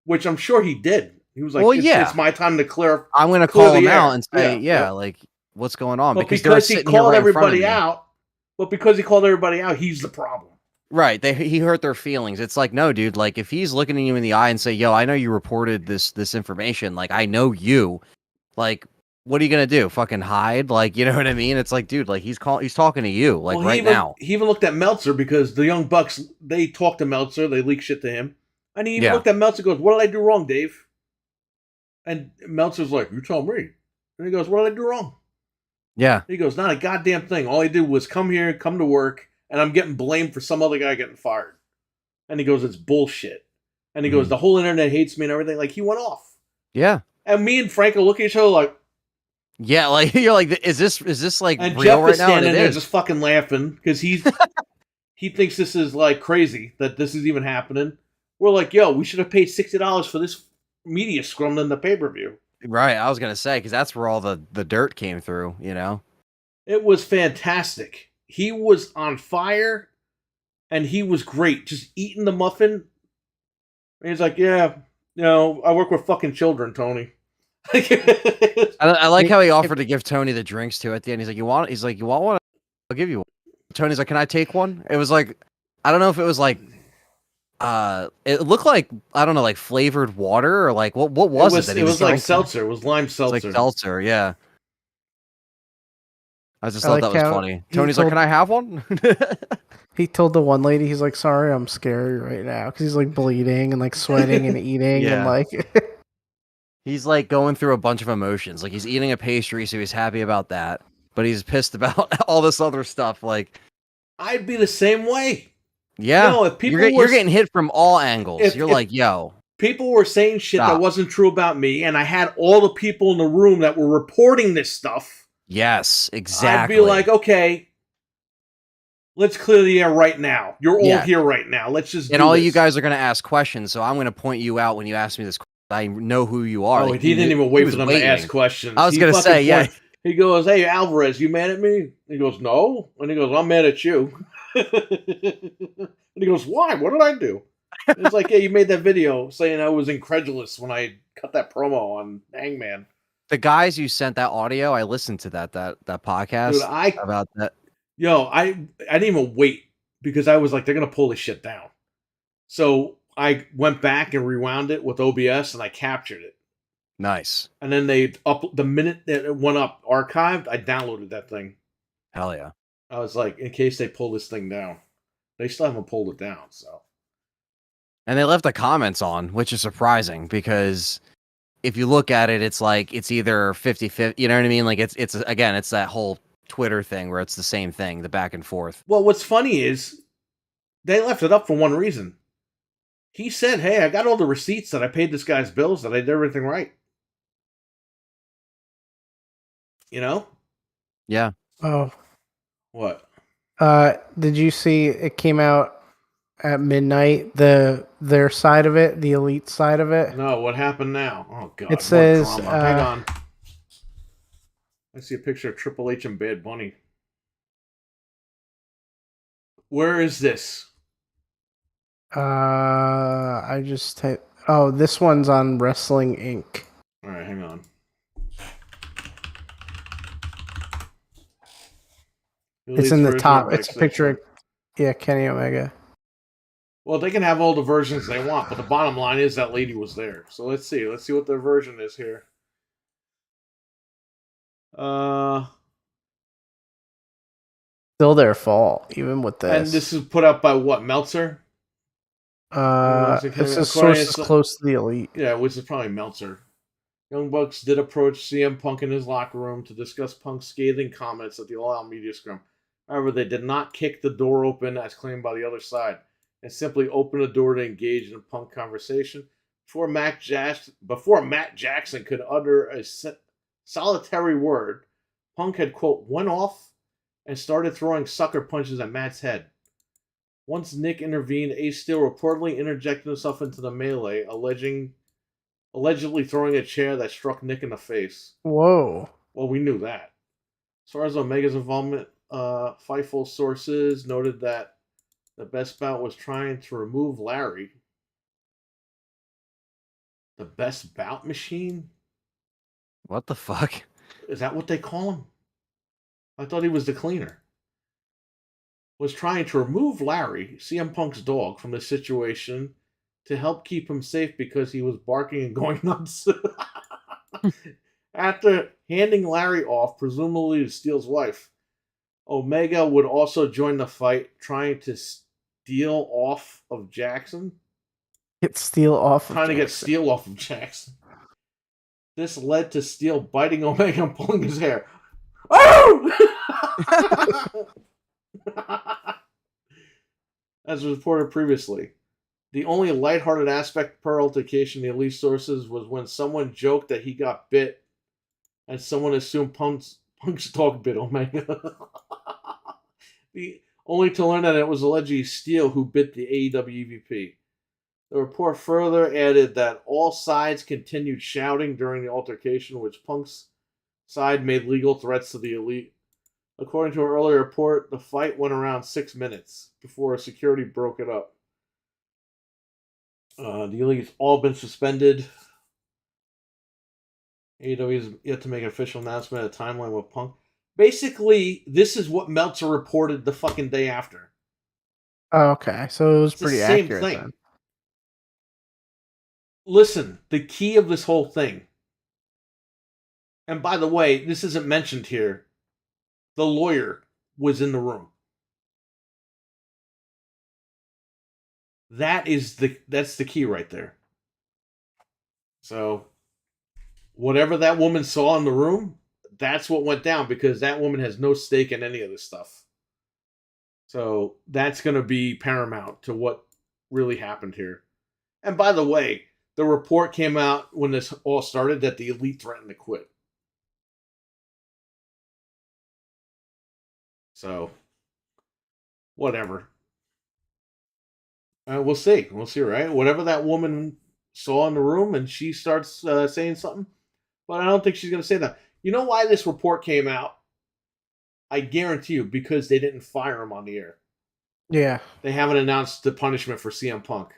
which I'm sure he did. He was like, well, it's my time to clear. I'm going to call him out and say, what's going on? But because he called everybody out, he's the problem. Right. He hurt their feelings. It's like, no, dude, if he's looking at you in the eye and say, yo, I know you reported this information. I know you. What are you going to do? Fucking hide? You know what I mean? It's like, dude, he's talking to you, now. He even looked at Meltzer because the Young Bucks, they talked to Meltzer. They leak shit to him. And he looked at Meltzer and goes, what did I do wrong, Dave? And Meltzer's like, you tell me. And he goes, what did I do wrong? Yeah. He goes, not a goddamn thing. All I did was come here, come to work, and I'm getting blamed for some other guy getting fired. And he goes, it's bullshit. And he goes, the whole internet hates me and everything. Like, he went off. Yeah. And me and Franco look at each other like... Yeah, like, you're like, is this like and real Jeff right is now? standing there just fucking laughing because he thinks this is like crazy that this is even happening. We're like, yo, we should have paid $60 for this media scrum than the pay-per-view. Right, I was going to say, because that's where all the dirt came through, you know? It was fantastic. He was on fire, and he was great. Just eating the muffin. And he's like, yeah, you know, I work with fucking children, Tony. I like how he offered to give Tony the drinks too at the end. He's like, you want one? I'll give you one. Tony's like, can I take one? It was like, I don't know if it was like, it looked like, I don't know, like flavored water or like, what was it that he was like drinking? seltzer. It was lime seltzer. It was like seltzer, yeah. I just thought like that was funny. Tony's like, can I have one? He told the one lady, he's like, sorry, I'm scary right now. Because he's like bleeding and like sweating and eating and like... He's like going through a bunch of emotions. Like he's eating a pastry, so he's happy about that. But he's pissed about all this other stuff. Like, I'd be the same way. Yeah. You know, if people you're getting hit from all angles. You're like, yo. People were saying shit that wasn't true about me, and I had all the people in the room that were reporting this stuff. Yes, exactly. I'd be like, okay, let's clear the air right now. You're all here right now. Let's just And all you guys are going to ask questions, so I'm going to point you out when you ask me this question. I know who you are. Oh, like, he didn't even wait for them to ask questions. I was going to say, yeah. He goes, hey, Alvarez, you mad at me? He goes, no. And he goes, I'm mad at you. And he goes, why? What did I do? And it's like, yeah, you made that video saying I was incredulous when I cut that promo on Hangman. The guys you sent that audio, I listened to that podcast. Dude, about that. Yo, I didn't even wait because I was like, they're going to pull this shit down. So I went back and rewound it with OBS and I captured it. Nice. And then the minute that it went up archived, I downloaded that thing. Hell yeah. I was like, in case they pull this thing down. They still haven't pulled it down, so. And they left the comments on, which is surprising because if you look at it, it's like it's either 50-50, you know what I mean? Like it's again, it's that whole Twitter thing where it's the same thing, the back and forth. Well, what's funny is they left it up for one reason. He said, hey, I got all the receipts that I paid this guy's bills, that I did everything right. You know? Yeah. Oh. What? Did you see it came out at midnight, their side of it, the elite side of it? No, what happened now? Oh, God. It says... Hang on. I see a picture of Triple H and Bad Bunny. Where is this? I just typed... Oh, this one's on Wrestling Inc. All right, hang on. It's in the top. It's a picture of, Kenny Omega. Well, they can have all the versions they want, but the bottom line is that lady was there. So let's see. Let's see what their version is here. Still their fault, even with this. And this is put up by what, Meltzer? This is sources close to the elite. Yeah, which is probably Meltzer. Young Bucks did approach CM Punk in his locker room to discuss Punk's scathing comments at the All Out Media Scrum. However, they did not kick the door open as claimed by the other side, and simply opened the door to engage in a Punk conversation. Before Matt Jackson could utter a solitary word, Punk had, quote, went off and started throwing sucker punches at Matt's head. Once Nick intervened, Ace Steel reportedly interjected himself into the melee, allegedly throwing a chair that struck Nick in the face. Whoa. Well, we knew that. As far as Omega's involvement, Fightful sources noted that the Best Bout was trying to remove Larry. The Best Bout machine? What the fuck? Is that what they call him? I thought he was the cleaner. Was trying to remove Larry, CM Punk's dog, from the situation to help keep him safe because he was barking and going nuts. After handing Larry off, presumably to Steele's wife, Omega would also join the fight, trying to steal off of Jackson. Get Steel off. Trying to get Steel off of Jackson. This led to Steele biting Omega and pulling his hair. Oh! As reported previously, the only lighthearted aspect per altercation in the Elite sources was when someone joked that he got bit, and someone assumed Punk's dog bit Omega. Only to learn that it was allegedly Steele who bit the AEW EVP. The report further added that all sides continued shouting during the altercation, which Punk's side made legal threats to the Elite. According to an earlier report, the fight went around 6 minutes before security broke it up. The Elite's all been suspended. AEW is yet to make an official announcement at a timeline with Punk. Basically, this is what Meltzer reported the fucking day after. Oh, okay. So it was It's pretty the same accurate thing. then. Listen, the key of this whole thing, and by the way, this isn't mentioned here, the lawyer was in the room. That's the key right there. So, whatever that woman saw in the room, that's what went down, because that woman has no stake in any of this stuff. So, that's going to be paramount to what really happened here. And by the way, the report came out when this all started that the Elite threatened to quit. So, whatever. We'll see. We'll see, right? Whatever that woman saw in the room, and she starts saying something. But I don't think she's going to say that. You know why this report came out? I guarantee you, because they didn't fire him on the air. Yeah. They haven't announced the punishment for CM Punk.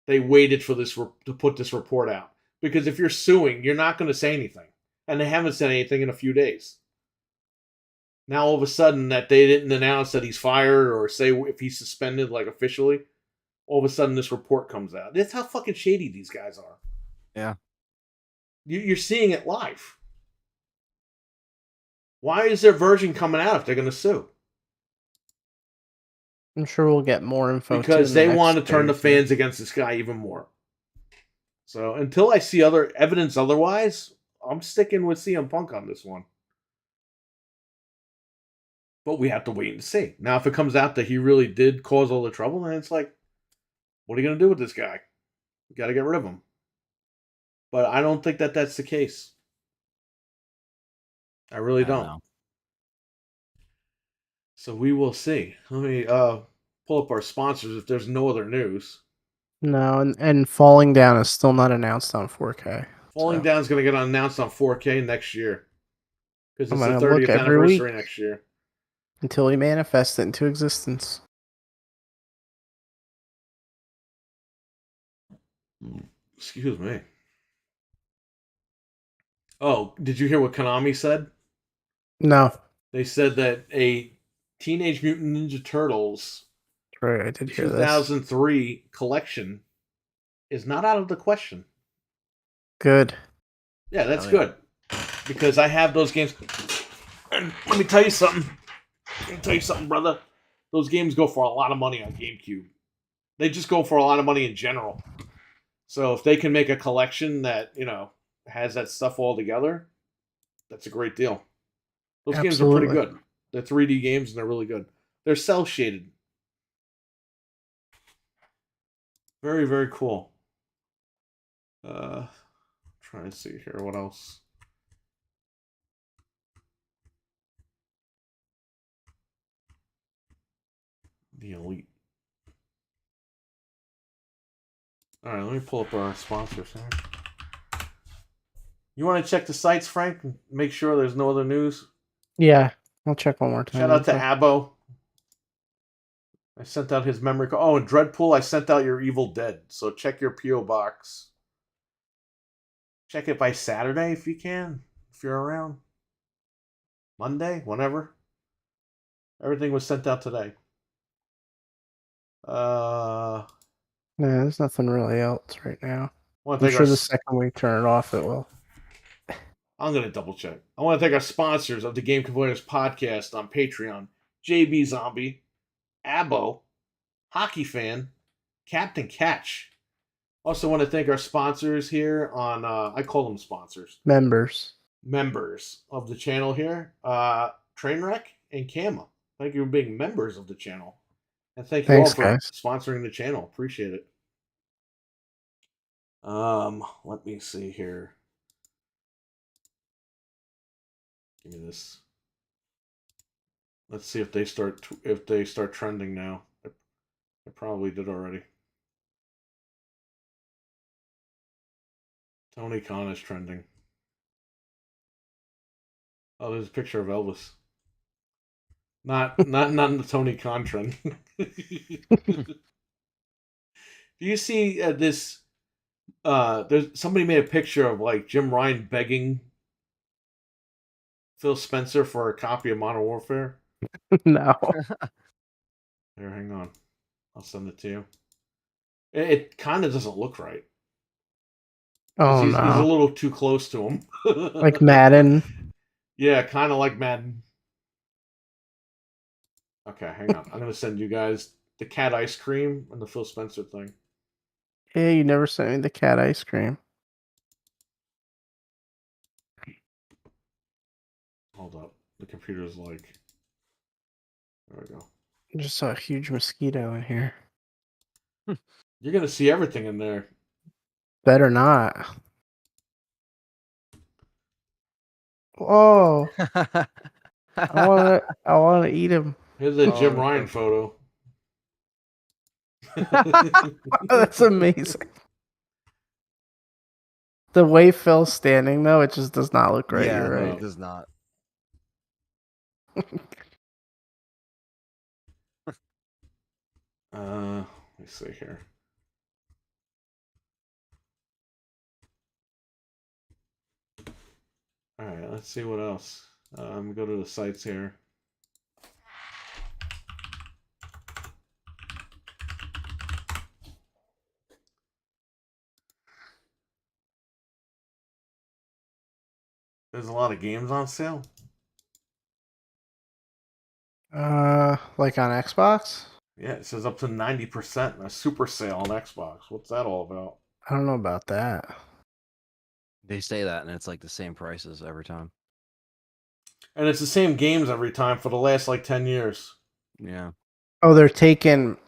They waited for this to put this report out. Because if you're suing, you're not going to say anything. And they haven't said anything in a few days. Now all of a sudden that they didn't announce that he's fired or say if he's suspended, like officially, all of a sudden this report comes out. That's how fucking shady these guys are. Yeah. You're seeing it live. Why is their version coming out if they're going to sue? I'm sure we'll get more info. Because they want to turn the fans against this guy even more. So until I see other evidence otherwise, I'm sticking with CM Punk on this one. But we have to wait and see. Now, if it comes out that he really did cause all the trouble, then it's like, what are you going to do with this guy? You got to get rid of him. But I don't think that that's the case. I really don't. Know. So we will see. Let me pull up our sponsors if there's no other news. No, and Falling Down is still not announced on 4K. Falling Down is going to get announced on 4K next year. Because it's I'm the gonna 30th anniversary next year. Until he manifests it into existence. Excuse me. Oh, did you hear what Konami said? No. They said that a Teenage Mutant Ninja Turtles Right, I did hear 2003 collection is not out of the question. Good. Yeah, that's good. Because I have those games. And let me tell you something. Brother. Those games go for a lot of money on GameCube. They just go for a lot of money in general. So if they can make a collection that, has that stuff all together, that's a great deal. Those games are pretty good. They're 3D games and they're really good. They're cell shaded. Very, very cool. Trying to see here what else. The Elite. All right, let me pull up our sponsors here. You want to check the sites, Frank? And make sure there's no other news? Yeah, I'll check one more time. Shout out to Abo. I sent out his memory card. Oh, and Dreadpool, I sent out your Evil Dead. So check your P.O. box. Check it by Saturday if you can. If you're around. Monday, whenever. Everything was sent out today. Yeah, there's nothing really else right now. I'm sure the second we turn it off, it will. I'm going to double check. I want to thank our sponsors of the Game Complainers podcast on Patreon. JB Zombie, Abo, Hockey Fan, Captain Catch. Also, want to thank our sponsors here on. I call them sponsors, Members. members of the channel here. Trainwreck and Kama. Thank you for being members of the channel, and thank you Thanks, all for guys. sponsoring the channel. Appreciate it. Let me see here. Give me this. Let's see if they start trending now. They probably did already. Tony Khan is trending. Oh, there's a picture of Elvis. Not the Tony Khan trend. Do you see this? There's somebody made a picture of like Jim Ryan begging Phil Spencer for a copy of Modern Warfare. No. Here, hang on. I'll send it to you. It kind of doesn't look right. Oh He's a no. little too close to him. Like Madden. Yeah, kind of like Madden. Okay, hang on. I'm gonna send you guys the cat ice cream and the Phil Spencer thing. Yeah, you never sent me the cat ice cream. Hold up. The computer's like. There we go. I just saw a huge mosquito in here. You're gonna see everything in there. Better not. Oh, I want to eat him. Here's a Jim Oh, Ryan photo. That's amazing. The way Phil's standing, though, it just does not look right. yeah, You're no, right. it does not. Let me see here. All right, let's see what else. Go to the sites here. There's a lot of games on sale. Like on Xbox? Yeah, it says up to 90% in a super sale on Xbox. What's that all about? I don't know about that. They say that, and it's like the same prices every time. And it's the same games every time for the last like 10 years. Yeah. Oh, they're taking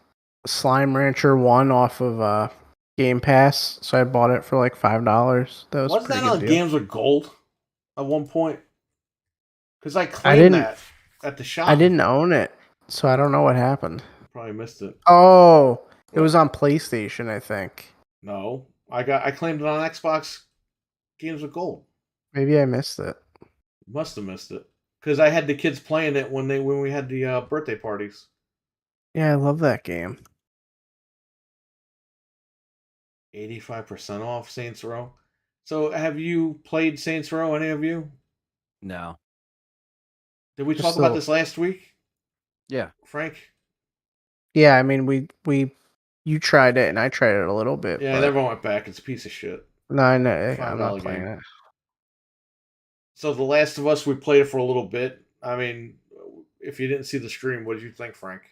Slime Rancher 1 off of Game Pass, so I bought it for like $5. That was Wasn't a pretty that on good deal. Games with Gold at one point? Because I claimed that at the shop. I didn't own it, so I don't know what happened. Probably missed it. Oh, it was on PlayStation, I think. No, I claimed it on Xbox Games with Gold. Maybe I missed it. Must have missed it because I had the kids playing it when we had the birthday parties. Yeah, I love that game. 85% off Saints Row. So, have you played Saints Row? Any of you? No. Did we Just talk about this last week? Yeah. Frank? Yeah, I mean, you tried it and I tried it a little bit. Yeah, I but never went back. It's a piece of shit. No, I know. I'm $5 not playing game. it. So, The Last of Us, we played it for a little bit. I mean, if you didn't see the stream, what did you think, Frank?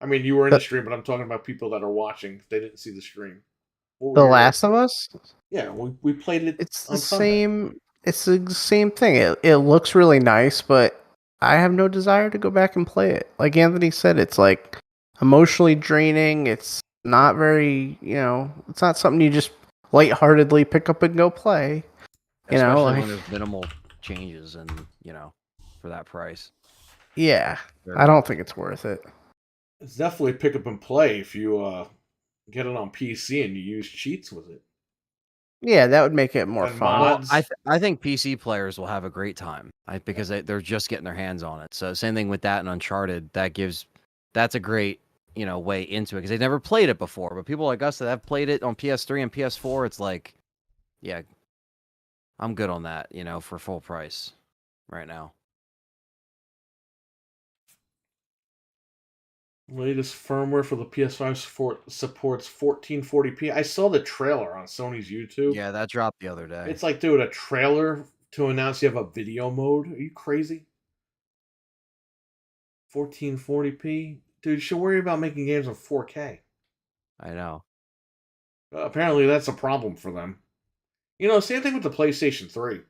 I mean, you were in the stream, but I'm talking about people that are watching. If they didn't see the stream. The Last of Us? Yeah, we played it. It's the on Sunday. same. It's the same thing. It looks really nice, but I have no desire to go back and play it. Like Anthony said, it's like emotionally draining. It's not very, it's not something you just lightheartedly pick up and go play. Especially when there's minimal changes and, for that price. Yeah, I don't think it's worth it. It's definitely pick up and play if you get it on PC and you use cheats with it. Yeah, that would make it more And fun. mods. I think PC players will have a great time because they're just getting their hands on it. So same thing with that and Uncharted. That's a great way into it because they've never played it before. But people like us that have played it on PS3 and PS4, it's like, yeah, I'm good on that. For full price right now. Latest firmware for the PS5 supports 1440p. I saw the trailer on Sony's YouTube. Yeah, that dropped the other day. It's like, dude, a trailer to announce you have a video mode. Are you crazy? 1440p? Dude, you should worry about making games on 4K. I know. Apparently, that's a problem for them. Same thing with the PlayStation 3.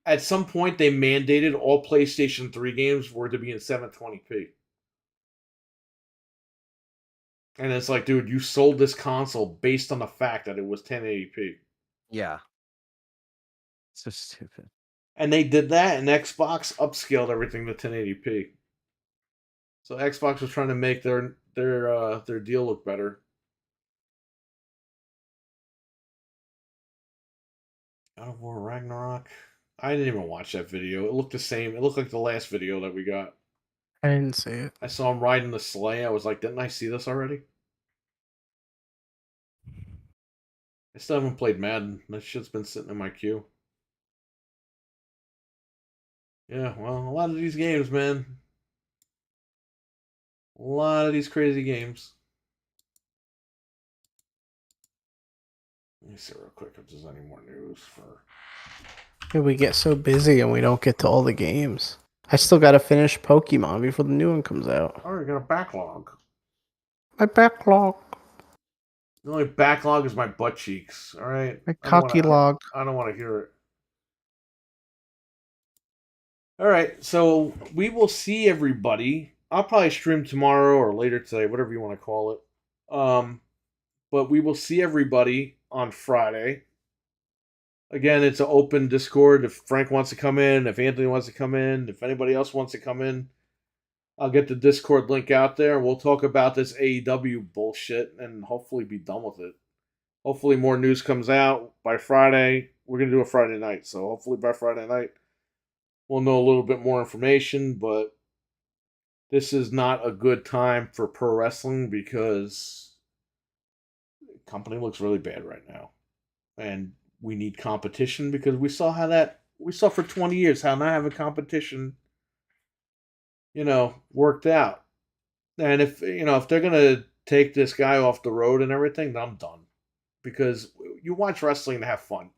At some point, they mandated all PlayStation 3 games were to be in 720p. And it's like, dude, you sold this console based on the fact that it was 1080p. Yeah. So stupid. And they did that, and Xbox upscaled everything to 1080p. So Xbox was trying to make their deal look better. God of War Ragnarok. I didn't even watch that video. It looked the same. It looked like the last video that we got. I didn't see it. I saw him riding the sleigh. I was like, didn't I see this already? I still haven't played Madden. That shit's been sitting in my queue. Yeah, well, a lot of these games, man. A lot of these crazy games. Let me see real quick if there's any more news for... We get so busy and we don't get to all the games. I still gotta finish Pokemon before the new one comes out. Oh, you got a backlog. My backlog. The only backlog is my butt cheeks, alright? My cocky log. I don't want to hear it. Alright, so we will see everybody. I'll probably stream tomorrow or later today, whatever you want to call it. But we will see everybody on Friday. Again, it's an open Discord. If Frank wants to come in, if Anthony wants to come in, if anybody else wants to come in, I'll get the Discord link out there. We'll talk about this AEW bullshit and hopefully be done with it. Hopefully more news comes out by Friday. We're going to do a Friday night, so hopefully by Friday night we'll know a little bit more information, but this is not a good time for pro wrestling because the company looks really bad right now. And we need competition because we saw for 20 years how not having competition, worked out. And if they're going to take this guy off the road and everything, then I'm done. Because you watch wrestling to have fun.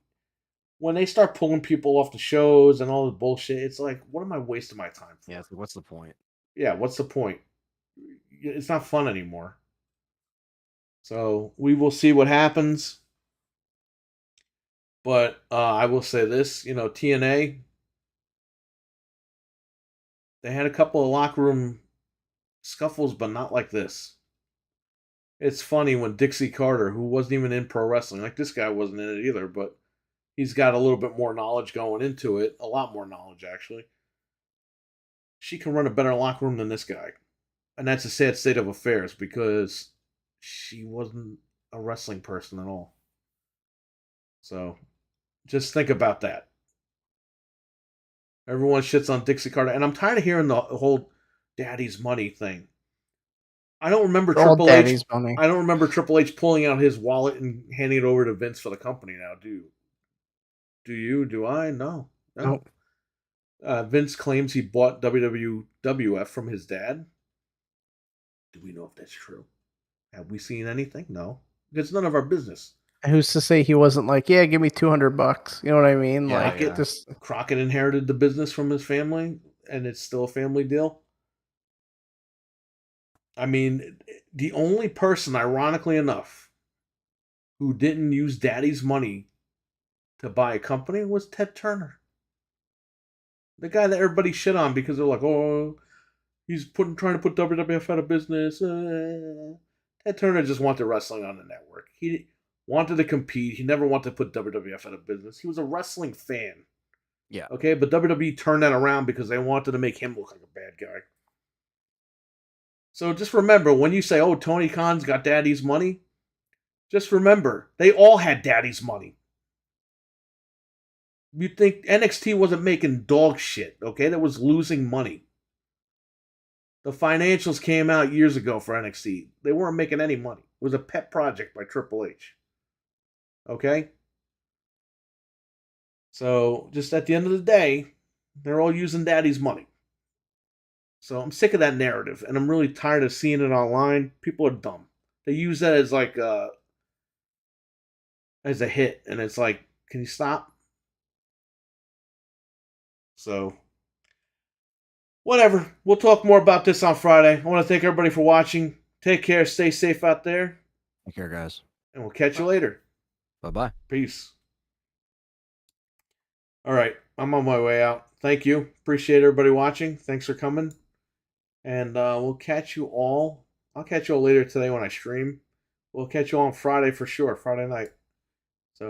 When they start pulling people off the shows and all the bullshit, it's like, what am I wasting my time for? Yeah, what's the point? Yeah, what's the point? It's not fun anymore. So we will see what happens. But I will say this, TNA, they had a couple of locker room scuffles, but not like this. It's funny when Dixie Carter, who wasn't even in pro wrestling, like this guy wasn't in it either, but he's got a little bit more knowledge going into it, a lot more knowledge actually. She can run a better locker room than this guy. And that's a sad state of affairs because she wasn't a wrestling person at all. So just think about that. Everyone shits on Dixie Carter, and I'm tired of hearing the whole "daddy's money" thing. I don't remember Triple H. I don't remember Triple H pulling out his wallet and handing it over to Vince for the company. Now, do you? Do I? No. Nope. Vince claims he bought WWF from his dad. Do we know if that's true? Have we seen anything? No. It's none of our business. Who's to say he wasn't like, yeah, give me $200? You know what I mean? Yeah, like, Crockett inherited the business from his family, and it's still a family deal. I mean, the only person, ironically enough, who didn't use daddy's money to buy a company was Ted Turner. The guy that everybody shit on because they're like, oh, he's trying to put WWF out of business. Ted Turner just wanted wrestling on the network. He wanted to compete. He never wanted to put WWF out of business. He was a wrestling fan. Yeah. Okay, but WWE turned that around because they wanted to make him look like a bad guy. So just remember, when you say, oh, Tony Khan's got daddy's money, just remember, they all had daddy's money. You think NXT wasn't making dog shit, okay? That was losing money. The financials came out years ago for NXT. They weren't making any money. It was a pet project by Triple H. Okay? So, just at the end of the day, they're all using daddy's money. So, I'm sick of that narrative, and I'm really tired of seeing it online. People are dumb. They use that as like as a hit, and it's like, can you stop? So, whatever. We'll talk more about this on Friday. I want to thank everybody for watching. Take care. Stay safe out there. Take care, guys. And we'll catch you later. Bye-bye. Peace. All right. I'm on my way out. Thank you. Appreciate everybody watching. Thanks for coming. And we'll catch you all. I'll catch you all later today when I stream. We'll catch you all on Friday for sure. Friday night.